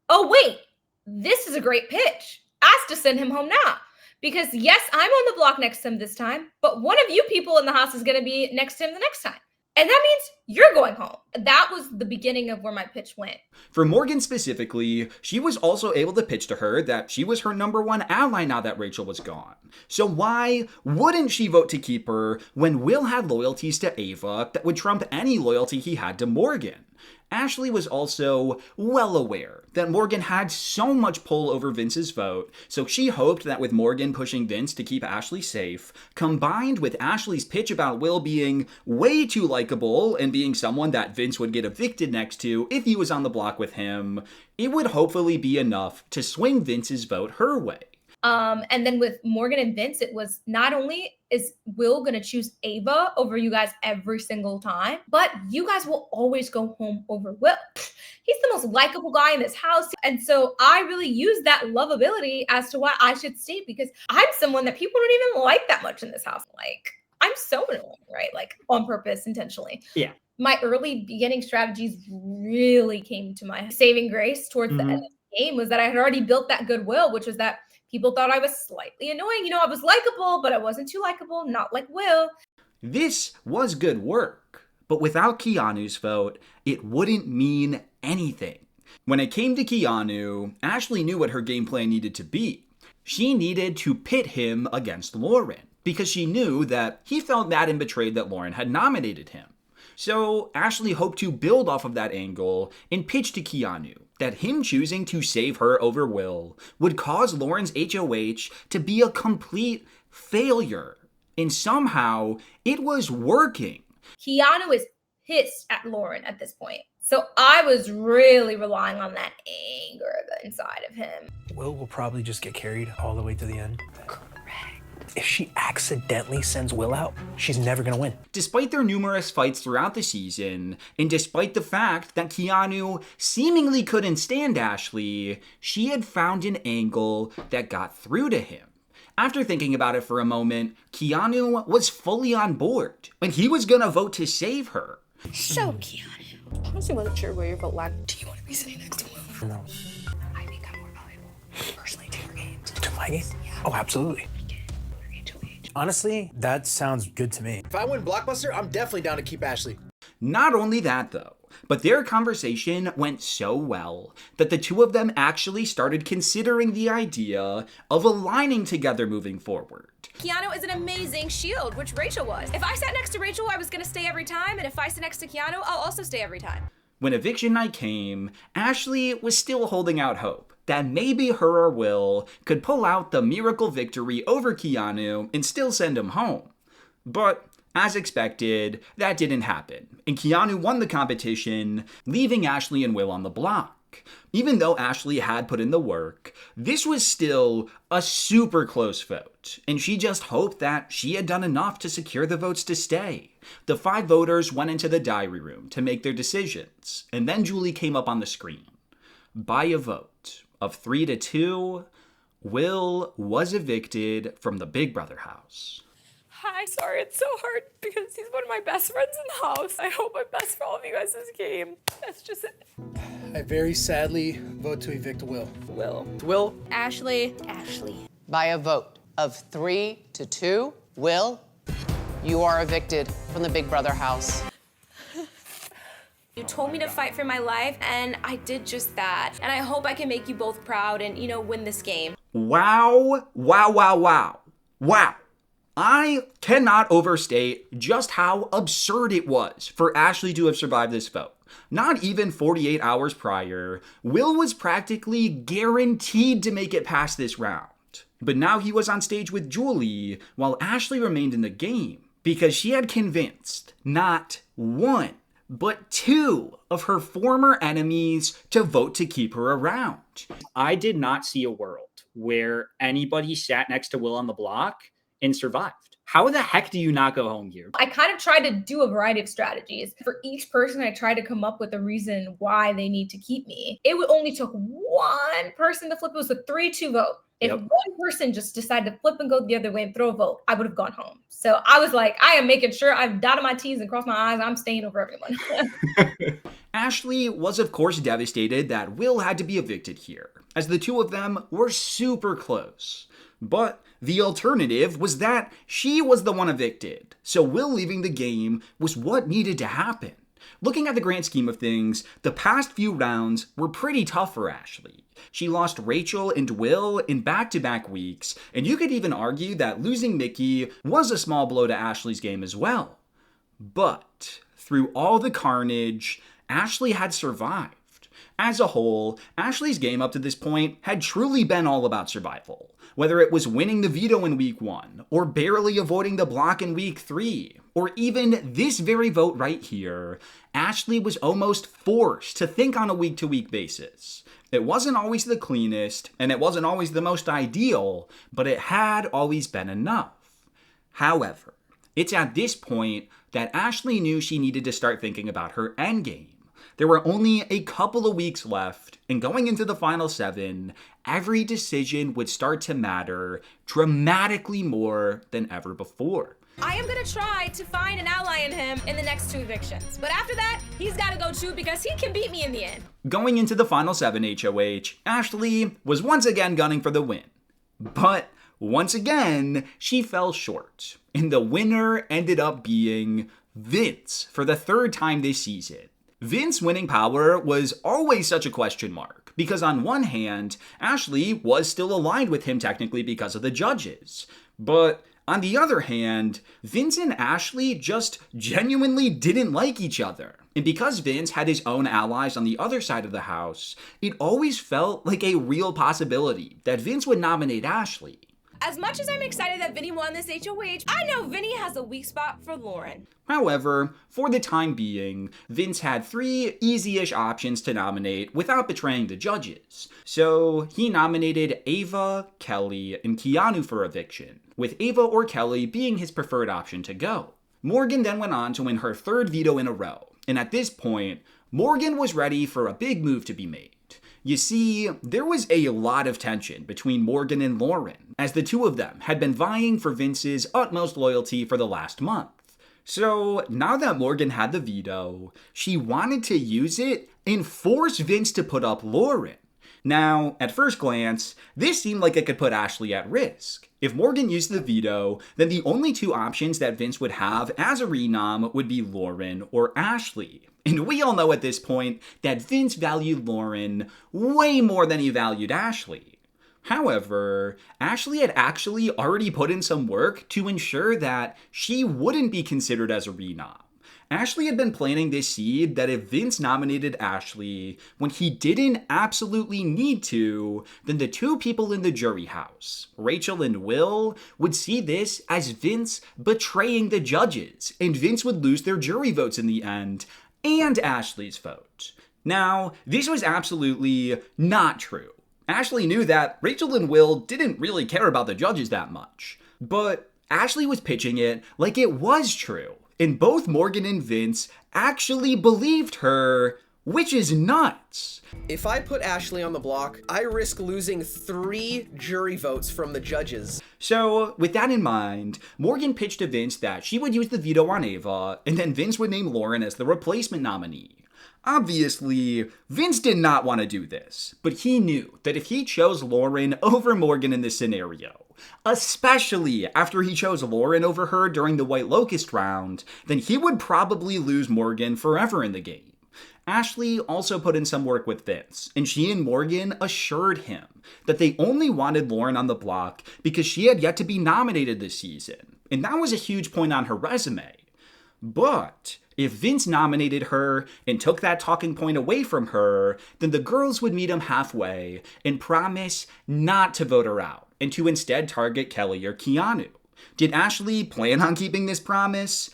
Oh, wait, this is a great pitch. Ask to send him home now. Because yes, I'm on the block next to him this time, but one of you people in the house is going to be next to him the next time. And that means you're going home. That was the beginning of where my pitch went. For Morgan specifically, she was also able to pitch to her that she was her number 1 ally now that Rachel was gone. So why wouldn't she vote to keep her when Will had loyalties to Ava that would trump any loyalty he had to Morgan? Ashley was also well aware that Morgan had so much pull over Vince's vote, so she hoped that with Morgan pushing Vince to keep Ashley safe, combined with Ashley's pitch about Will being way too likable and being someone that Vince would get evicted next to if he was on the block with him, it would hopefully be enough to swing Vince's vote her way. And then with Morgan and Vince, it was not only is Will going to choose Ava over you guys every single time, but you guys will always go home over Will. He's the most likable guy in this house. And so I really use that lovability as to why I should stay, because I'm someone that people don't even like that much in this house. Like, I'm so annoying, right? Like, on purpose, intentionally. Yeah. My early beginning strategies really came to my saving grace towards the end of the game, was that I had already built that goodwill, which was that people thought I was slightly annoying. You know, I was likable, but I wasn't too likable, not like Will. This was good work, but without Keanu's vote, it wouldn't mean anything. When it came to Keanu, Ashley knew what her game plan needed to be. She needed to pit him against Lauren, because she knew that he felt mad and betrayed that Lauren had nominated him. So Ashley hoped to build off of that angle and pitch to Keanu that him choosing to save her over Will would cause Lauren's HOH to be a complete failure. And somehow it was working. Keanu is pissed at Lauren at this point. So I was really relying on that anger inside of him. Will probably just get carried all the way to the end. If she accidentally sends Will out, she's never gonna win. Despite their numerous fights throughout the season, and despite the fact that Keanu seemingly couldn't stand Ashley, she had found an angle that got through to him. After thinking about it for a moment, Keanu was fully on board, and he was gonna vote to save her. So, Keanu, I honestly wasn't sure where your vote landed. Do you want to be sitting next to Will? No. I think I'm more valuable, personally, to your games. To my game? Yeah. Oh, absolutely. Honestly, that sounds good to me. If I win Blockbuster, I'm definitely down to keep Ashley. Not only that though, but their conversation went so well that the two of them actually started considering the idea of aligning together moving forward. Keanu is an amazing shield, which Rachel was. If I sat next to Rachel, I was gonna stay every time, and if I sit next to Keanu, I'll also stay every time. When eviction night came, Ashley was still holding out hope that maybe her or Will could pull out the miracle victory over Keanu and still send him home. But as expected, that didn't happen, and Keanu won the competition, leaving Ashley and Will on the block. Even though Ashley had put in the work, this was still a super close vote, and she just hoped that she had done enough to secure the votes to stay. The 5 voters went into the diary room to make their decisions, and then Julie came up on the screen. By a vote of 3-2, Will was evicted from the Big Brother house. Hi, sorry, it's so hard because he's one of my best friends in the house. I hope I'm best for all of you guys this game. That's just it. I very sadly vote to evict Will. Will. Ashley. By a vote of 3-2, Will, you are evicted from the Big Brother house. You told me to fight for my life, and I did just that. And I hope I can make you both proud and, win this game. Wow. I cannot overstate just how absurd it was for Ashley to have survived this vote. Not even 48 hours prior, Will was practically guaranteed to make it past this round. But now he was on stage with Julie while Ashley remained in the game because she had convinced not 1, but 2 of her former enemies to vote to keep her around. I did not see a world where anybody sat next to Will on the block and survived. How the heck do you not go home here? I kind of tried to do a variety of strategies. For each person, I tried to come up with a reason why they need to keep me. It only took one person to flip. It was a 3-2 vote. If one person just decided to flip and go the other way and throw a vote, I would have gone home. So I was like, I am making sure I've dotted my T's and crossed my I's. I'm staying over everyone. Ashley was of course devastated that Will had to be evicted here, as the two of them were super close. But the alternative was that she was the one evicted, so Will leaving the game was what needed to happen. Looking at the grand scheme of things, the past few rounds were pretty tough for Ashley. She lost Rachel and Will in back-to-back weeks, and you could even argue that losing Mickey was a small blow to Ashley's game as well. But through all the carnage, Ashley had survived. As a whole, Ashley's game up to this point had truly been all about survival. Whether it was winning the veto in week 1, or barely avoiding the block in week 3, or even this very vote right here, Ashley was almost forced to think on a week-to-week basis. It wasn't always the cleanest, and it wasn't always the most ideal, but it had always been enough. However, it's at this point that Ashley knew she needed to start thinking about her endgame. There were only a couple of weeks left, and going into the final 7, every decision would start to matter dramatically more than ever before. I am gonna try to find an ally in him in the next 2 evictions. But after that, he's gotta go too because he can beat me in the end. Going into the final 7 HOH, Ashley was once again gunning for the win. But once again, she fell short, and the winner ended up being Vince for the 3rd time this season. Vince's winning power was always such a question mark, because on one hand, Ashley was still aligned with him technically because of the judges. But on the other hand, Vince and Ashley just genuinely didn't like each other. And because Vince had his own allies on the other side of the house, it always felt like a real possibility that Vince would nominate Ashley. As much as I'm excited that Vinny won this HOH, I know Vinny has a weak spot for Lauren. However, for the time being, Vince had 3 easy-ish options to nominate without betraying the judges. So he nominated Ava, Kelly, and Keanu for eviction, with Ava or Kelly being his preferred option to go. Morgan then went on to win her 3rd veto in a row, and at this point, Morgan was ready for a big move to be made. You see, there was a lot of tension between Morgan and Lauren, as the two of them had been vying for Vince's utmost loyalty for the last month. So now that Morgan had the veto, she wanted to use it and force Vince to put up Lauren. Now, at first glance, this seemed like it could put Ashley at risk. If Morgan used the veto, then the only two options that Vince would have as a renom would be Lauren or Ashley. And we all know at this point that Vince valued Lauren way more than he valued Ashley. However, Ashley had actually already put in some work to ensure that she wouldn't be considered as a renom. Ashley had been planting this seed that if Vince nominated Ashley when he didn't absolutely need to, then the two people in the jury house, Rachel and Will, would see this as Vince betraying the judges, and Vince would lose their jury votes in the end, and Ashley's vote. Now, this was absolutely not true. Ashley knew that Rachel and Will didn't really care about the judges that much, but Ashley was pitching it like it was true. And both Morgan and Vince actually believed her, which is nuts. If I put Ashley on the block, I risk losing 3 jury votes from the judges. So, with that in mind, Morgan pitched to Vince that she would use the veto on Ava, and then Vince would name Lauren as the replacement nominee. Obviously, Vince did not want to do this, but he knew that if he chose Lauren over Morgan in this scenario, especially after he chose Lauren over her during the White Locust round, then he would probably lose Morgan forever in the game. Ashley also put in some work with Vince, and she and Morgan assured him that they only wanted Lauren on the block because she had yet to be nominated this season, and that was a huge point on her resume. But if Vince nominated her and took that talking point away from her, then the girls would meet him halfway and promise not to vote her out and to instead target Kelly or Keanu. Did Ashley plan on keeping this promise?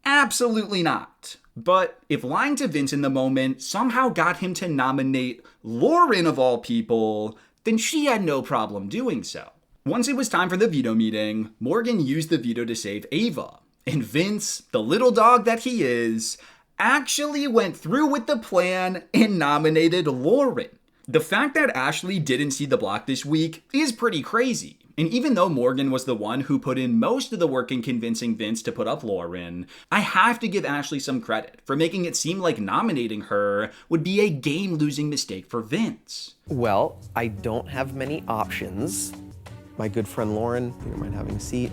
Absolutely not. But if lying to Vince in the moment somehow got him to nominate Lauren of all people, then she had no problem doing so. Once it was time for the veto meeting, Morgan used the veto to save Ava. And Vince, the little dog that he is, actually went through with the plan and nominated Lauren. The fact that Ashley didn't see the block this week is pretty crazy. And even though Morgan was the one who put in most of the work in convincing Vince to put up Lauren, I have to give Ashley some credit for making it seem like nominating her would be a game-losing mistake for Vince. Well, I don't have many options. My good friend Lauren, do you mind having a seat?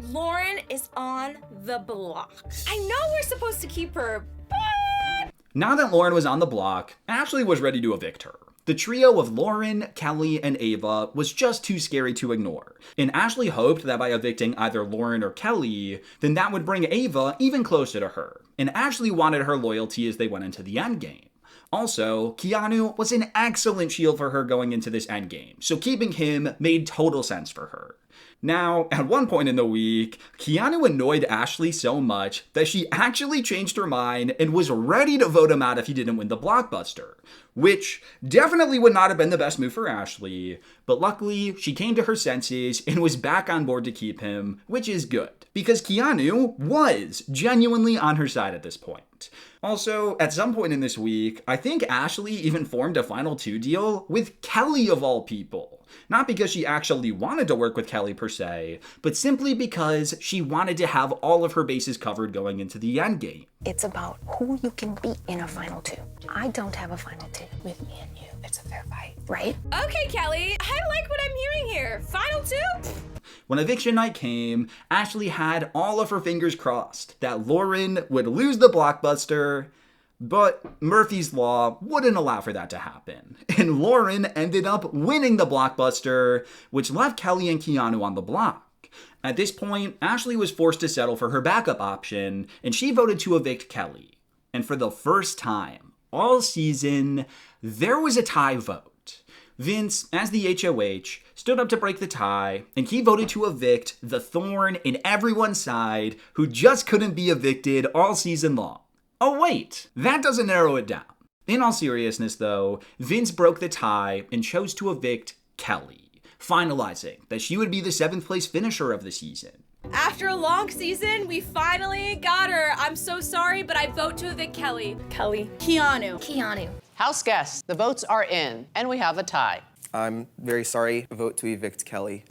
Lauren is on the block. I know we're supposed to keep her, but... Now that Lauren was on the block, Ashley was ready to evict her. The trio of Lauren, Kelly, and Ava was just too scary to ignore, and Ashley hoped that by evicting either Lauren or Kelly, then that would bring Ava even closer to her, and Ashley wanted her loyalty as they went into the endgame. Also, Keanu was an excellent shield for her going into this endgame, so keeping him made total sense for her. Now, at one point in the week, Keanu annoyed Ashley so much that she actually changed her mind and was ready to vote him out if he didn't win the blockbuster, which definitely would not have been the best move for Ashley, but luckily she came to her senses and was back on board to keep him, which is good, because Keanu was genuinely on her side at this point. Also, at some point in this week, I think Ashley even formed a final 2 deal with Kelly of all people. Not because she actually wanted to work with Kelly per se, but simply because she wanted to have all of her bases covered going into the endgame. It's about who you can beat in a final 2. I don't have a final 2 with me and you. It's a fair fight, right? Okay, Kelly, I like what I'm hearing here. Final 2? When eviction night came, Ashley had all of her fingers crossed that Lauren would lose the blockbuster, but Murphy's Law wouldn't allow for that to happen. And Lauren ended up winning the blockbuster, which left Kelly and Keanu on the block. At this point, Ashley was forced to settle for her backup option, and she voted to evict Kelly. And for the first time all season, there was a tie vote. Vince, as the HOH, stood up to break the tie, and he voted to evict the thorn in everyone's side who just couldn't be evicted all season long. Oh wait, that doesn't narrow it down. In all seriousness though, Vince broke the tie and chose to evict Kelly, finalizing that she would be the 7th place finisher of the season. After a long season, we finally got her. I'm so sorry, but I vote to evict Kelly. Kelly. Keanu. House guests, the votes are in, and we have a tie. I'm very sorry. Vote to evict Kelly.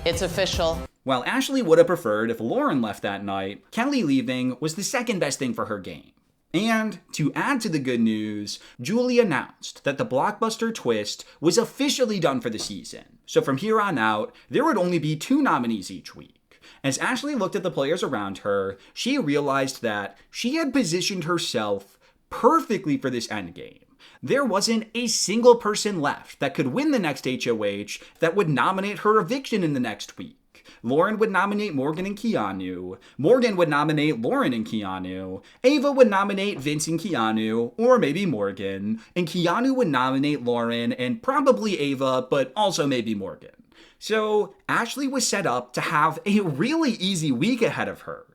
It's official. While Ashley would have preferred if Lauren left that night, Kelly leaving was the second best thing for her game. And to add to the good news, Julie announced that the blockbuster twist was officially done for the season. So from here on out, there would only be 2 nominees each week. As Ashley looked at the players around her, she realized that she had positioned herself perfectly for this endgame. There wasn't a single person left that could win the next HOH that would nominate her eviction in the next week. Lauren would nominate Morgan and Keanu. Morgan would nominate Lauren and Keanu. Ava would nominate Vince and Keanu, or maybe Morgan. And Keanu would nominate Lauren and probably Ava, but also maybe Morgan. So Ashley was set up to have a really easy week ahead of her.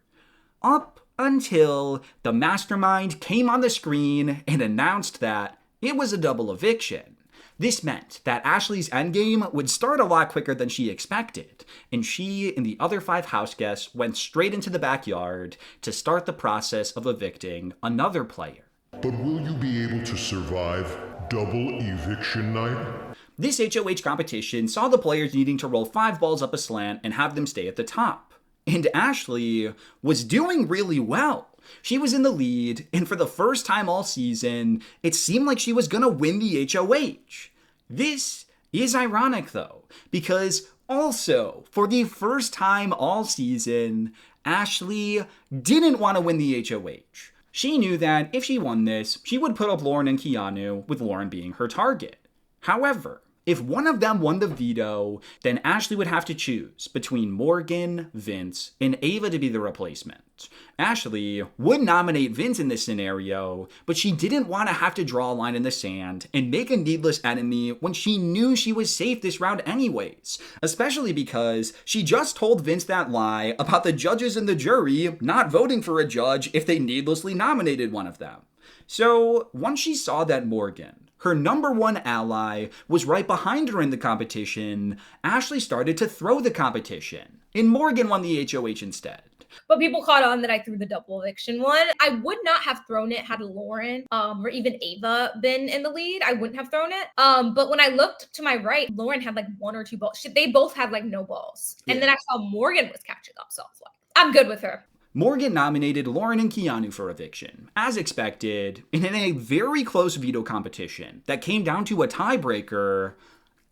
Up until the mastermind came on the screen and announced that it was a double eviction. This meant that Ashley's endgame would start a lot quicker than she expected, and she and the other 5 house guests went straight into the backyard to start the process of evicting another player. But will you be able to survive double eviction night? This HOH competition saw the players needing to roll 5 balls up a slant and have them stay at the top. And Ashley was doing really well. She was in the lead, and for the first time all season, it seemed like she was gonna win the HOH. This is ironic though, because also, for the first time all season, Ashley didn't want to win the HOH. She knew that if she won this, she would put up Lauren and Keanu, with Lauren being her target. However, if one of them won the veto, then Ashley would have to choose between Morgan, Vince, and Ava to be the replacement. Ashley would nominate Vince in this scenario, but she didn't want to have to draw a line in the sand and make a needless enemy when she knew she was safe this round anyways, especially because she just told Vince that lie about the judges and the jury not voting for a judge if they needlessly nominated one of them. So once she saw that Morgan, her number 1 ally, was right behind her in the competition, Ashley started to throw the competition, and Morgan won the HOH instead. But people caught on that I threw the double eviction one. I would not have thrown it had Lauren or even Ava been in the lead. I wouldn't have thrown it. But when I looked to my right, Lauren had like 1 or 2 balls. They both had like no balls. And then I saw Morgan was catching up. So I was like, I'm good with her. Morgan nominated Lauren and Keanu for eviction, as expected, and in a very close veto competition that came down to a tiebreaker,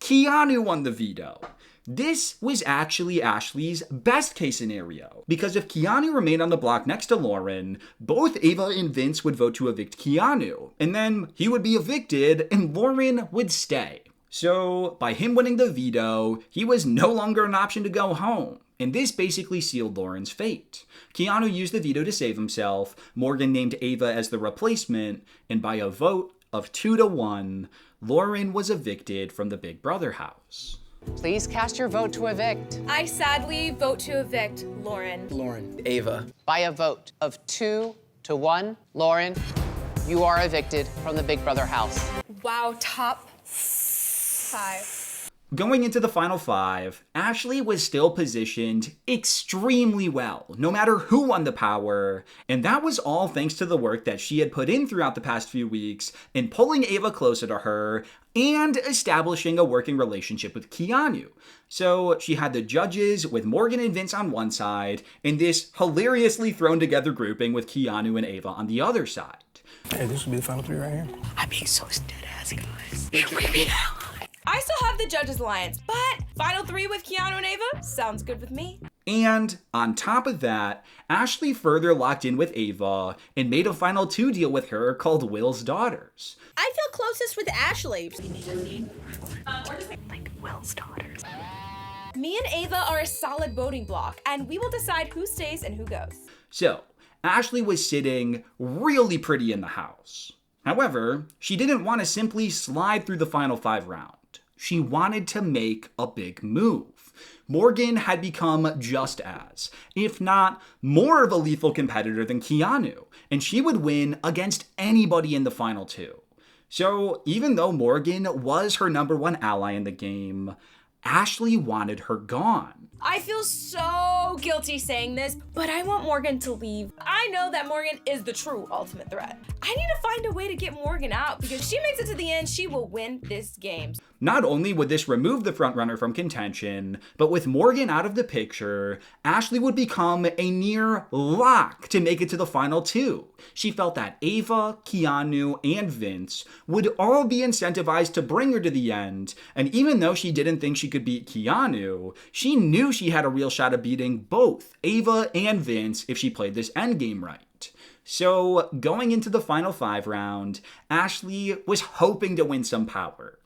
Keanu won the veto. This was actually Ashley's best case scenario, because if Keanu remained on the block next to Lauren, both Ava and Vince would vote to evict Keanu, and then he would be evicted and Lauren would stay. So by him winning the veto, he was no longer an option to go home. And this basically sealed Lauren's fate. Keanu used the veto to save himself, Morgan named Ava as the replacement, and by a vote of 2-1, Lauren was evicted from the Big Brother house. Please cast your vote to evict. I sadly vote to evict Lauren. Lauren. Ava. By a vote of 2-1, Lauren, you are evicted from the Big Brother house. Wow, top 5. Going into the final 5, Ashley was still positioned extremely well, no matter who won the power, and that was all thanks to the work that she had put in throughout the past few weeks in pulling Ava closer to her and establishing a working relationship with Keanu. So she had the judges with Morgan and Vince on one side, and this hilariously thrown together grouping with Keanu and Ava on the other side. Hey, this will be the final 3 right here. I'm being so dead ass, guys. I still have the Judges Alliance, but final 3 with Keanu and Ava sounds good with me. And on top of that, Ashley further locked in with Ava and made a final 2 deal with her called Will's Daughters. I feel closest with Ashley. Like Will's Daughters. Me and Ava are a solid voting block, and we will decide who stays and who goes. So, Ashley was sitting really pretty in the house. However, she didn't want to simply slide through the final 5 round. She wanted to make a big move. Morgan had become just as, if not more of a lethal competitor than Keanu, and she would win against anybody in the final 2. So even though Morgan was her number 1 ally in the game, Ashley wanted her gone. I feel so guilty saying this, but I want Morgan to leave. I know that Morgan is the true ultimate threat. I need to find a way to get Morgan out because if she makes it to the end, she will win this game. Not only would this remove the frontrunner from contention, but with Morgan out of the picture, Ashley would become a near lock to make it to the final two. She felt that Ava, Keanu, and Vince would all be incentivized to bring her to the end, and even though she didn't think she could beat Keanu, she knew she had a real shot of beating both Ava and Vince if she played this endgame right. So, going into the final 5 round, Ashley was hoping to win some power.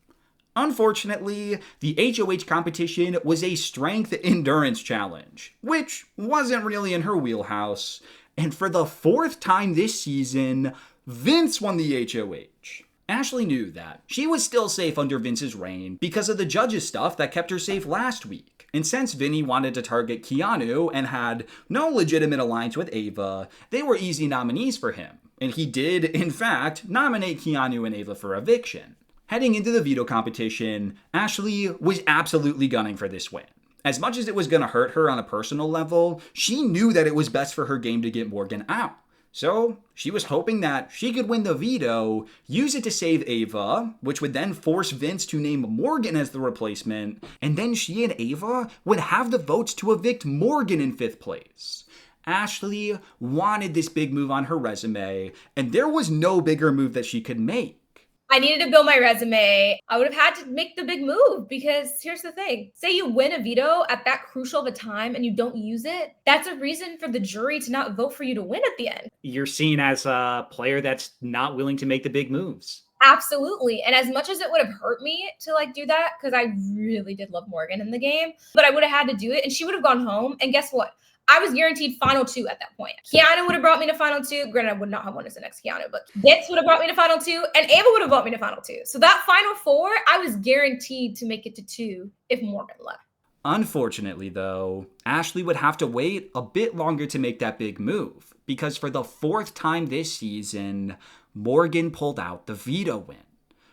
Unfortunately, the HOH competition was a strength endurance challenge, which wasn't really in her wheelhouse, and for the 4th time this season, Vince won the HOH. Ashley knew that she was still safe under Vince's reign because of the judges' stuff that kept her safe last week. And since Vinny wanted to target Keanu and had no legitimate alliance with Ava, they were easy nominees for him. And he did, in fact, nominate Keanu and Ava for Eviction. Heading into the veto competition, Ashley was absolutely gunning for this win. As much as it was going to hurt her on a personal level, she knew that it was best for her game to get Morgan out. So, she was hoping that she could win the veto, use it to save Ava, which would then force Vince to name Morgan as the replacement, and then she and Ava would have the votes to evict Morgan in 5th place. Ashley wanted this big move on her resume, and there was no bigger move that she could make. I needed to build my resume. I would have had to make the big move because here's the thing. Say you win a veto at that crucial of a time and you don't use it. That's a reason for the jury to not vote for you to win at the end. You're seen as a player that's not willing to make the big moves. Absolutely. And as much as it would have hurt me to do that, because I really did love Morgan in the game, but I would have had to do it and she would have gone home. And guess what? I was guaranteed final 2 at that point. Keanu would have brought me to final 2. Granted, I would not have won as the next Keanu, but Vince would have brought me to final 2, and Ava would have brought me to final 2. So that final 4, I was guaranteed to make it to 2 if Morgan left. Unfortunately, though, Ashley would have to wait a bit longer to make that big move, because for the 4th time this season, Morgan pulled out the veto win.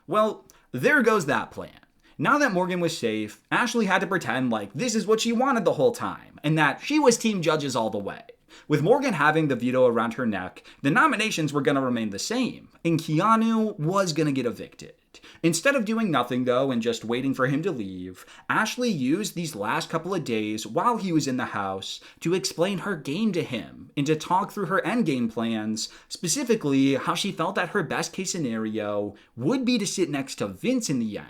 Well, there goes that plan. Now that Morgan was safe, Ashley had to pretend like this is what she wanted the whole time, and that she was team judges all the way. With Morgan having the veto around her neck, the nominations were going to remain the same, and Keanu was going to get evicted. Instead of doing nothing though and just waiting for him to leave, Ashley used these last couple of days while he was in the house to explain her game to him and to talk through her endgame plans, specifically how she felt that her best case scenario would be to sit next to Vince in the end.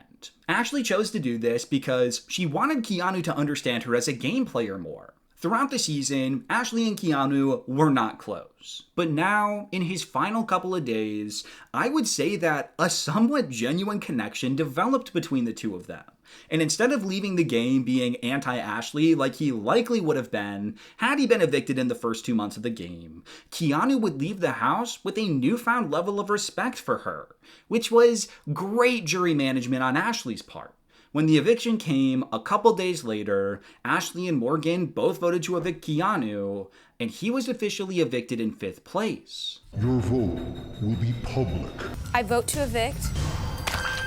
Ashley chose to do this because she wanted Keanu to understand her as a game player more. Throughout the season, Ashley and Keanu were not close. But now, in his final couple of days, I would say that a somewhat genuine connection developed between the two of them. And instead of leaving the game being anti-Ashley like he likely would have been had he been evicted in the first 2 months of the game, Keanu would leave the house with a newfound level of respect for her, which was great jury management on Ashley's part. When the eviction came a couple days later, Ashley and Morgan both voted to evict Keanu, and he was officially evicted in 5th place. Your vote will be public. I vote to evict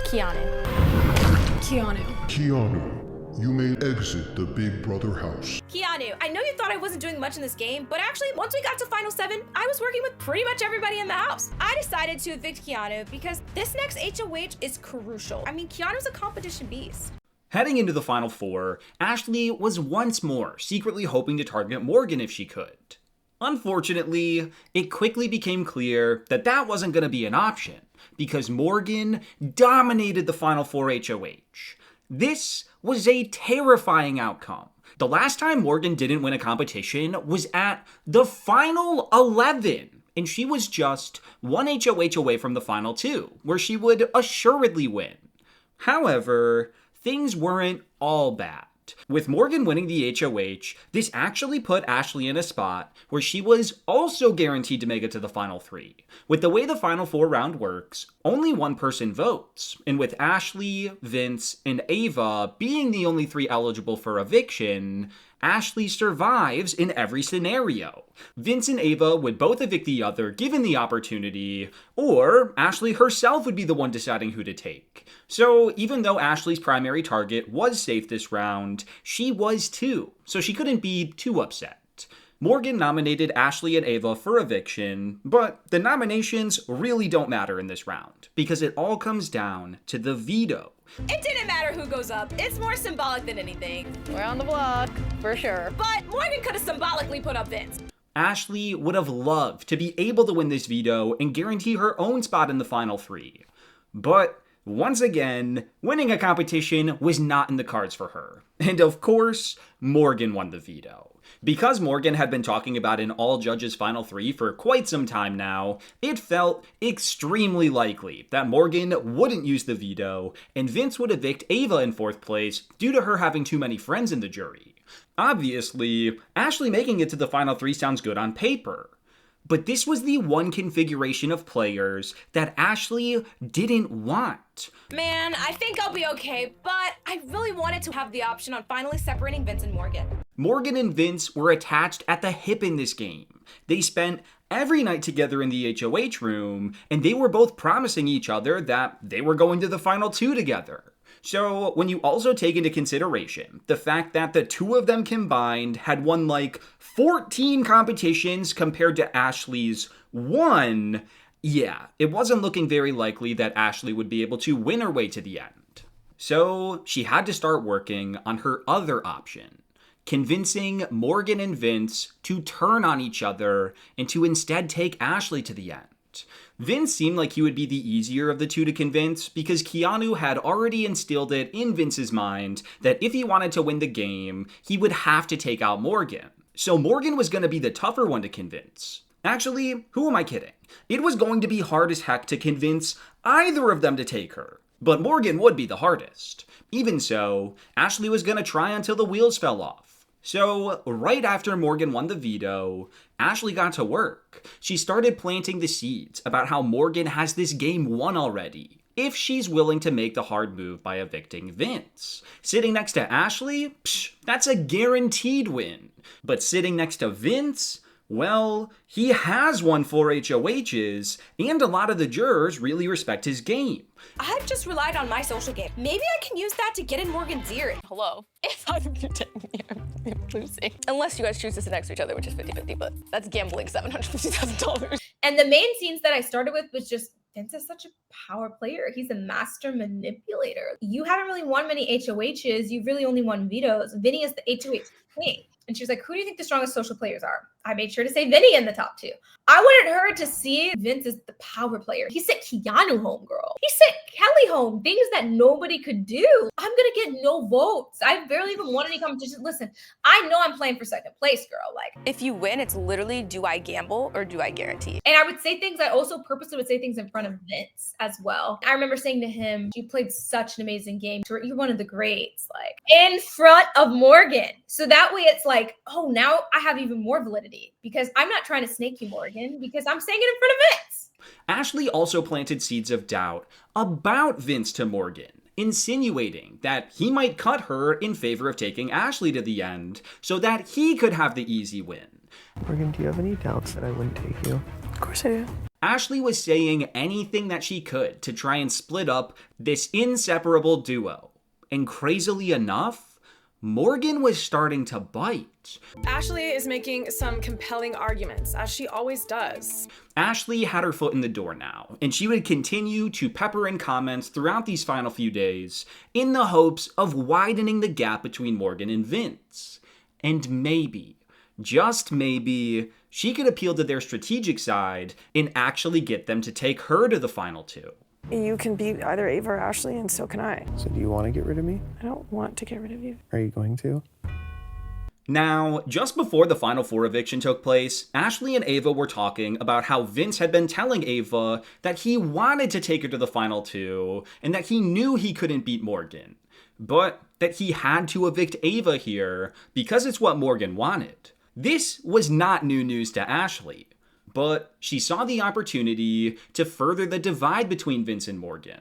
Keanu. Keanu, you may exit the Big Brother house. Keanu, I know you thought I wasn't doing much in this game, but actually, once we got to Final 7, I was working with pretty much everybody in the house. I decided to evict Keanu because this next HOH is crucial. I mean, Keanu's a competition beast. Heading into the Final 4, Ashley was once more secretly hoping to target Morgan if she could. Unfortunately, it quickly became clear that that wasn't going to be an option, because Morgan dominated the Final 4 HOH. This was a terrifying outcome. The last time Morgan didn't win a competition was at the Final 11, and she was just one HOH away from the Final 2, where she would assuredly win. However, things weren't all bad. With Morgan winning the HOH, this actually put Ashley in a spot where she was also guaranteed to make it to the Final 3. With the way the Final 4 round works, only one person votes, and with Ashley, Vince, and Ava being the only 3 eligible for eviction, Ashley survives in every scenario. Vince and Ava would both evict the other given the opportunity, or Ashley herself would be the one deciding who to take. So even though Ashley's primary target was safe this round, she was too, so she couldn't be too upset. Morgan nominated Ashley and Ava for eviction, but the nominations really don't matter in this round, because it all comes down to the veto. It didn't matter who goes up. It's more symbolic than anything. We're on the block, for sure. But Morgan could have symbolically put up Vince. Ashley would have loved to be able to win this veto and guarantee her own spot in the final 3. But once again, winning a competition was not in the cards for her. And of course, Morgan won the veto. Because Morgan had been talking about an all-judges final 3 for quite some time now, it felt extremely likely that Morgan wouldn't use the veto, and Vince would evict Ava in 4th place due to her having too many friends in the jury. Obviously, Ashley making it to the final 3 sounds good on paper. But this was the one configuration of players that Ashley didn't want. Man, I think I'll be okay, but I really wanted to have the option on finally separating Vince and Morgan. Morgan and Vince were attached at the hip in this game. They spent every night together in the HOH room, and they were both promising each other that they were going to the final 2 together. So when you also take into consideration the fact that the two of them combined had won like 14 competitions compared to Ashley's 1, yeah, it wasn't looking very likely that Ashley would be able to win her way to the end. So she had to start working on her other option, convincing Morgan and Vince to turn on each other and to instead take Ashley to the end. Vince seemed like he would be the easier of the two to convince because Keanu had already instilled it in Vince's mind that if he wanted to win the game, he would have to take out Morgan. So Morgan was going to be the tougher one to convince. Actually, who am I kidding? It was going to be hard as heck to convince either of them to take her, but Morgan would be the hardest. Even so, Ashley was going to try until the wheels fell off. So, right after Morgan won the veto, Ashley got to work. She started planting the seeds about how Morgan has this game won already, if she's willing to make the hard move by evicting Vince. Sitting next to Ashley? Psh, that's a guaranteed win. But sitting next to Vince? Well, he has won 4 HOHs, and a lot of the jurors really respect his game. I've just relied on my social game. Maybe I can use that to get in Morgan's ear. Hello. If I'm losing. Unless you guys choose to sit next to each other, which is 50-50, but that's gambling $750,000. And the main scenes that I started with was just Vince is such a power player. He's a master manipulator. You haven't really won many HOHs. You've really only won vetoes. Vinny is the HOH king. And she was like, who do you think the strongest social players are? I made sure to say Vinny in the top 2. I wanted her to see Vince as the power player. He sent Keanu home, girl. He sent Kelly home. Things that nobody could do. I'm going to get no votes. I barely even won any competition. Listen, I know I'm playing for 2nd place, girl. Like, If you win, it's literally, do I gamble or do I guarantee? and I would say things, I also purposely would say things in front of Vince as well. I remember saying to him, you played such an amazing game. You're one of the greats, like in front of Morgan. So that way it's like, oh, now I have even more validity because I'm not trying to snake you, Morgan, because I'm saying it in front of Vince. Ashley also planted seeds of doubt about Vince to Morgan, insinuating that he might cut her in favor of taking Ashley to the end so that he could have the easy win. Morgan, do you have any doubts that I wouldn't take you? Of course I do. Ashley was saying anything that she could to try and split up this inseparable duo. And crazily enough, Morgan was starting to bite. Ashley is making some compelling arguments, as she always does. Ashley had her foot in the door now, and she would continue to pepper in comments throughout these final few days in the hopes of widening the gap between Morgan and Vince. And maybe, just maybe, she could appeal to their strategic side and actually get them to take her to the final 2. You can beat either Ava or Ashley, and so can I. So do you want to get rid of me? I don't want to get rid of you. Are you going to? Now, just before the Final 4 eviction took place, Ashley and Ava were talking about how Vince had been telling Ava that he wanted to take her to the Final 2, and that he knew he couldn't beat Morgan, but that he had to evict Ava here because it's what Morgan wanted. This was not new news to Ashley, but she saw the opportunity to further the divide between Vince and Morgan.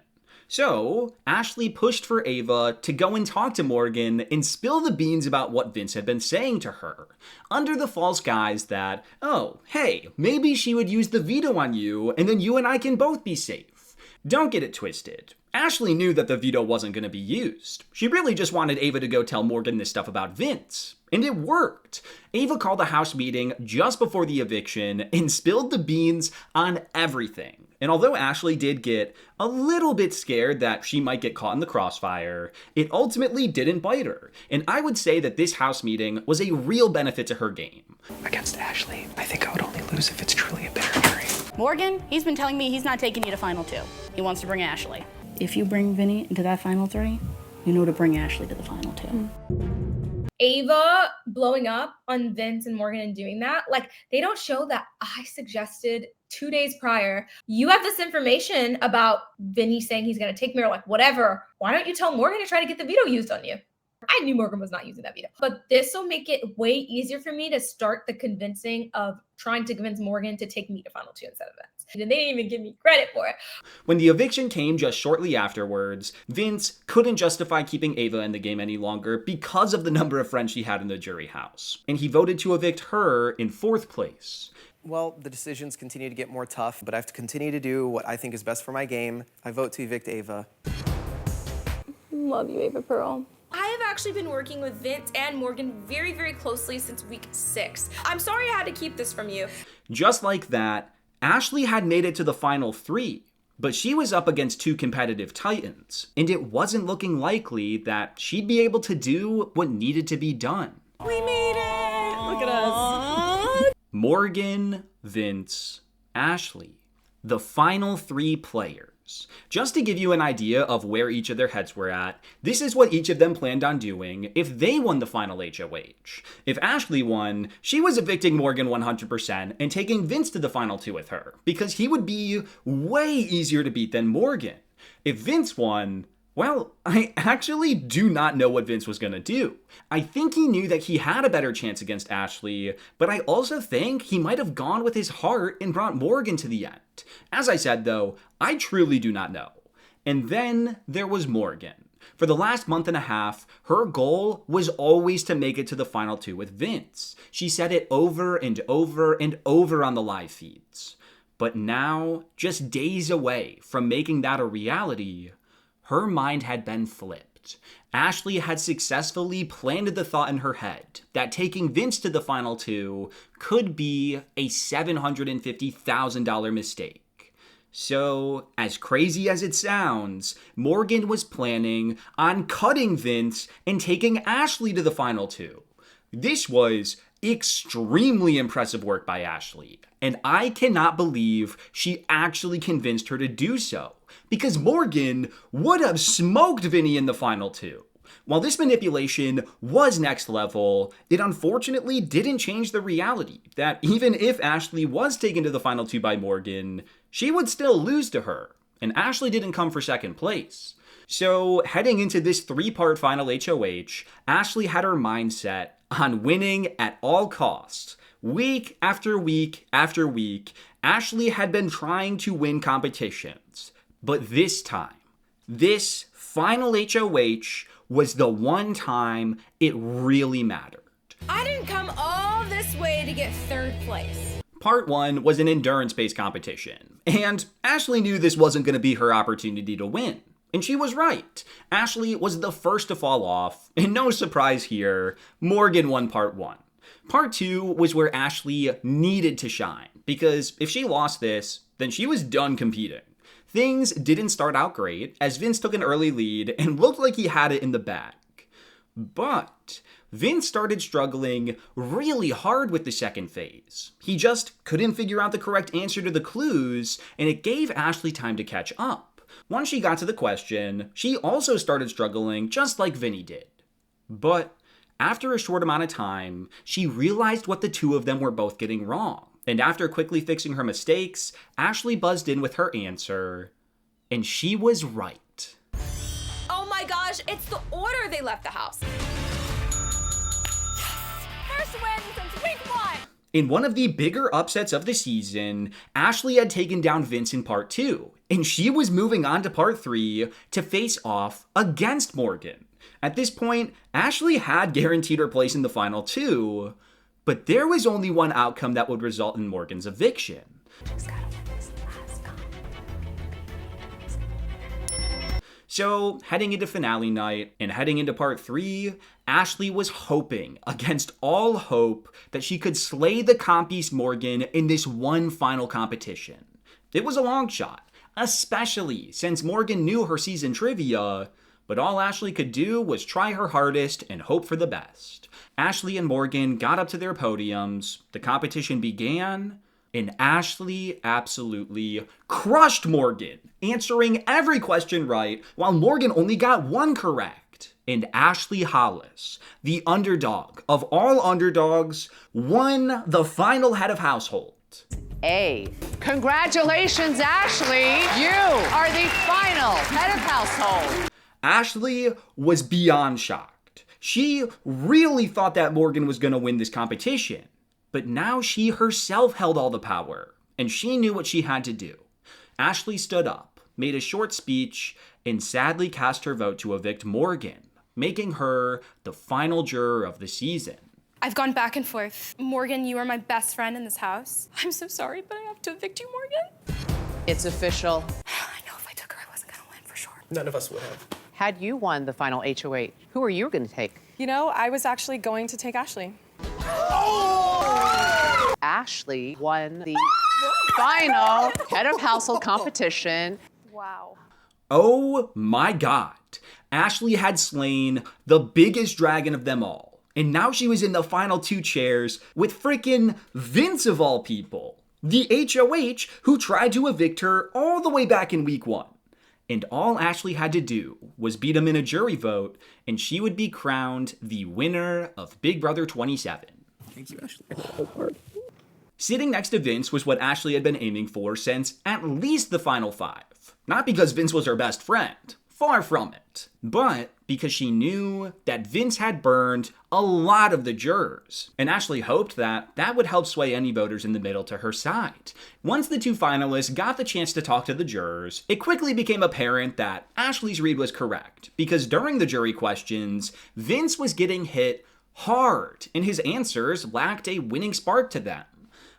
So, Ashley pushed for Ava to go and talk to Morgan and spill the beans about what Vince had been saying to her, under the false guise that, oh, hey, maybe she would use the veto on you and then you and I can both be safe. Don't get it twisted. Ashley knew that the veto wasn't going to be used. She really just wanted Ava to go tell Morgan this stuff about Vince. And it worked. Ava called a house meeting just before the eviction and spilled the beans on everything. And although Ashley did get a little bit scared that she might get caught in the crossfire, it ultimately didn't bite her. And I would say that this house meeting was a real benefit to her game. Against Ashley, I think I would only lose if it's truly a bitter jury. Morgan, he's been telling me he's not taking you to final 2. He wants to bring Ashley. If you bring Vinny into that final 3, you know to bring Ashley to the final 2. Ava blowing up on Vince and Morgan and doing that, like, they don't show that I suggested 2 days prior, you have this information about Vinny saying he's going to take me, or like, whatever. Why don't you tell Morgan to try to get the veto used on you? I knew Morgan was not using that veto, but this will make it way easier for me to start the convincing of trying to convince Morgan to take me to final 2 instead of Vince. And they didn't even give me credit for it. When the eviction came just shortly afterwards, Vince couldn't justify keeping Ava in the game any longer because of the number of friends she had in the jury house. And he voted to evict her in 4th place. Well, the decisions continue to get more tough, but I have to continue to do what I think is best for my game. I vote to evict Ava. Love you, Ava Pearl. I have actually been working with Vince and Morgan very, very closely since week 6. I'm sorry I had to keep this from you. Just like that, Ashley had made it to the final 3, but she was up against 2 competitive titans, and it wasn't looking likely that she'd be able to do what needed to be done. We made it! Look at us. Morgan, Vince, Ashley, the final 3 players. Just to give you an idea of where each of their heads were at, this is what each of them planned on doing if they won the final HOH. If Ashley won, she was evicting Morgan 100% and taking Vince to the final 2 with her, because he would be way easier to beat than Morgan. If Vince won, well, I actually do not know what Vince was going to do. I think he knew that he had a better chance against Ashley, but I also think he might have gone with his heart and brought Morgan to the end. As I said, though, I truly do not know. And then there was Morgan. For the last month and a half, her goal was always to make it to the final 2 with Vince. She said it over and over and over on the live feeds. But now, just days away from making that a reality, her mind had been flipped. Ashley had successfully planted the thought in her head that taking Vince to the final 2 could be a $750,000 mistake. So, as crazy as it sounds, Morgan was planning on cutting Vince and taking Ashley to the final 2. This was extremely impressive work by Ashley, and I cannot believe she actually convinced her to do so, because Morgan would have smoked Vinny in the final 2. While this manipulation was next level, it unfortunately didn't change the reality that even if Ashley was taken to the final 2 by Morgan, she would still lose to her, and Ashley didn't come for 2nd place. So, heading into this 3-part final HOH, Ashley had her mindset on winning at all costs. Week after week after week, Ashley had been trying to win competitions. But this time, this final HOH was the one time it really mattered. I didn't come all this way to get 3rd place. Part 1 was an endurance-based competition, and Ashley knew this wasn't going to be her opportunity to win. And she was right. Ashley was the first to fall off, and no surprise here, Morgan won Part 1. Part 2 was where Ashley needed to shine, because if she lost this, then she was done competing. Things didn't start out great, as Vince took an early lead and looked like he had it in the bag. But Vince started struggling really hard with the 2nd phase. He just couldn't figure out the correct answer to the clues, and it gave Ashley time to catch up. Once she got to the question, she also started struggling just like Vinny did. But after a short amount of time, she realized what the 2 of them were both getting wrong. And after quickly fixing her mistakes, Ashley buzzed in with her answer, and she was right. Oh my gosh, it's the order they left the house. First win since week 1. In one of the bigger upsets of the season, Ashley had taken down Vince in Part 2, and she was moving on to part 3 to face off against Morgan. At this point, Ashley had guaranteed her place in the final 2, but there was only one outcome that would result in Morgan's eviction. So, heading into finale night and heading into part 3, Ashley was hoping against all hope that she could slay the comp beast Morgan in this one final competition. It was a long shot, especially since Morgan knew her season trivia, but all Ashley could do was try her hardest and hope for the best. Ashley and Morgan got up to their podiums, the competition began, and Ashley absolutely crushed Morgan, answering every question right, while Morgan only got one correct. And Ashley Hollis, the underdog of all underdogs, won the final head of household. Congratulations, Ashley! You are the final head of household. Ashley was beyond shocked. She really thought that Morgan was going to win this competition. But now she herself held all the power, and she knew what she had to do. Ashley stood up, made a short speech, and sadly cast her vote to evict Morgan, making her the final juror of the season. I've gone back and forth. Morgan, you are my best friend in this house. I'm so sorry, but I have to evict you, Morgan. It's official. I know if I took her, I wasn't gonna win for sure. None of us would have. Had you won the final HOH, who are you going to take? You know, I was actually going to take Ashley. Ashley won the final head of household competition. Wow. Oh my god. Ashley had slain the biggest dragon of them all. And now she was in the final 2 chairs with frickin' Vince of all people. The HOH who tried to evict her all the way back in week 1. And all Ashley had to do was beat him in a jury vote, and she would be crowned the winner of Big Brother 27. Thank you, Ashley. Sitting next to Vince was what Ashley had been aiming for since at least the final 5. Not because Vince was her best friend, far from it, but because she knew that Vince had burned a lot of the jurors, and Ashley hoped that that would help sway any voters in the middle to her side. Once the 2 finalists got the chance to talk to the jurors, it quickly became apparent that Ashley's read was correct, because during the jury questions, Vince was getting hit hard, and his answers lacked a winning spark to them.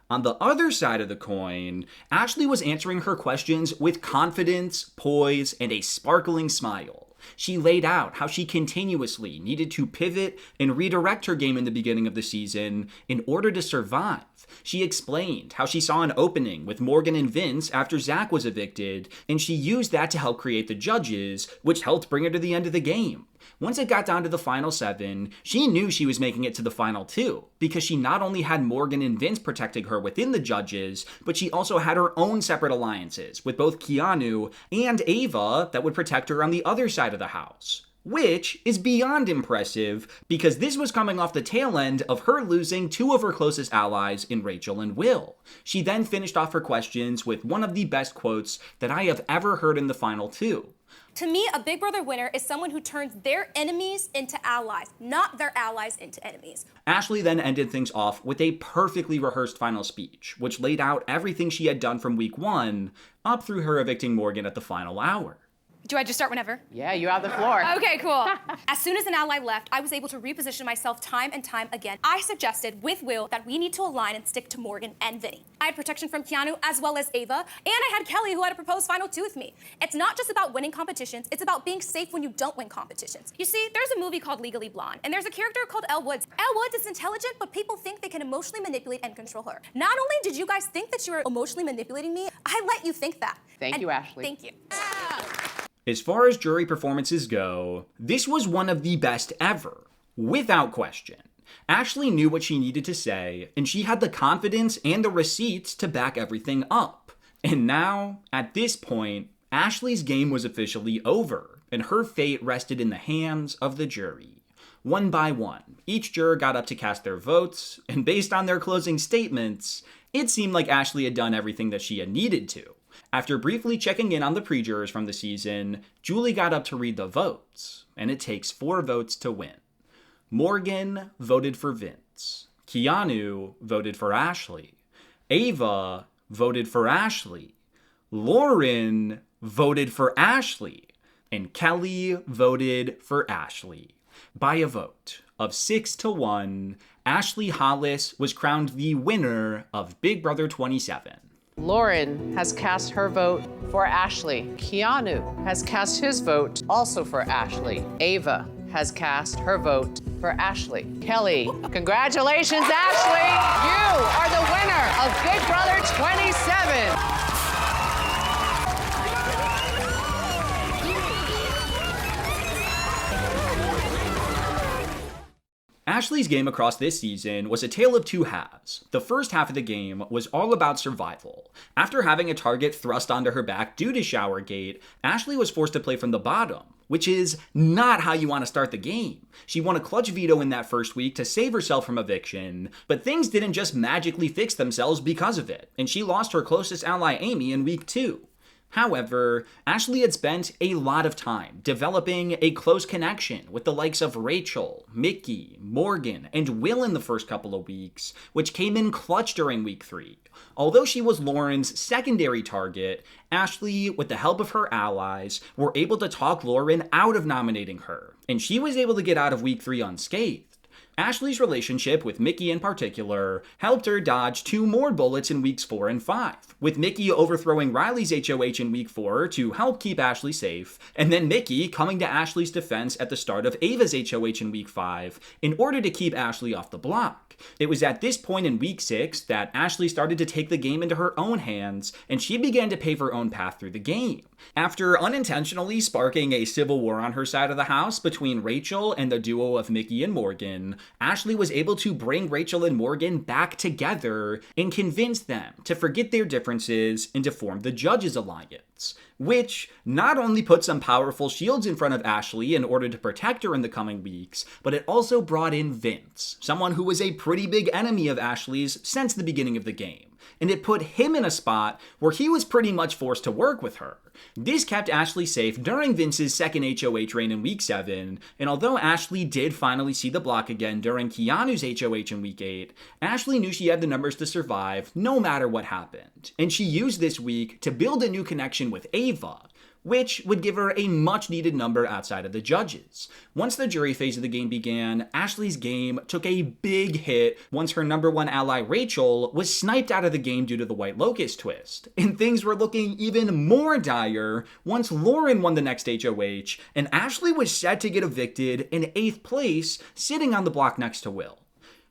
On the other side of the coin, Ashley was answering her questions with confidence, poise, and a sparkling smile. She laid out how she continuously needed to pivot and redirect her game in the beginning of the season in order to survive. She explained how she saw an opening with Morgan and Vince after Zach was evicted, and she used that to help create the judges, which helped bring her to the end of the game. Once it got down to the final 7, she knew she was making it to the final 2, because she not only had Morgan and Vince protecting her within the judges, but she also had her own separate alliances with both Keanu and Ava that would protect her on the other side of the house. Which is beyond impressive, because this was coming off the tail end of her losing 2 of her closest allies in Rachel and Will. She then finished off her questions with one of the best quotes that I have ever heard in the final 2. To me, a Big Brother winner is someone who turns their enemies into allies, not their allies into enemies. Ashley then ended things off with a perfectly rehearsed final speech, which laid out everything she had done from week 1 up through her evicting Morgan at the final hour. Do I just start whenever? Yeah, you have the floor. Okay, cool. As soon as an ally left, I was able to reposition myself time and time again. I suggested with Will that we need to align and stick to Morgan and Vinny. I had protection from Keanu as well as Ava, and I had Kelly who had a proposed final 2 with me. It's not just about winning competitions, it's about being safe when you don't win competitions. You see, there's a movie called Legally Blonde, and there's a character called Elle Woods. Elle Woods is intelligent, but people think they can emotionally manipulate and control her. Not only did you guys think that you were emotionally manipulating me, I let you think that. Thank you, Ashley. Thank you. As far as jury performances go, this was one of the best ever, without question. Ashley knew what she needed to say, and she had the confidence and the receipts to back everything up. And now, at this point, Ashley's game was officially over, and her fate rested in the hands of the jury. One by one, each juror got up to cast their votes, and based on their closing statements, it seemed like Ashley had done everything that she had needed to. After briefly checking in on the pre-jurors from the season, Julie got up to read the votes, and it takes 4 votes to win. Morgan voted for Vince. Keanu voted for Ashley. Ava voted for Ashley. Lauren voted for Ashley, and Kelly voted for Ashley. By a vote of 6-1, Ashley Hollis was crowned the winner of Big Brother 27. Lauren has cast her vote for Ashley. Keanu has cast his vote also for Ashley. Ava has cast her vote for Ashley. Kelly, congratulations, Ashley! You are the winner of Big Brother 27. Ashley's game across this season was a tale of two halves. The first half of the game was all about survival. After having a target thrust onto her back due to Showergate, Ashley was forced to play from the bottom, which is not how you want to start the game. She won a clutch veto in that first week to save herself from eviction, but things didn't just magically fix themselves because of it, and she lost her closest ally Amy in week 2. However, Ashley had spent a lot of time developing a close connection with the likes of Rachel, Mickey, Morgan, and Will in the first couple of weeks, which came in clutch during week 3. Although she was Lauren's secondary target, Ashley, with the help of her allies, were able to talk Lauren out of nominating her, and she was able to get out of week 3 unscathed. Ashley's relationship with Mickey in particular helped her dodge 2 more bullets in weeks 4 and 5, with Mickey overthrowing Riley's HOH in week 4 to help keep Ashley safe, and then Mickey coming to Ashley's defense at the start of Ava's HOH in week 5 in order to keep Ashley off the block. It was at this point in week 6 that Ashley started to take the game into her own hands, and she began to pave her own path through the game. After unintentionally sparking a civil war on her side of the house between Rachel and the duo of Mickey and Morgan, Ashley was able to bring Rachel and Morgan back together and convince them to forget their differences and to form the Judges Alliance, which not only put some powerful shields in front of Ashley in order to protect her in the coming weeks, but it also brought in Vince, someone who was a pretty big enemy of Ashley's since the beginning of the game, and it put him in a spot where he was pretty much forced to work with her. This kept Ashley safe during Vince's second HOH reign in week 7, and although Ashley did finally see the block again during Keanu's HOH in week 8, Ashley knew she had the numbers to survive no matter what happened, and she used this week to build a new connection with Ava, which would give her a much-needed number outside of the judges. Once the jury phase of the game began, Ashley's game took a big hit once her number 1 ally Rachel was sniped out of the game due to the White Locust twist, and things were looking even more dire once Lauren won the next HOH, and Ashley was set to get evicted in 8th place, sitting on the block next to Will.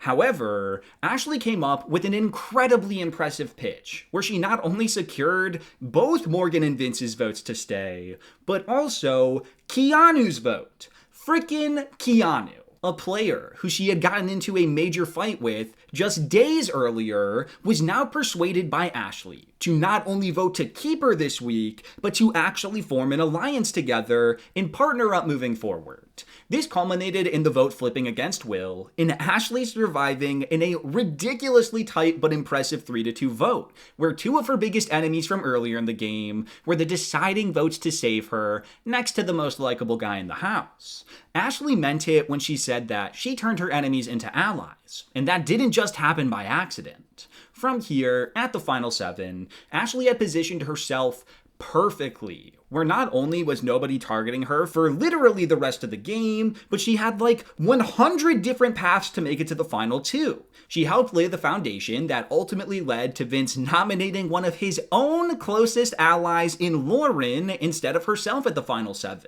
However, Ashley came up with an incredibly impressive pitch, where she not only secured both Morgan and Vince's votes to stay, but also Keanu's vote. Frickin' Keanu, a player who she had gotten into a major fight with just days earlier, was now persuaded by Ashley to not only vote to keep her this week, but to actually form an alliance together and partner up moving forward. This culminated in the vote flipping against Will, in Ashley surviving in a ridiculously tight but impressive 3-2 vote, where 2 of her biggest enemies from earlier in the game were the deciding votes to save her, next to the most likable guy in the house. Ashley meant it when she said that she turned her enemies into allies, and that didn't just happen by accident. From here, at the final 7, Ashley had positioned herself perfectly, where not only was nobody targeting her for literally the rest of the game, but she had like 100 different paths to make it to the final 2. She helped lay the foundation that ultimately led to Vince nominating one of his own closest allies in Lauren instead of herself at the final 7.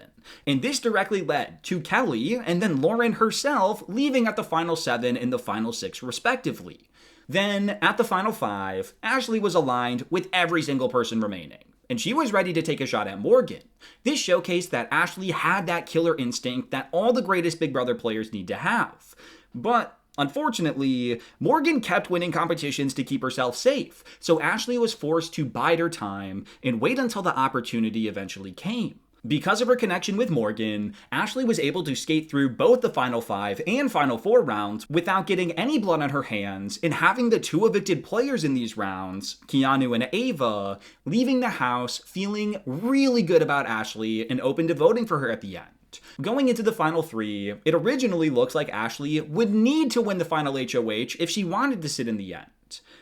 And this directly led to Kelly and then Lauren herself leaving at the final 7 and the final 6 respectively. Then, at the final 5, Ashley was aligned with every single person remaining, and she was ready to take a shot at Morgan. This showcased that Ashley had that killer instinct that all the greatest Big Brother players need to have. But unfortunately, Morgan kept winning competitions to keep herself safe, so Ashley was forced to bide her time and wait until the opportunity eventually came. Because of her connection with Morgan, Ashley was able to skate through both the final 5 and final 4 rounds without getting any blood on her hands, and having the 2 evicted players in these rounds, Keanu and Ava, leaving the house feeling really good about Ashley and open to voting for her at the end. Going into the final 3, it originally looks like Ashley would need to win the final HOH if she wanted to sit in the end.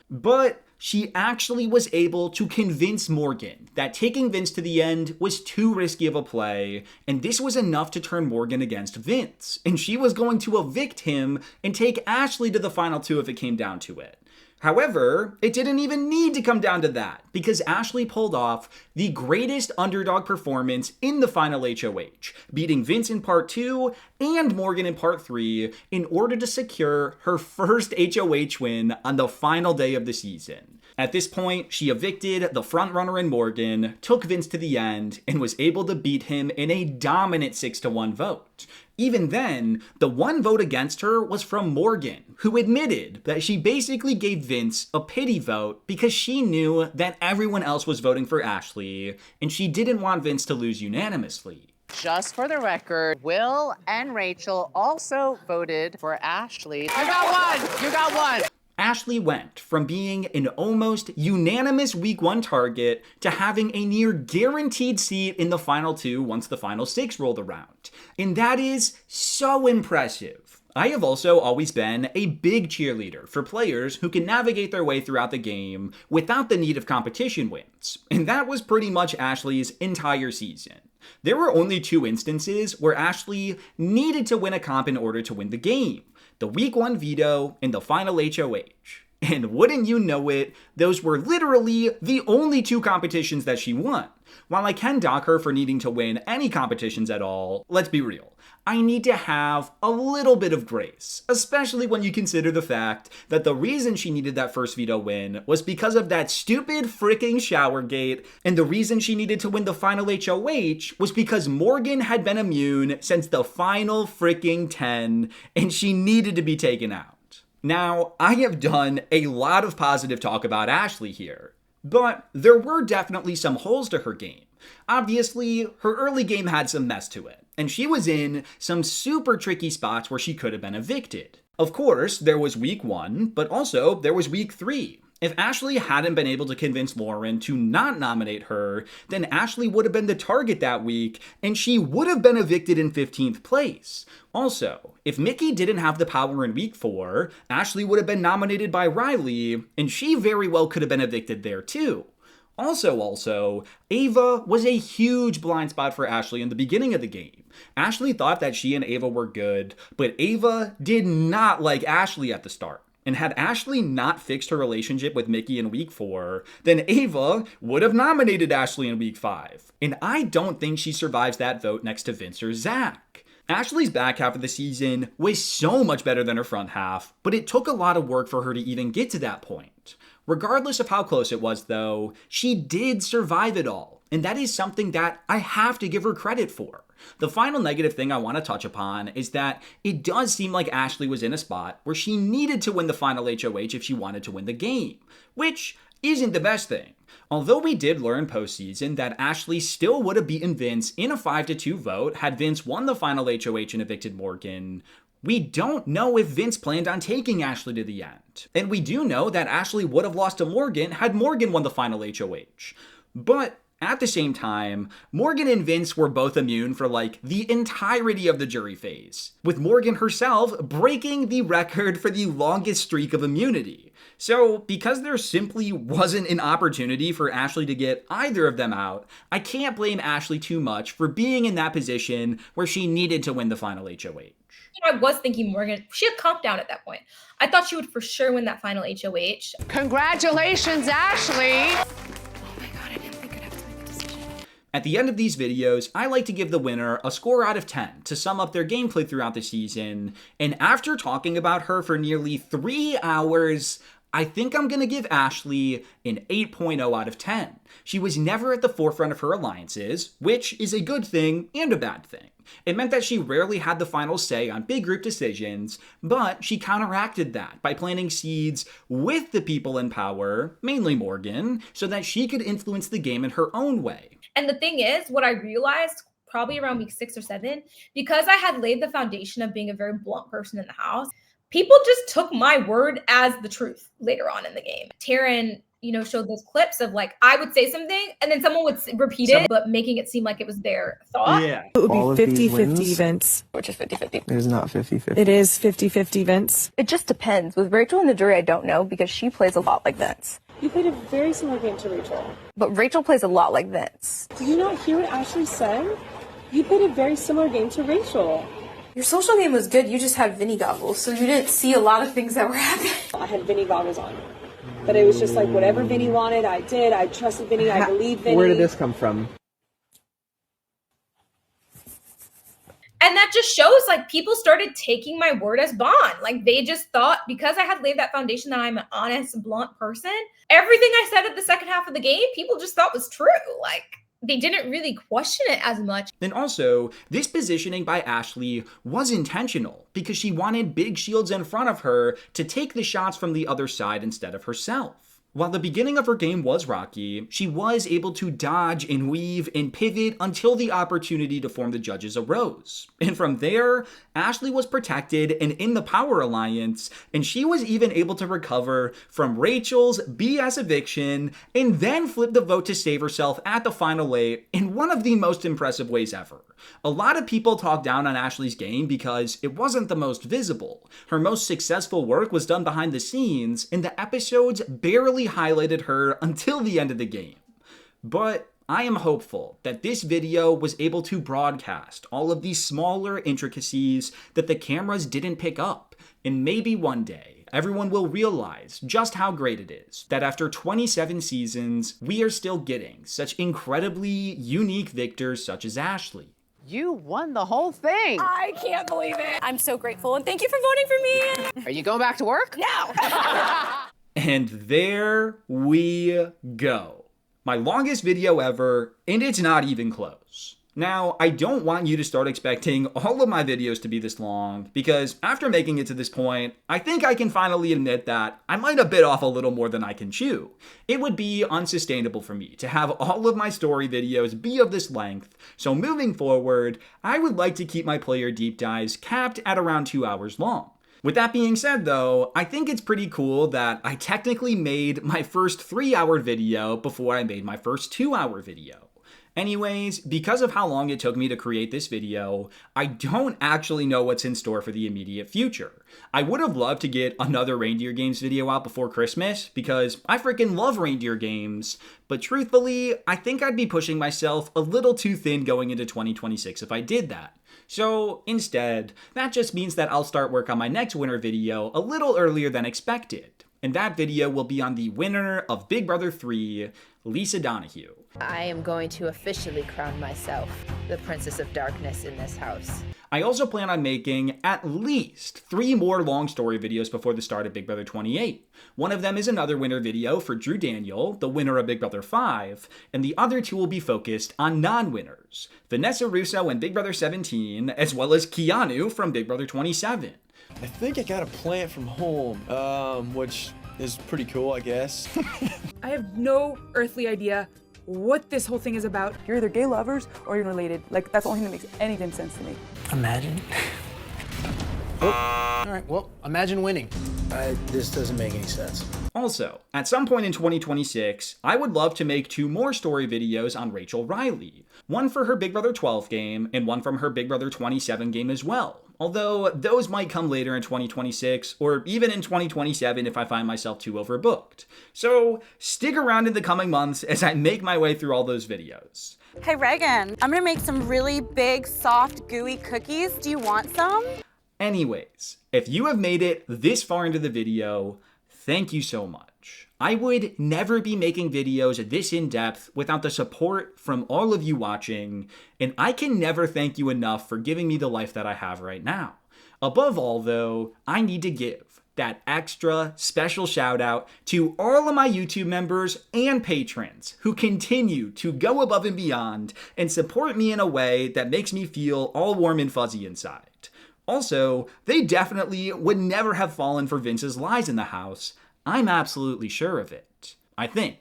But she actually was able to convince Morgan that taking Vince to the end was too risky of a play, and this was enough to turn Morgan against Vince, and she was going to evict him and take Ashley to the final 2 if it came down to it. However, it didn't even need to come down to that, because Ashley pulled off the greatest underdog performance in the final HOH, beating Vince in part 2 and Morgan in part 3 in order to secure her first HOH win on the final day of the season. At this point, she evicted the frontrunner in Morgan, took Vince to the end, and was able to beat him in a dominant 6-1 vote. Even then, the one vote against her was from Morgan, who admitted that she basically gave Vince a pity vote because she knew that everyone else was voting for Ashley, and she didn't want Vince to lose unanimously. Just for the record, Will and Rachel also voted for Ashley. You got one! You got one! Ashley went from being an almost unanimous week 1 target to having a near guaranteed seat in the final 2 once the final 6 rolled around. And that is so impressive. I have also always been a big cheerleader for players who can navigate their way throughout the game without the need of competition wins. And that was pretty much Ashley's entire season. There were only 2 instances where Ashley needed to win a comp in order to win the game. The week 1 veto and the final HOH. And wouldn't you know it, those were literally the only 2 competitions that she won. While I can dock her for needing to win any competitions at all, let's be real. I need to have a little bit of grace, especially when you consider the fact that the reason she needed that first veto win was because of that stupid freaking showergate, and the reason she needed to win the final HOH was because Morgan had been immune since the final freaking 10, and she needed to be taken out. Now, I have done a lot of positive talk about Ashley here, but there were definitely some holes to her game. Obviously, her early game had some mess to it, and she was in some super tricky spots where she could have been evicted. Of course, there was week 1, but also there was week 3. If Ashley hadn't been able to convince Lauren to not nominate her, then Ashley would have been the target that week, and she would have been evicted in 15th place. Also, if Mickey didn't have the power in week 4, Ashley would have been nominated by Riley, and she very well could have been evicted there too. Also, Ava was a huge blind spot for Ashley in the beginning of the game. Ashley thought that she and Ava were good, but Ava did not like Ashley at the start. And had Ashley not fixed her relationship with Mickey in week 4, then Ava would have nominated Ashley in week 5. And I don't think she survives that vote next to Vince or Zach. Ashley's back half of the season was so much better than her front half, but it took a lot of work for her to even get to that point. Regardless of how close it was, though, she did survive it all, and that is something that I have to give her credit for. The final negative thing I want to touch upon is that it does seem like Ashley was in a spot where she needed to win the final HOH if she wanted to win the game, which isn't the best thing. Although we did learn postseason that Ashley still would have beaten Vince in a 5-2 vote had Vince won the final HOH and evicted Morgan, we don't know if Vince planned on taking Ashley to the end. And we do know that Ashley would have lost to Morgan had Morgan won the final HOH. But at the same time, Morgan and Vince were both immune for the entirety of the jury phase, with Morgan herself breaking the record for the longest streak of immunity. So because there simply wasn't an opportunity for Ashley to get either of them out, I can't blame Ashley too much for being in that position where she needed to win the final HOH. I was thinking Morgan, she had calmed down at that point. I thought she would for sure win that final HOH. Congratulations, Ashley! At the end of these videos, I like to give the winner a score out of 10 to sum up their gameplay throughout the season, and after talking about her for nearly 3 hours, I think I'm going to give Ashley an 8.0 out of 10. She was never at the forefront of her alliances, which is a good thing and a bad thing. It meant that she rarely had the final say on big group decisions, but she counteracted that by planting seeds with the people in power, mainly Morgan, so that she could influence the game in her own way. And the thing is, what I realized probably around week 6 or 7, because I had laid the foundation of being a very blunt person in the house, people just took my word as the truth later on in the game. Taryn you know, showed those clips of like, I would say something and then someone would repeat it, but making it seem like it was their thought. Yeah. It would All of be these 50-50, wins? Vince. Which is 50-50. It is not 50-50. It is 50-50, Vince. It just depends. With Rachel in the jury, I don't know because she plays a lot like Vince. You played a very similar game to Rachel. But Rachel plays a lot like Vince. Did you not hear what Ashley said? You played a very similar game to Rachel. Your social game was good, you just had Vinny goggles, so you didn't see a lot of things that were happening. I had Vinny goggles on. But it was just like whatever Vinny wanted, I did. I trusted Vinny, I believed Vinny. Where did this come from? And that just shows like people started taking my word as bond. Like they just thought because I had laid that foundation that I'm an honest, blunt person, everything I said at the second half of the game, people just thought was true. Like they didn't really question it as much. And also, this positioning by Ashley was intentional because she wanted big shields in front of her to take the shots from the other side instead of herself. While the beginning of her game was rocky, she was able to dodge and weave and pivot until the opportunity to form the judges arose. And from there, Ashley was protected and in the power alliance, and she was even able to recover from Rachel's BS eviction and then flip the vote to save herself at the final 8 in one of the most impressive ways ever. A lot of people talk down on Ashley's game because it wasn't the most visible. Her most successful work was done behind the scenes, and the episodes barely highlighted her until the end of the game. But I am hopeful that this video was able to broadcast all of these smaller intricacies that the cameras didn't pick up, and maybe one day everyone will realize just how great it is that after 27 seasons, we are still getting such incredibly unique victors such as Ashley. You won the whole thing. I can't believe it. I'm so grateful and thank you for voting for me. Are you going back to work? No. And there we go. My longest video ever, and it's not even close. Now, I don't want you to start expecting all of my videos to be this long, because after making it to this point, I think I can finally admit that I might have bit off a little more than I can chew. It would be unsustainable for me to have all of my story videos be of this length, so moving forward, I would like to keep my player deep dives capped at around 2 hours long. With that being said though, I think it's pretty cool that I technically made my first 3-hour video before I made my first 2-hour video. Anyways, because of how long it took me to create this video, I don't actually know what's in store for the immediate future. I would have loved to get another reindeer games video out before Christmas, because I freaking love reindeer games, but truthfully, I think I'd be pushing myself a little too thin going into 2026 if I did that. So instead, that just means that I'll start work on my next winter video a little earlier than expected. And that video will be on the winner of Big Brother 3, Lisa Donahue. I am going to officially crown myself the Princess of Darkness in this house. I also plan on making at least 3 more long story videos before the start of Big Brother 28. One of them is another winner video for Drew Daniel, the winner of Big Brother 5, and the other 2 will be focused on non-winners, Vanessa Russo in Big Brother 17, as well as Keanu from Big Brother 27. I think I got a plant from home, which is pretty cool, I guess. I have no earthly idea what this whole thing is about. You're either gay lovers or you're related. Like, that's the only thing that makes any damn sense to me. Imagine. Oh, all right, well, imagine winning. This doesn't make any sense. Also, at some point in 2026, I would love to make 2 more story videos on Rachel Riley. One for her Big Brother 12 game, and one from her Big Brother 27 game as well. Although, those might come later in 2026, or even in 2027 if I find myself too overbooked. So, stick around in the coming months as I make my way through all those videos. Hey Reagan, I'm gonna make some really big, soft, gooey cookies. Do you want some? Anyways, if you have made it this far into the video, thank you so much. I would never be making videos this in-depth without the support from all of you watching, and I can never thank you enough for giving me the life that I have right now. Above all though, I need to give that extra special shout out to all of my YouTube members and patrons who continue to go above and beyond and support me in a way that makes me feel all warm and fuzzy inside. Also, they definitely would never have fallen for Vince's lies in the house. I'm absolutely sure of it. I think.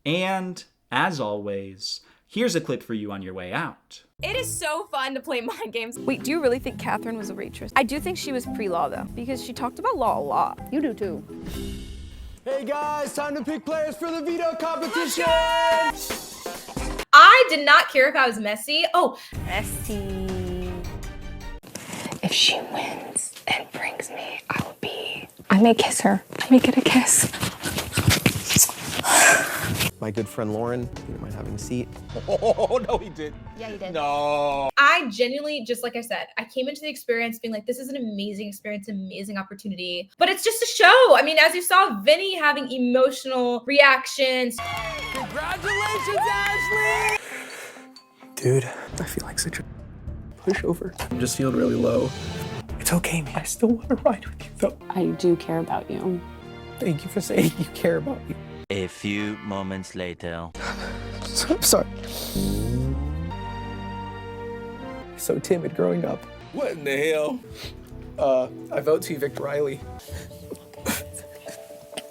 And, as always, here's a clip for you on your way out. It is so fun to play mind games. Wait, do you really think Catherine was a waitress? I do think she was pre-law though, because she talked about law a lot. You do too. Hey guys, time to pick players for the veto competition! I did not care if I was messy. Oh, messy. If she wins and brings me, I may kiss her. I may get a kiss. My good friend Lauren, do you mind having a seat? Oh, no, he did. yeah, you did. No. I genuinely, just like I said, I came into the experience being like, this is an amazing experience, amazing opportunity. But it's just a show. I mean, as you saw, Vinny having emotional reactions. Congratulations, Ashley! Dude, I feel like such a pushover. I'm just feeling really low. It's okay, man. I still want to ride with you, though. I do care about you. Thank you for saying you care about me. A few moments later. I'm sorry. So timid growing up. What in the hell? I vote to evict Riley.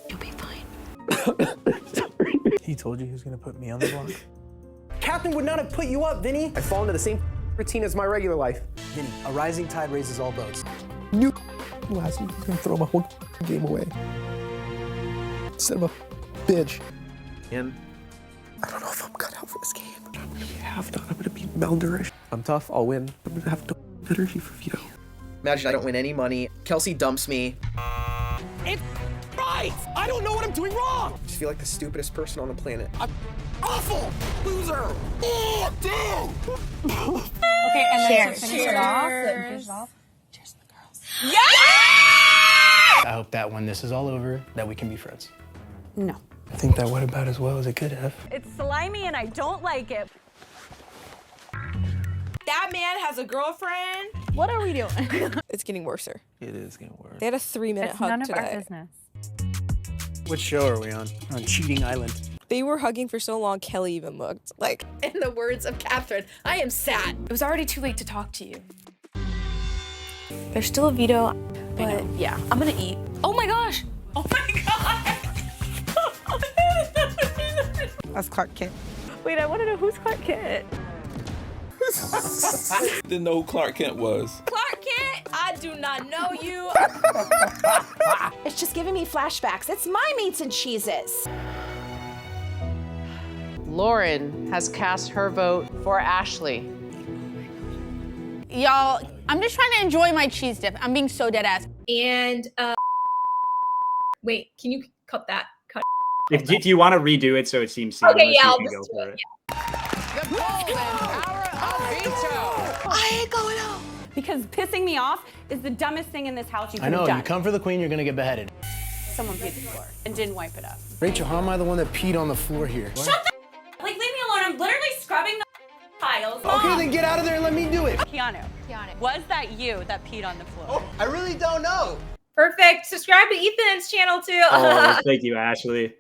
You'll be fine. He told you he was gonna put me on the block? Captain would not have put you up, Vinny. I fall into the same routine as my regular life. Vinny, a rising tide raises all boats. You last week was gonna throw my whole game away. Instead of a bitch. And I don't know if I'm cut out for this game. I'm gonna be half done. I'm gonna be malnourished. I'm tough, I'll win. I'm gonna have no energy for veto. Imagine I don't win any money. Kelsey dumps me. It's right! I don't know what I'm doing wrong! I just feel like the stupidest person on the planet. I'm awful! Loser! Oh, damn! Okay, and then to finish it off, cheers to the girls. I hope that when this is all over, that we can be friends. No. I think that went about as well as it could have. It's slimy and I don't like it. That man has a girlfriend. What are we doing? It's getting worse. It is getting worse. They had a 3-minute It's hug none of today. our business. What show are we on? On Cheating Island. They were hugging for so long, Kelly even looked like. In the words of Catherine, I am sad. It was already too late to talk to you. There's still a veto, but yeah, I'm gonna eat. Oh my gosh! Oh my god! That's Clark Kent. Wait, I want to know who's Clark Kent. Didn't know who Clark Kent was. Clark Kent, I do not know you. It's just giving me flashbacks. It's my meats and cheeses. Lauren has cast her vote for Ashley. Y'all, I'm just trying to enjoy my cheese dip. I'm being so dead ass. And, wait, can you cut that? Cut. If you want to redo it so it seems seamless, Okay, yeah, you I'll can just go do for it. it. The golden power of veto. I ain't going out. Because pissing me off is the dumbest thing in this house you I could have know, done. you come for the queen, you're gonna get beheaded. Someone peed the floor and didn't wipe it up. Rachel, how am I the one that peed on the floor here? Shut the like, leave me alone. I'm literally scrubbing the tiles. Okay, then get out of there and let me do it. Keanu, was that you that peed on the floor? Oh, I really don't know. Perfect. Subscribe to Ethan's channel too. Oh, thank you, Ashley.